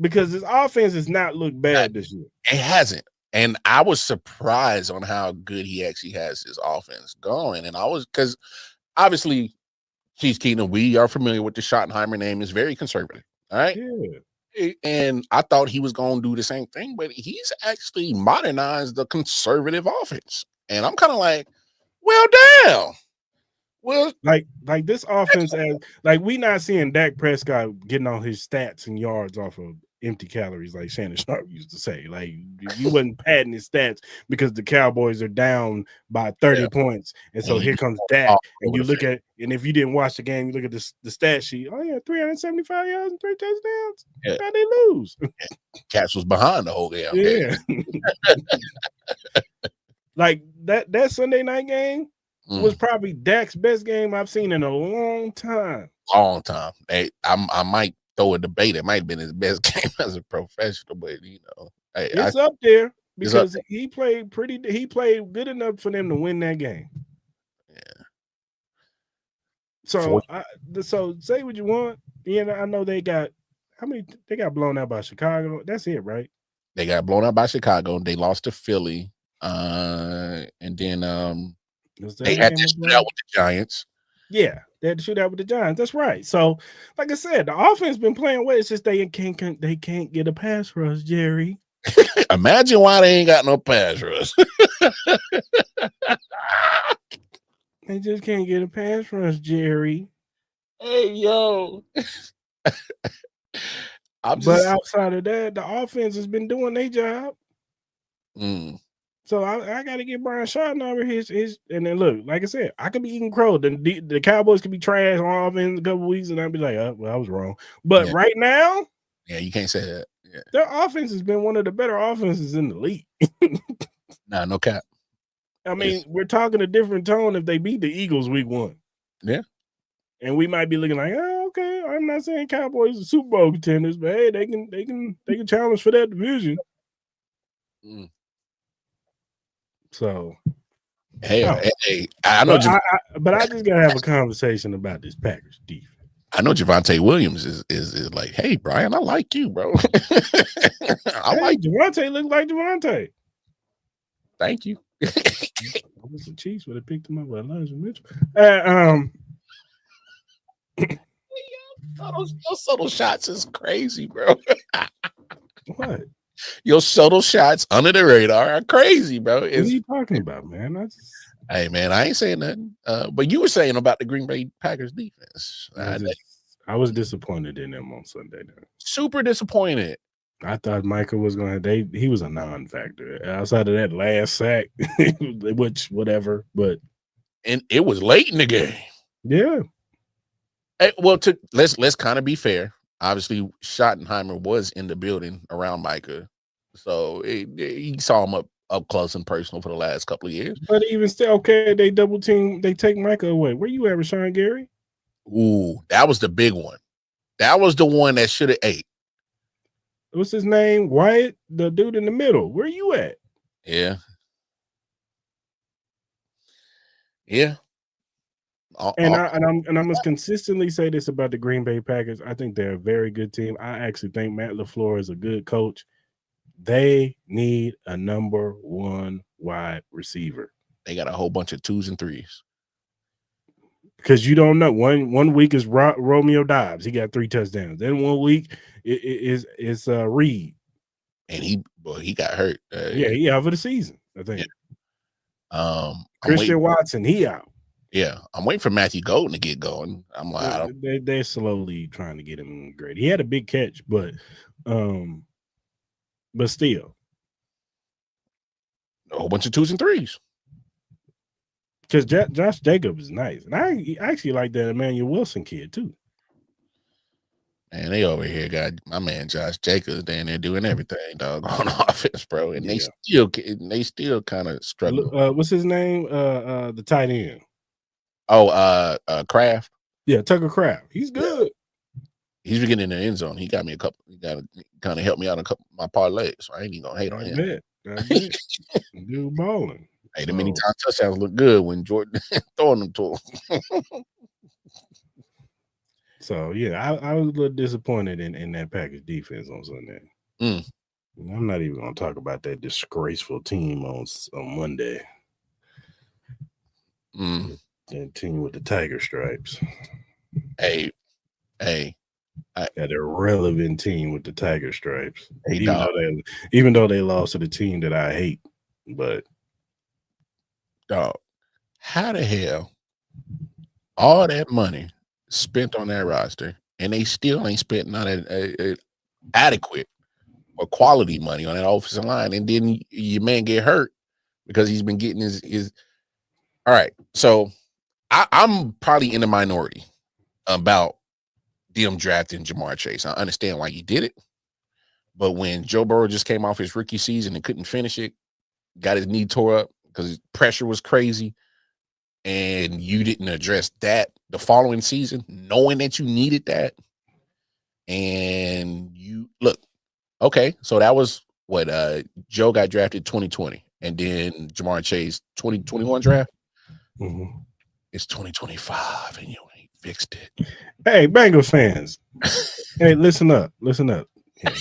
Because his offense has not looked bad this year. It hasn't. And I was surprised on how good he actually has his offense going. And I was, because obviously, Chiefs Kingdom, we are familiar with the Schottenheimer name, is very conservative. All right. Yeah. And I thought he was going to do the same thing, but he's actually modernized the conservative offense. And I'm kind of like, well, damn. Well, like this offense, as like we not seeing Dak Prescott getting all his stats and yards off of empty calories, like Shannon Sharp used to say. Like you wasn't padding his stats because the Cowboys are down by 30 points, and so here comes Dak, and you look at, and if you didn't watch the game, you look at the stat sheet. Oh yeah, 375 yards and 3 touchdowns. Yeah. How they lose? Cats was behind the whole game. Yeah. Like that Sunday night game was probably Dak's best game I've seen in a long time. Long time. Hey, I might throw a debate. It might have been his best game as a professional, but you know, it's up there because he played good enough for them to win that game. Yeah. So so say what you want. Yeah, I know they got they got blown out by Chicago. That's it, right? They got blown out by Chicago. They lost to Philly. And then they had to shoot out with the Giants. Yeah, they had to shoot out with the Giants. That's right. So, like I said, the offense been playing well. It's just they can't get a pass rush, Jerry. Imagine why they ain't got no pass rush. They just can't get a pass rush, Jerry. Hey, yo. But outside of that, the offense has been doing their job. So I got to get Brian Schottenheimer his. And then look, like I said, I could be eating crow. The Cowboys could be trash on offense a couple weeks, and I'd be like, well, I was wrong. But right now, you can't say that. Yeah. Their offense has been one of the better offenses in the league. Nah, no cap. I mean, we're talking a different tone if they beat the Eagles week 1. Yeah. And we might be looking like, oh, okay, I'm not saying Cowboys are Super Bowl contenders, but hey, they can challenge for that division. So, hey, I know, but I just gotta have a conversation about this Packers defense. I know Javonte Williams is like, hey, Brian, I like you, bro. I like Javonte. Look like Javonte. Thank you. I wish the Chiefs would have picked him up with Elijah Mitchell. Those subtle shots is crazy, bro. What? Your subtle shots under the radar are crazy, bro. What are you talking about, man? Hey, man, I ain't saying nothing. But you were saying about the Green Bay Packers defense. I was disappointed in them on Sunday. Super disappointed. I thought Michael was going to. He was a non-factor outside of that last sack, which whatever. But it was late in the game. Yeah. Hey, well, let's kind of be fair. Obviously, Schottenheimer was in the building around Micah, so he saw him up close and personal for the last couple of years. But even still, okay, they double team. They take Micah away. Where you at, Rashawn Gary? Ooh, that was the big one. That was the one that should have ate. What's his name? Wyatt, the dude in the middle. Where you at? Yeah. Yeah. And I must consistently say this about the Green Bay Packers. I think they're a very good team. I actually think Matt LaFleur is a good coach. They need a number 1 wide receiver. They got a whole bunch of 2s and 3s. Because you don't know. One week is Romeo Dobbs. He got 3 touchdowns. Then 1 week is Reed. And he got hurt. He out for the season, I think. Yeah. Christian Watson, he out. Yeah, I'm waiting for Matthew Golden to get going. I'm like, they're slowly trying to get him great. He had a big catch, but still, a whole bunch of 2s and 3s. Because Josh Jacobs is nice, and I actually like that Emmanuel Wilson kid too. Man, they over here got my man Josh Jacobs down there doing everything, dog, on offense, bro, and they still kind of struggle. What's his name? The tight end. Oh, Kraft. Yeah, Tucker Kraft. He's good. He's been getting in the end zone. He got me a couple. He got to kind of help me out a couple of my parlays. So I ain't even gonna hate on him. I bet. Dude balling. Hey, the many time touchdowns look good when Jordan throwing them to him. So yeah, I was a little disappointed in that Packers defense on Sunday. I'm not even gonna talk about that disgraceful team on Monday. That team with the tiger stripes. Hey, that irrelevant team with the tiger stripes. Even though they lost to the team that I hate, but dog, how the hell All that money spent on that roster, and they still ain't spent not adequate or quality money on that offensive line. And then your man get hurt because he's been getting his. All right, so I'm probably in the minority about them drafting Jamar Chase. I understand why you did it, but when Joe Burrow just came off his rookie season and couldn't finish it, got his knee tore up because his pressure was crazy, and you didn't address that the following season, knowing that you needed that, and you look, okay, so that was what Joe got drafted 2020, and then Jamar Chase 2021 draft. Mm-hmm. It's 2025, and you ain't fixed it. Hey, Bengals fans. Hey, listen up. Yeah,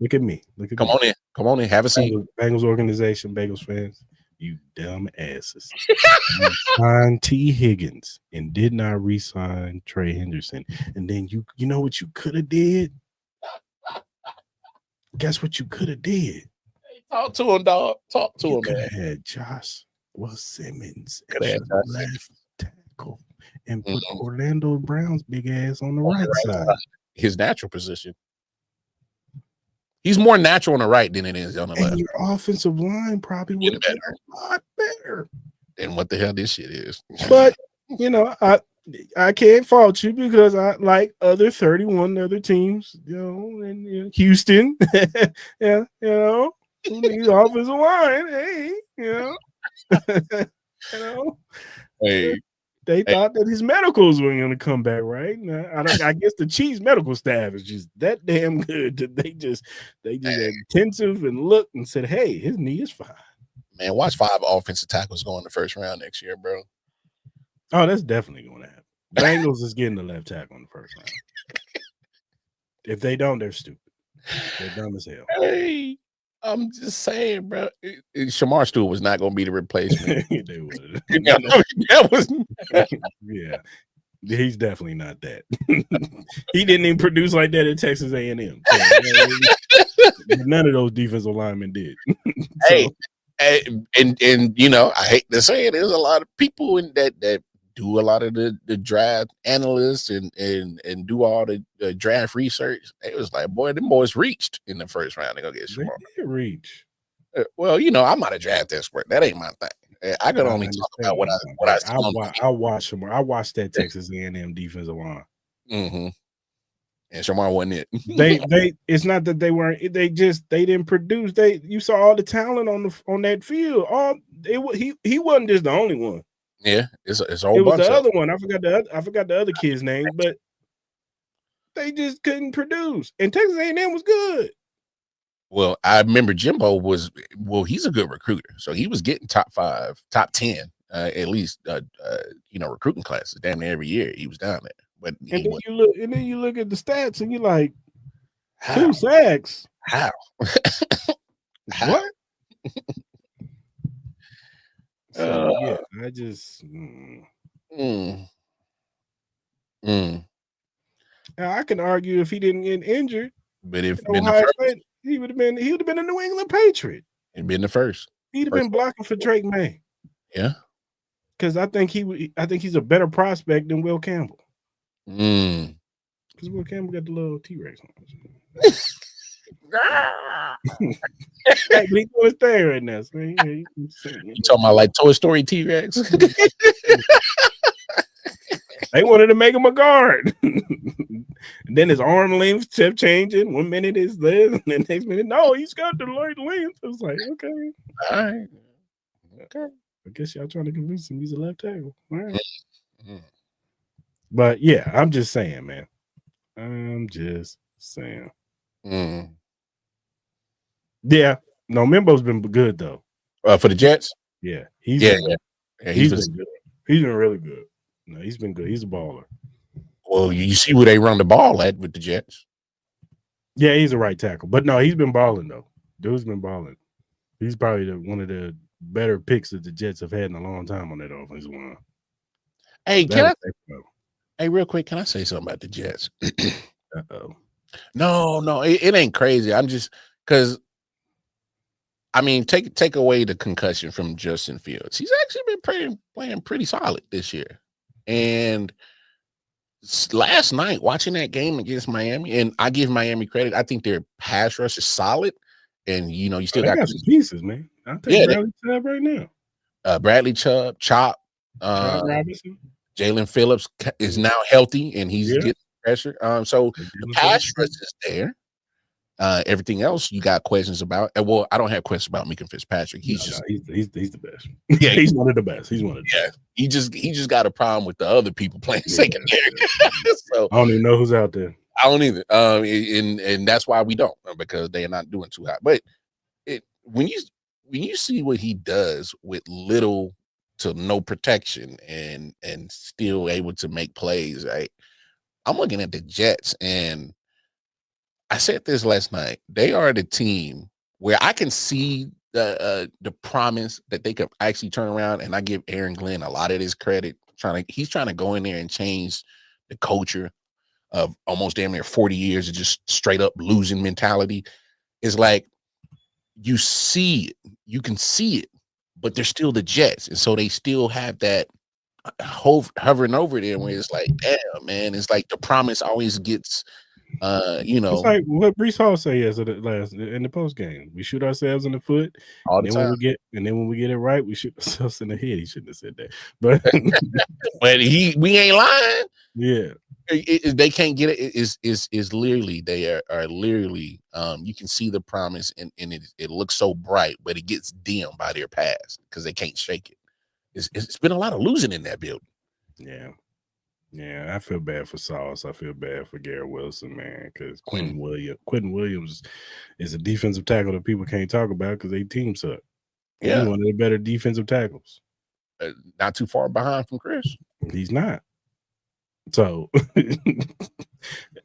look at me. Come on in. Have a seat. Bengals organization, Bengals fans. You dumb asses. You signed T. Higgins and did not re-sign Trey Henderson. And then you know what you could have did? Guess what you could have did? Hey, talk to him, dog. Talk to him, man. Had Josh Simmons Left tackle and put Orlando Brown's big ass on the right side. His natural position. He's more natural on the right than it is on the left. Your offensive line probably would have been a lot better than what the hell this shit is. But I can't fault you because I like other 31 other teams, and Houston, yeah, who needs offensive line? Hey, Hey. They thought that his medicals were going to come back, right? I guess the Chiefs medical staff is just that damn good that they just attentive and looked and said, "Hey, his knee is fine." Man, watch 5 offensive tackles go in the first round next year, bro. Oh, that's definitely going to happen. Bengals is getting the left tackle in the first round. If they don't, they're stupid. They're dumb as hell. Hey, I'm just saying, bro. Shamar Stewart was not going to be the replacement. They would. That was. Yeah, he's definitely not that. He didn't even produce like that at Texas A&M. So, none of those defensive linemen did. Hey, and I hate to say it, there's a lot of people in that do a lot of the draft analysts and do all the draft research. It was like, boy, them boys reached in the first round to go get Shamar. They did reach. Well, I'm not a draft expert. That ain't my thing. I could only talk about what I watched Shamar. I watched that Texas A&M defensive line. Mm-hmm. And Shamar wasn't it. They it's not that they weren't. They didn't produce. You saw all the talent on that field. He wasn't just the only one. Yeah, it's a whole bunch. It was the other one. I forgot the other kid's name, but they just couldn't produce. And Texas A&M was good. Well, I remember Jimbo he's a good recruiter, so he was getting top 5, top 10, at least, recruiting classes. Damn near every year he was down there. But then you look at the stats, and you're like, how? 2 sacks? How? What? So, yeah, I just. Now, I can argue if he didn't get injured, but if he would have been a New England Patriot. He'd been the first. He'd have been blocking for Drake May. Yeah, because I think he's a better prospect than Will Campbell. Because Will Campbell got the little T-Rex on. Hey, he's doing his thing right now. So you talking about like Toy Story T-Rex? They wanted to make him a guard. And then his arm length kept changing. 1 minute is this, and the next minute, no, he's got the right length. I was like, okay. All right. Okay. I guess y'all trying to convince him he's a left tackle. All right. But yeah, I'm just saying, man. I'm just saying. Yeah. No, Mimbo's been good though. For the Jets? Yeah. He's been good. He's been really good. No, he's been good. He's a baller. Well, you see where they run the ball at with the Jets. Yeah, he's a right tackle. But no, he's been balling though. Dude's been balling. He's probably one of the better picks that the Jets have had in a long time on that offensive line. Hey, real quick, can I say something about the Jets? Uh-oh. No, it ain't crazy. I'm just because take away the concussion from Justin Fields. He's actually been playing pretty solid this year. And last night, watching that game against Miami, and I give Miami credit. I think their pass rush is solid, and you still got some pieces, man. I'll take Bradley Chubb right now. Bradley Chubb, Chop Robinson, Jalen Phillips is now healthy, and he's getting pressure. So the pass rush is there. Everything else you got questions about. Well, I don't have questions about Minka Fitzpatrick. He's the best. Yeah, he's one of the best. He's one of the best. He just got a problem with the other people playing secondary. So I don't even know who's out there. I don't either. And that's why we don't, because they are not doing too hot. But when you see what he does with little to no protection and still able to make plays, right? I'm looking at the Jets, and I said this last night. They are the team where I can see the promise that they could actually turn around, and I give Aaron Glenn a lot of this credit. He's trying to go in there and change the culture of almost damn near 40 years of just straight up losing mentality. It's like you can see it, but they're still the Jets, and so they still have that hovering over there where it's like, damn, man, it's like the promise always gets. It's like what Breece Hall said in the post game. We shoot ourselves in the foot all the time. When we get it right, we shoot ourselves in the head. He shouldn't have said that, but we ain't lying. Yeah, they can't get it. Is literally they are literally. You can see the promise, and it looks so bright, but it gets dimmed by their past because they can't shake it. It's been a lot of losing in that building. Yeah, I feel bad for Sauce. I feel bad for Garrett Wilson, man, because Quentin Williams is a defensive tackle that people can't talk about because they team suck. Yeah, he's one of the better defensive tackles. Not too far behind from Cris. He's not. So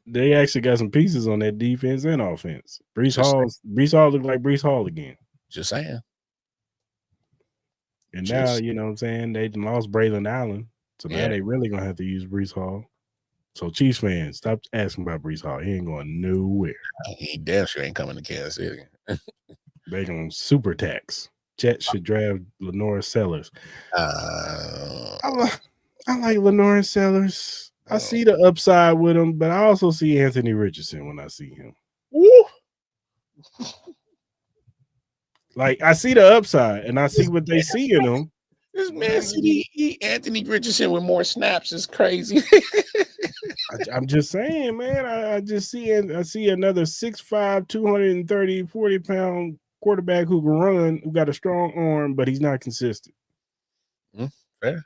they actually got some pieces on that defense and offense. Breece Hall looked like Breece Hall again. Just saying. And now, you know what I'm saying, they lost Braylon Allen. So now they really going to have to use Breece Hall. So Chiefs fans, stop asking about Breece Hall. He ain't going nowhere. He damn sure ain't coming to Kansas City. They going to super tax. Jets should draft Lenore Sellers. I like Lenore Sellers. I see the upside with him, but I also see Anthony Richardson when I see him. Woo! Like, I see the upside, and I see what they see in him. This Man City Anthony Richardson with more snaps is crazy. I'm just saying, man. I see another 6'5", 230, 40-pound quarterback who can run, who got a strong arm, but he's not consistent. Fair.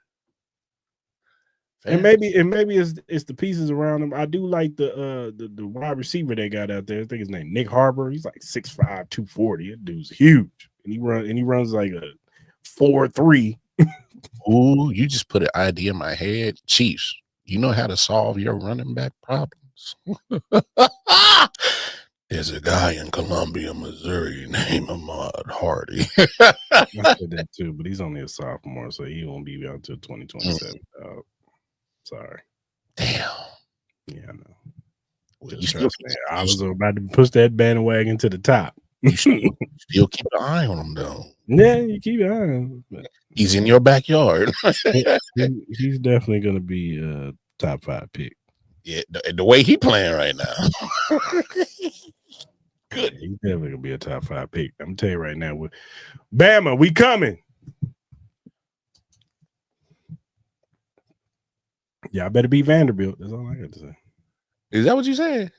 And maybe it's the pieces around him. I do like the wide receiver they got out there. I think his name Nick Harbor. He's like 6'5", 240. That dude's huge, and he runs like a 4.3. Ooh, you just put an idea in my head. Chiefs, you know how to solve your running back problems. There's a guy in Columbia, Missouri named Ahmad Hardy. I said that too, but he's only a sophomore, so he won't be out until 2027. Sorry. Damn. Yeah, I know. Well, I was about to push that bandwagon to the top. You still keep an eye on him, though. Yeah, you keep an eye on him. He's in your backyard. He's definitely going to be a top 5 pick. Yeah, the way he playing right now. Good. He's definitely going to be a top 5 pick. I'm going to tell you right now. Bama, we coming. Yeah, I better be Vanderbilt. That's all I got to say. Is that what you said?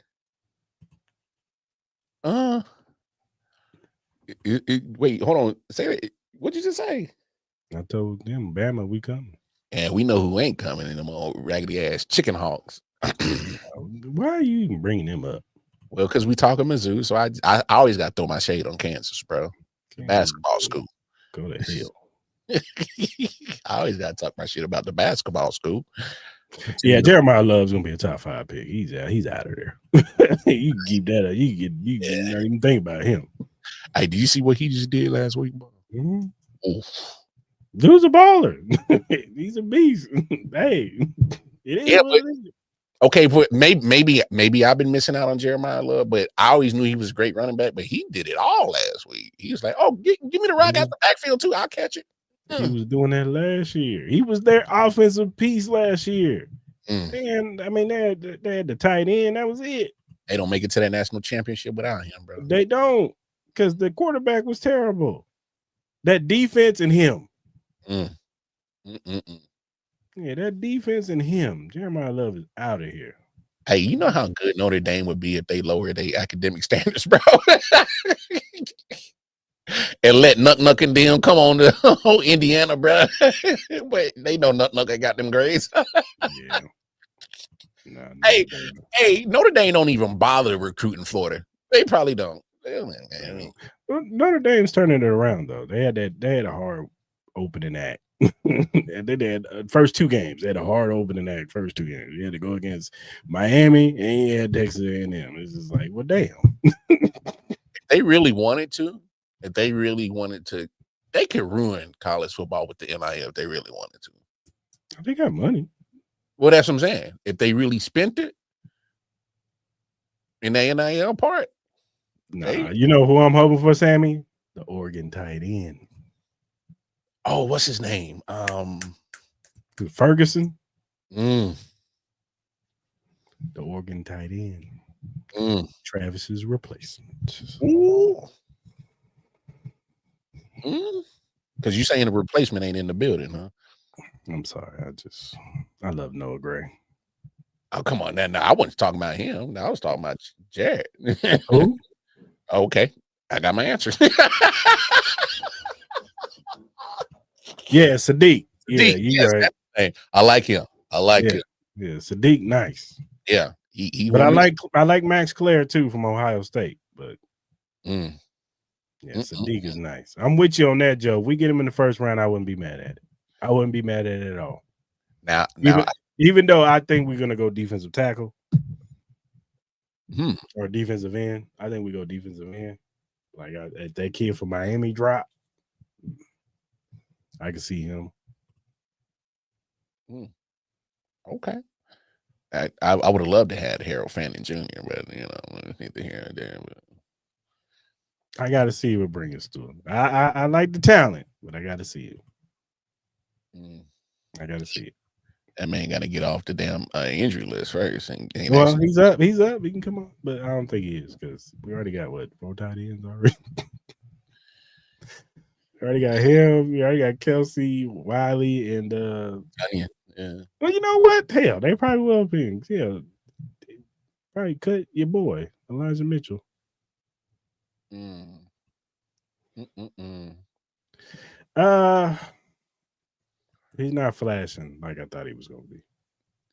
Wait, hold on. Say it. What'd you just say? I told them, Bama, we coming. And we know who ain't coming in them old raggedy ass chicken hawks. Why are you even bringing them up? Well, because we talking Mizzou, so I always got to throw my shade on Kansas, bro. Basketball school. Go to hell. I always got to talk my shit about the basketball school. Yeah, Jeremiah Love's gonna be a top 5 pick. He's out of there. You can keep that up. You don't even think about him. Hey, did you see what he just did last week? Mm-hmm. Dude's a baller. He's a beast. Hey, it is. Yeah, okay, but maybe I've been missing out on Jeremiah Love, but I always knew he was a great running back. But he did it all last week. He was like, "Oh, give me the rock out the backfield too. I'll catch it." He was doing that last year. He was their offensive piece last year. And I mean, they had the tight end. That was it. They don't make it to that national championship without him, bro. They don't, because the quarterback was terrible. That defense and him. Yeah, that defense and him. Jeremiah Love is out of here. Hey, you know how good Notre Dame would be if they lowered their academic standards, bro? And let Nuck and them come on to Indiana, bro. But they know Nuck ain't got them grades. Yeah. Hey, Notre Dame don't even bother recruiting Florida. They probably don't. Well, Notre Dame's turning it around though. They had a hard opening act. And they had first two games. They had a hard opening act. First two games. You had to go against Miami and you had Texas A&M. It's just like, well, damn. If they really wanted to, they could ruin college football with the NIL if they really wanted to. They got money. Well, that's what I'm saying. If they really spent it in the NIL part. Nah, you know who I'm hoping for, Sammy? The Oregon tight end. Oh, what's his name? Ferguson. The Oregon tight end. Travis's replacement. Because you saying the replacement ain't in the building, huh? I'm sorry. I love Noah Gray. Oh, come on. Now I wasn't talking about him. Now I was talking about Jared. Who? Okay. I got my answer. Yeah, Sadiq. Yeah, you're right. Hey, I like him. him. Yeah, Sadiq, nice. Yeah. But I like Max Clare too from Ohio State. But Sadiq is nice. I'm with you on that, Joe. If we get him in the first round, I wouldn't be mad at it. I wouldn't be mad at it at all. Now even though I think we're gonna go defensive tackle or defensive end, I think we go defensive end. Like that kid from Miami drop, I can see him. Okay. I would have loved to have Harold Fanning Jr., but neither here nor there. But I got to see what brings us to him. I like the talent, but I got to see it. I got to see it. That man got to get off the damn injury list first. Well, he's up. He can come on, but I don't think he is because we already got 4 tight ends already. We already got him. We already got Kelsey, Wiley, and yeah. Well, you know what? Hell, they probably will be. Yeah, probably cut your boy Elijah Mitchell. He's not flashing like I thought he was going to be.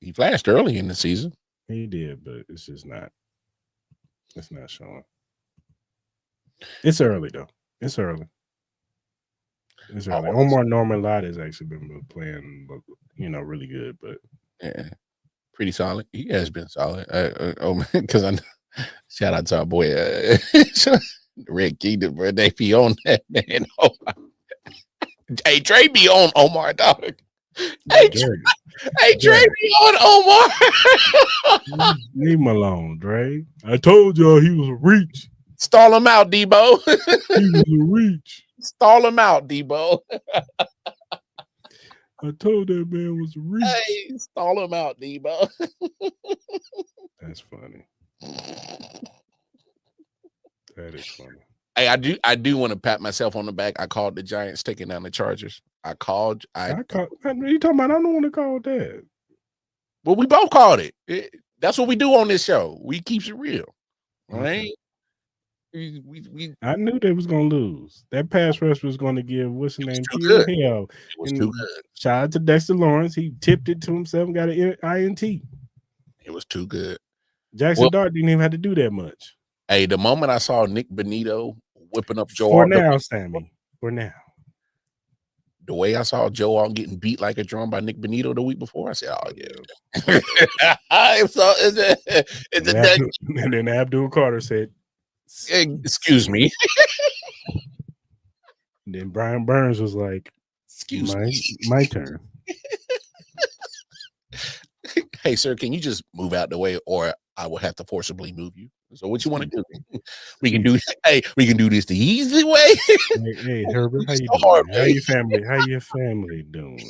He flashed early in the season. He did, but it's just not. It's not showing. It's early though. It's early. Omar Norman Lott has actually been playing, really good, but yeah, pretty solid. He has been solid. Because I shout out to our boy Red Kingdom, bro. They be on that man. Hey, Trey be on Omar, dog. Hey, Trey be on Omar. Leave him alone, Dre. I told y'all he was a reach. Stall him out, Debo. He was a reach. Stall him out, Debo. I told that man was a reach. Hey, stall him out, Debo. That's funny. That is funny. Hey, I do want to pat myself on the back. I called the Giants taking down the Chargers. What are you talking about? I'm the one that called that. Well, we both called it. That's what we do on this show. We keeps it real. All right. I knew they was gonna lose. That pass rush was gonna give what's the name? Hell. It was too good. Shout out to Dexter Lawrence. He tipped it to himself and got an INT. It was too good. Jackson Dart didn't even have to do that much. Hey, the moment I saw Nick Benito whipping up Joe For now, Sammy. For now. The way I saw Joe all getting beat like a drum by Nick Benito the week before, I said, "Oh yeah." And then Abdul Carter said, "Excuse me." And then Brian Burns was like, "Excuse me, my turn." Hey, sir, can you just move out the way, or I will have to forcibly move you. So what you want to do? We can do this the easy way. Hey Herbert, how you doing? How your family? How your family doing?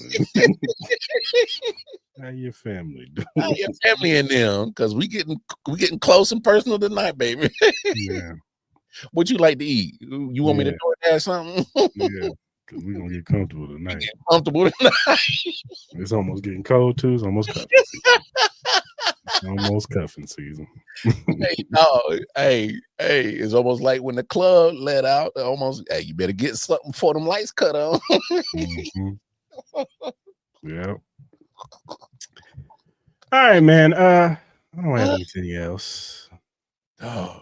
How your family doing? How your family and them? Because we getting close and personal tonight, baby. Yeah. What you like to eat? You want me to DoorDash something? Yeah. Cause we're gonna get comfortable tonight. It's almost getting cold too. It's almost cuffing season. Hey, it's almost like when the club let out. Hey, you better get something before them lights cut on. Yeah. All right, man. I don't have anything else. Oh.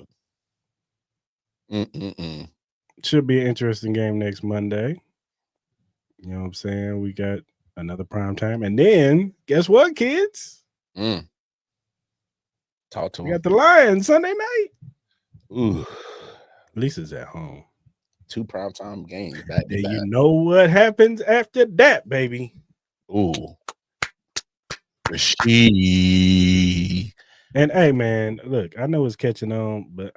Should be an interesting game next Monday. You know what I'm saying? We got another prime time. And then, guess what, kids? Talk to we him. got the Lions Sunday night. Ooh. Lisa's at home. 2 primetime games back to back. You know what happens after that, baby? Ooh. She. And hey, man, look, I know it's catching on, but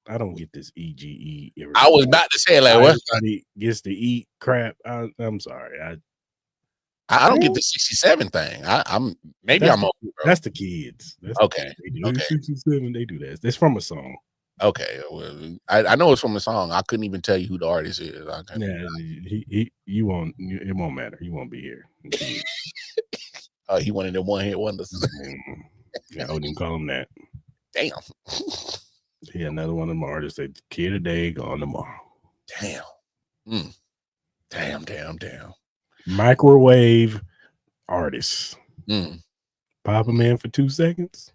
I don't get this EGE. I was about to say, like, what? Everybody gets to eat crap. I'm sorry. I don't get the 67 thing. I'm that's the kids. Okay. They do 67. They do that. It's from a song. Okay. Well, I know it's from a song. I couldn't even tell you who the artist is. You won't. It won't matter. He won't be here. He one of them one hit wonders. I wouldn't even call him that. Damn. He another one of them artists that kid today, gone tomorrow. Damn. Damn. Microwave artists. Pop them in for 2 seconds.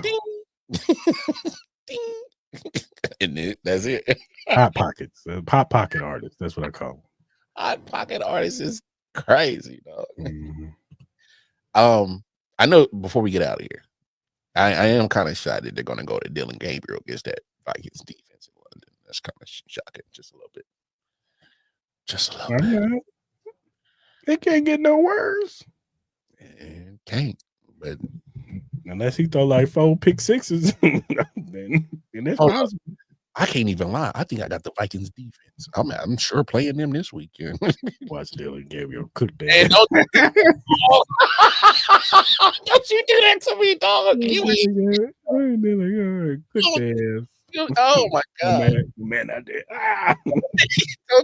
Ding. Ding. And that's it. Hot pockets. Hot pocket artists. That's what I call them. Hot pocket artists is crazy, dog. I know before we get out of here, I am kind of shocked that they're going to go to Dylan Gabriel against that Vikings defense in London. That's kind of shocking, just a little bit. Bit. It can't get no worse. It can't, but unless he throw like 4 pick sixes, then that's possible. I can't even lie. I think I got the Vikings defense. I'm sure playing them this weekend. Watch Dylan Gabriel cook that. Don't you do that to me, dog. Oh my God. Man, I did.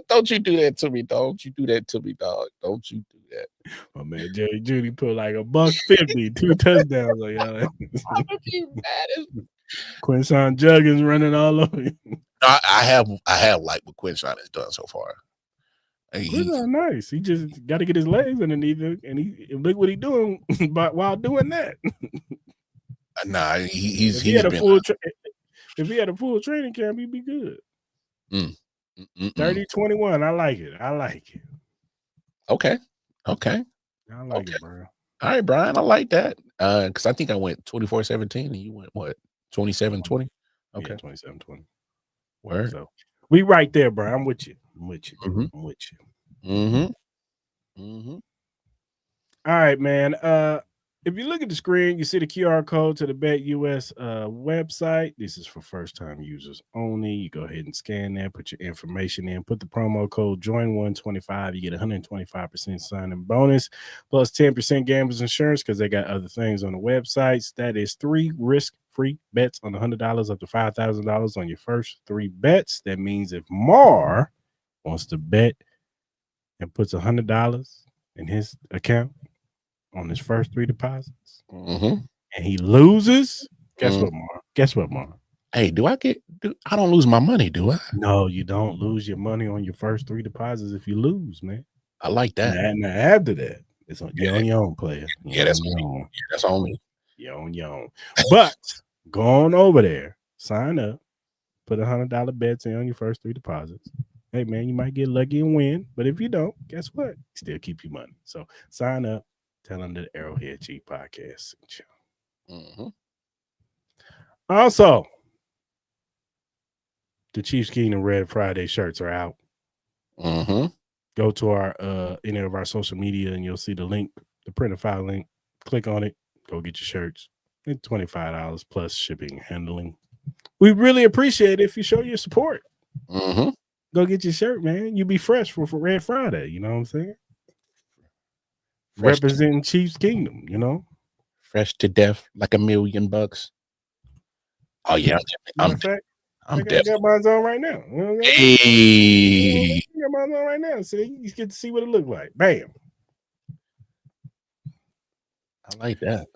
Don't you do that to me, dog. Don't you do that to me, dog. Don't you do that. My man Jerry Judy put like $150, 2 touchdowns on y'all. Quinshawn Juggins running all over you. I have liked what Quinshawn has done so far. He's nice. He just got to get his legs underneath him, and he look what he's doing while doing that. Nah, he's if he had a full training camp, he'd be good. 30-21. I like it. Okay. I like it, bro. All right, Brian. I like that. Because I think I went 24-17 and you went what? 27-20? Okay. 27-20. Word. So we right there, bro. I'm with you. All right, man. If you look at the screen, you see the QR code to the BetUS website. This is for first-time users only. You go ahead and scan that, put your information in, put the promo code JOIN125. You get 125% sign-in bonus, plus 10% gamblers insurance because they got other things on the websites. That is 3 risk-free bets on $100 up to $5,000 on your first 3 bets. That means if Mar wants to bet and puts $100 in his account on his first 3 deposits, and he loses, guess what, Mar? Hey, I don't lose my money, do I? No, you don't lose your money on your first 3 deposits if you lose, man. I like that. And after that, it's you're on your own, player. That's on me. That's on me. You're on your own. But go on over there, sign up, put $100 bets in on your first 3 deposits. Hey, man, you might get lucky and win, but if you don't, guess what? Still keep your money. So sign up. Tell them the Arrowhead Chief Podcast. Also, the Chiefs Kingdom Red Friday shirts are out. Go to our any of our social media and you'll see the link, the print and file link. Click on it. Go get your shirts. and $25 plus shipping and handling. We really appreciate it if you show your support. Mm-hmm. Go get your shirt, man. You be fresh for Red Friday. You know what I'm saying? Fresh Representing Chiefs Kingdom, you know? Fresh to death, like $1 million. Oh, yeah. I'm I got mine on right now. You know what hey. I got mine on right now. So you get to see what it look like. Bam. I like that.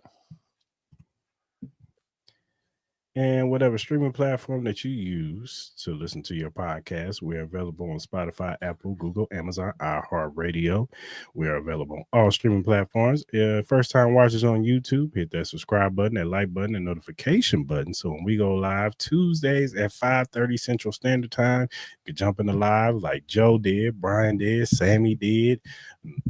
And whatever streaming platform that you use to listen to your podcast, we're available on Spotify, Apple, Google, Amazon, iHeartRadio. We're available on all streaming platforms. First time watchers on YouTube, hit that subscribe button, that like button, and notification button. So when we go live Tuesdays at 5:30 Central Standard Time, you can jump in the live like Joe did, Brian did, Sammy did,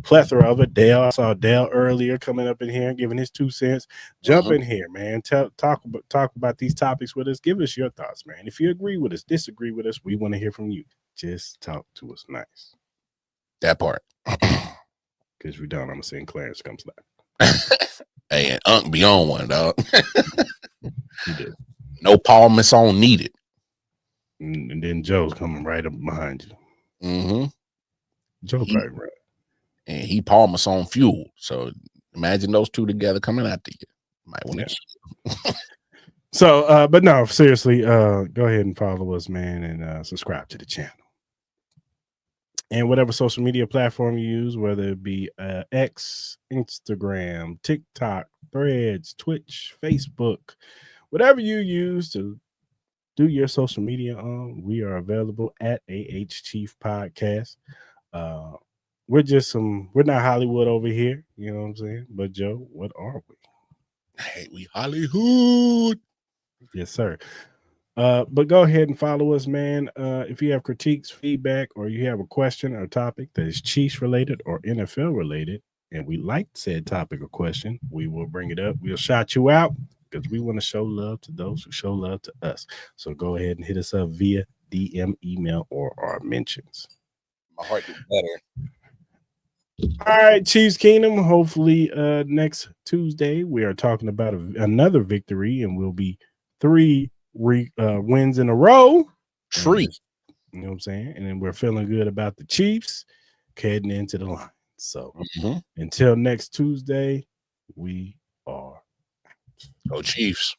plethora of it. Dale, I saw Dale earlier coming up in here and giving his 2 cents. Jump in here, man. Talk about these topics with us. Give us your thoughts, man. If you agree with us, disagree with us, we want to hear from you. Just talk to us nice. That part. Because we don't, I'm gonna send Clarence comes back. Hey, and Unc be on one, dog. He did. No Paul Masson needed. And then Joe's coming right up behind you. Mm-hmm. Joe probably right. And he Paul Masson fuel. So imagine those two together coming after you. Might want to. So, but no, seriously, go ahead and follow us, man, and subscribe to the channel. And whatever social media platform you use, whether it be X, Instagram, TikTok, Threads, Twitch, Facebook, whatever you use to do your social media on, we are available at AH Chief Podcast. We're not Hollywood over here, you know what I'm saying? But Joe, what are we? Hey, we Hollywood. Yes, sir. But go ahead and follow us, man. If you have critiques, feedback, or you have a question or topic that is Chiefs related or NFL related, and we like said topic or question, we will bring it up. We'll shout you out because we want to show love to those who show love to us. So go ahead and hit us up via DM, email, or our mentions. My heart gets better. All right, Chiefs Kingdom. Hopefully, next Tuesday we are talking about another victory, and we'll be 3 wins in a row. Tree. You know what I'm saying? And then we're feeling good about the Chiefs heading into the line. So until next Tuesday, we are Go Chiefs.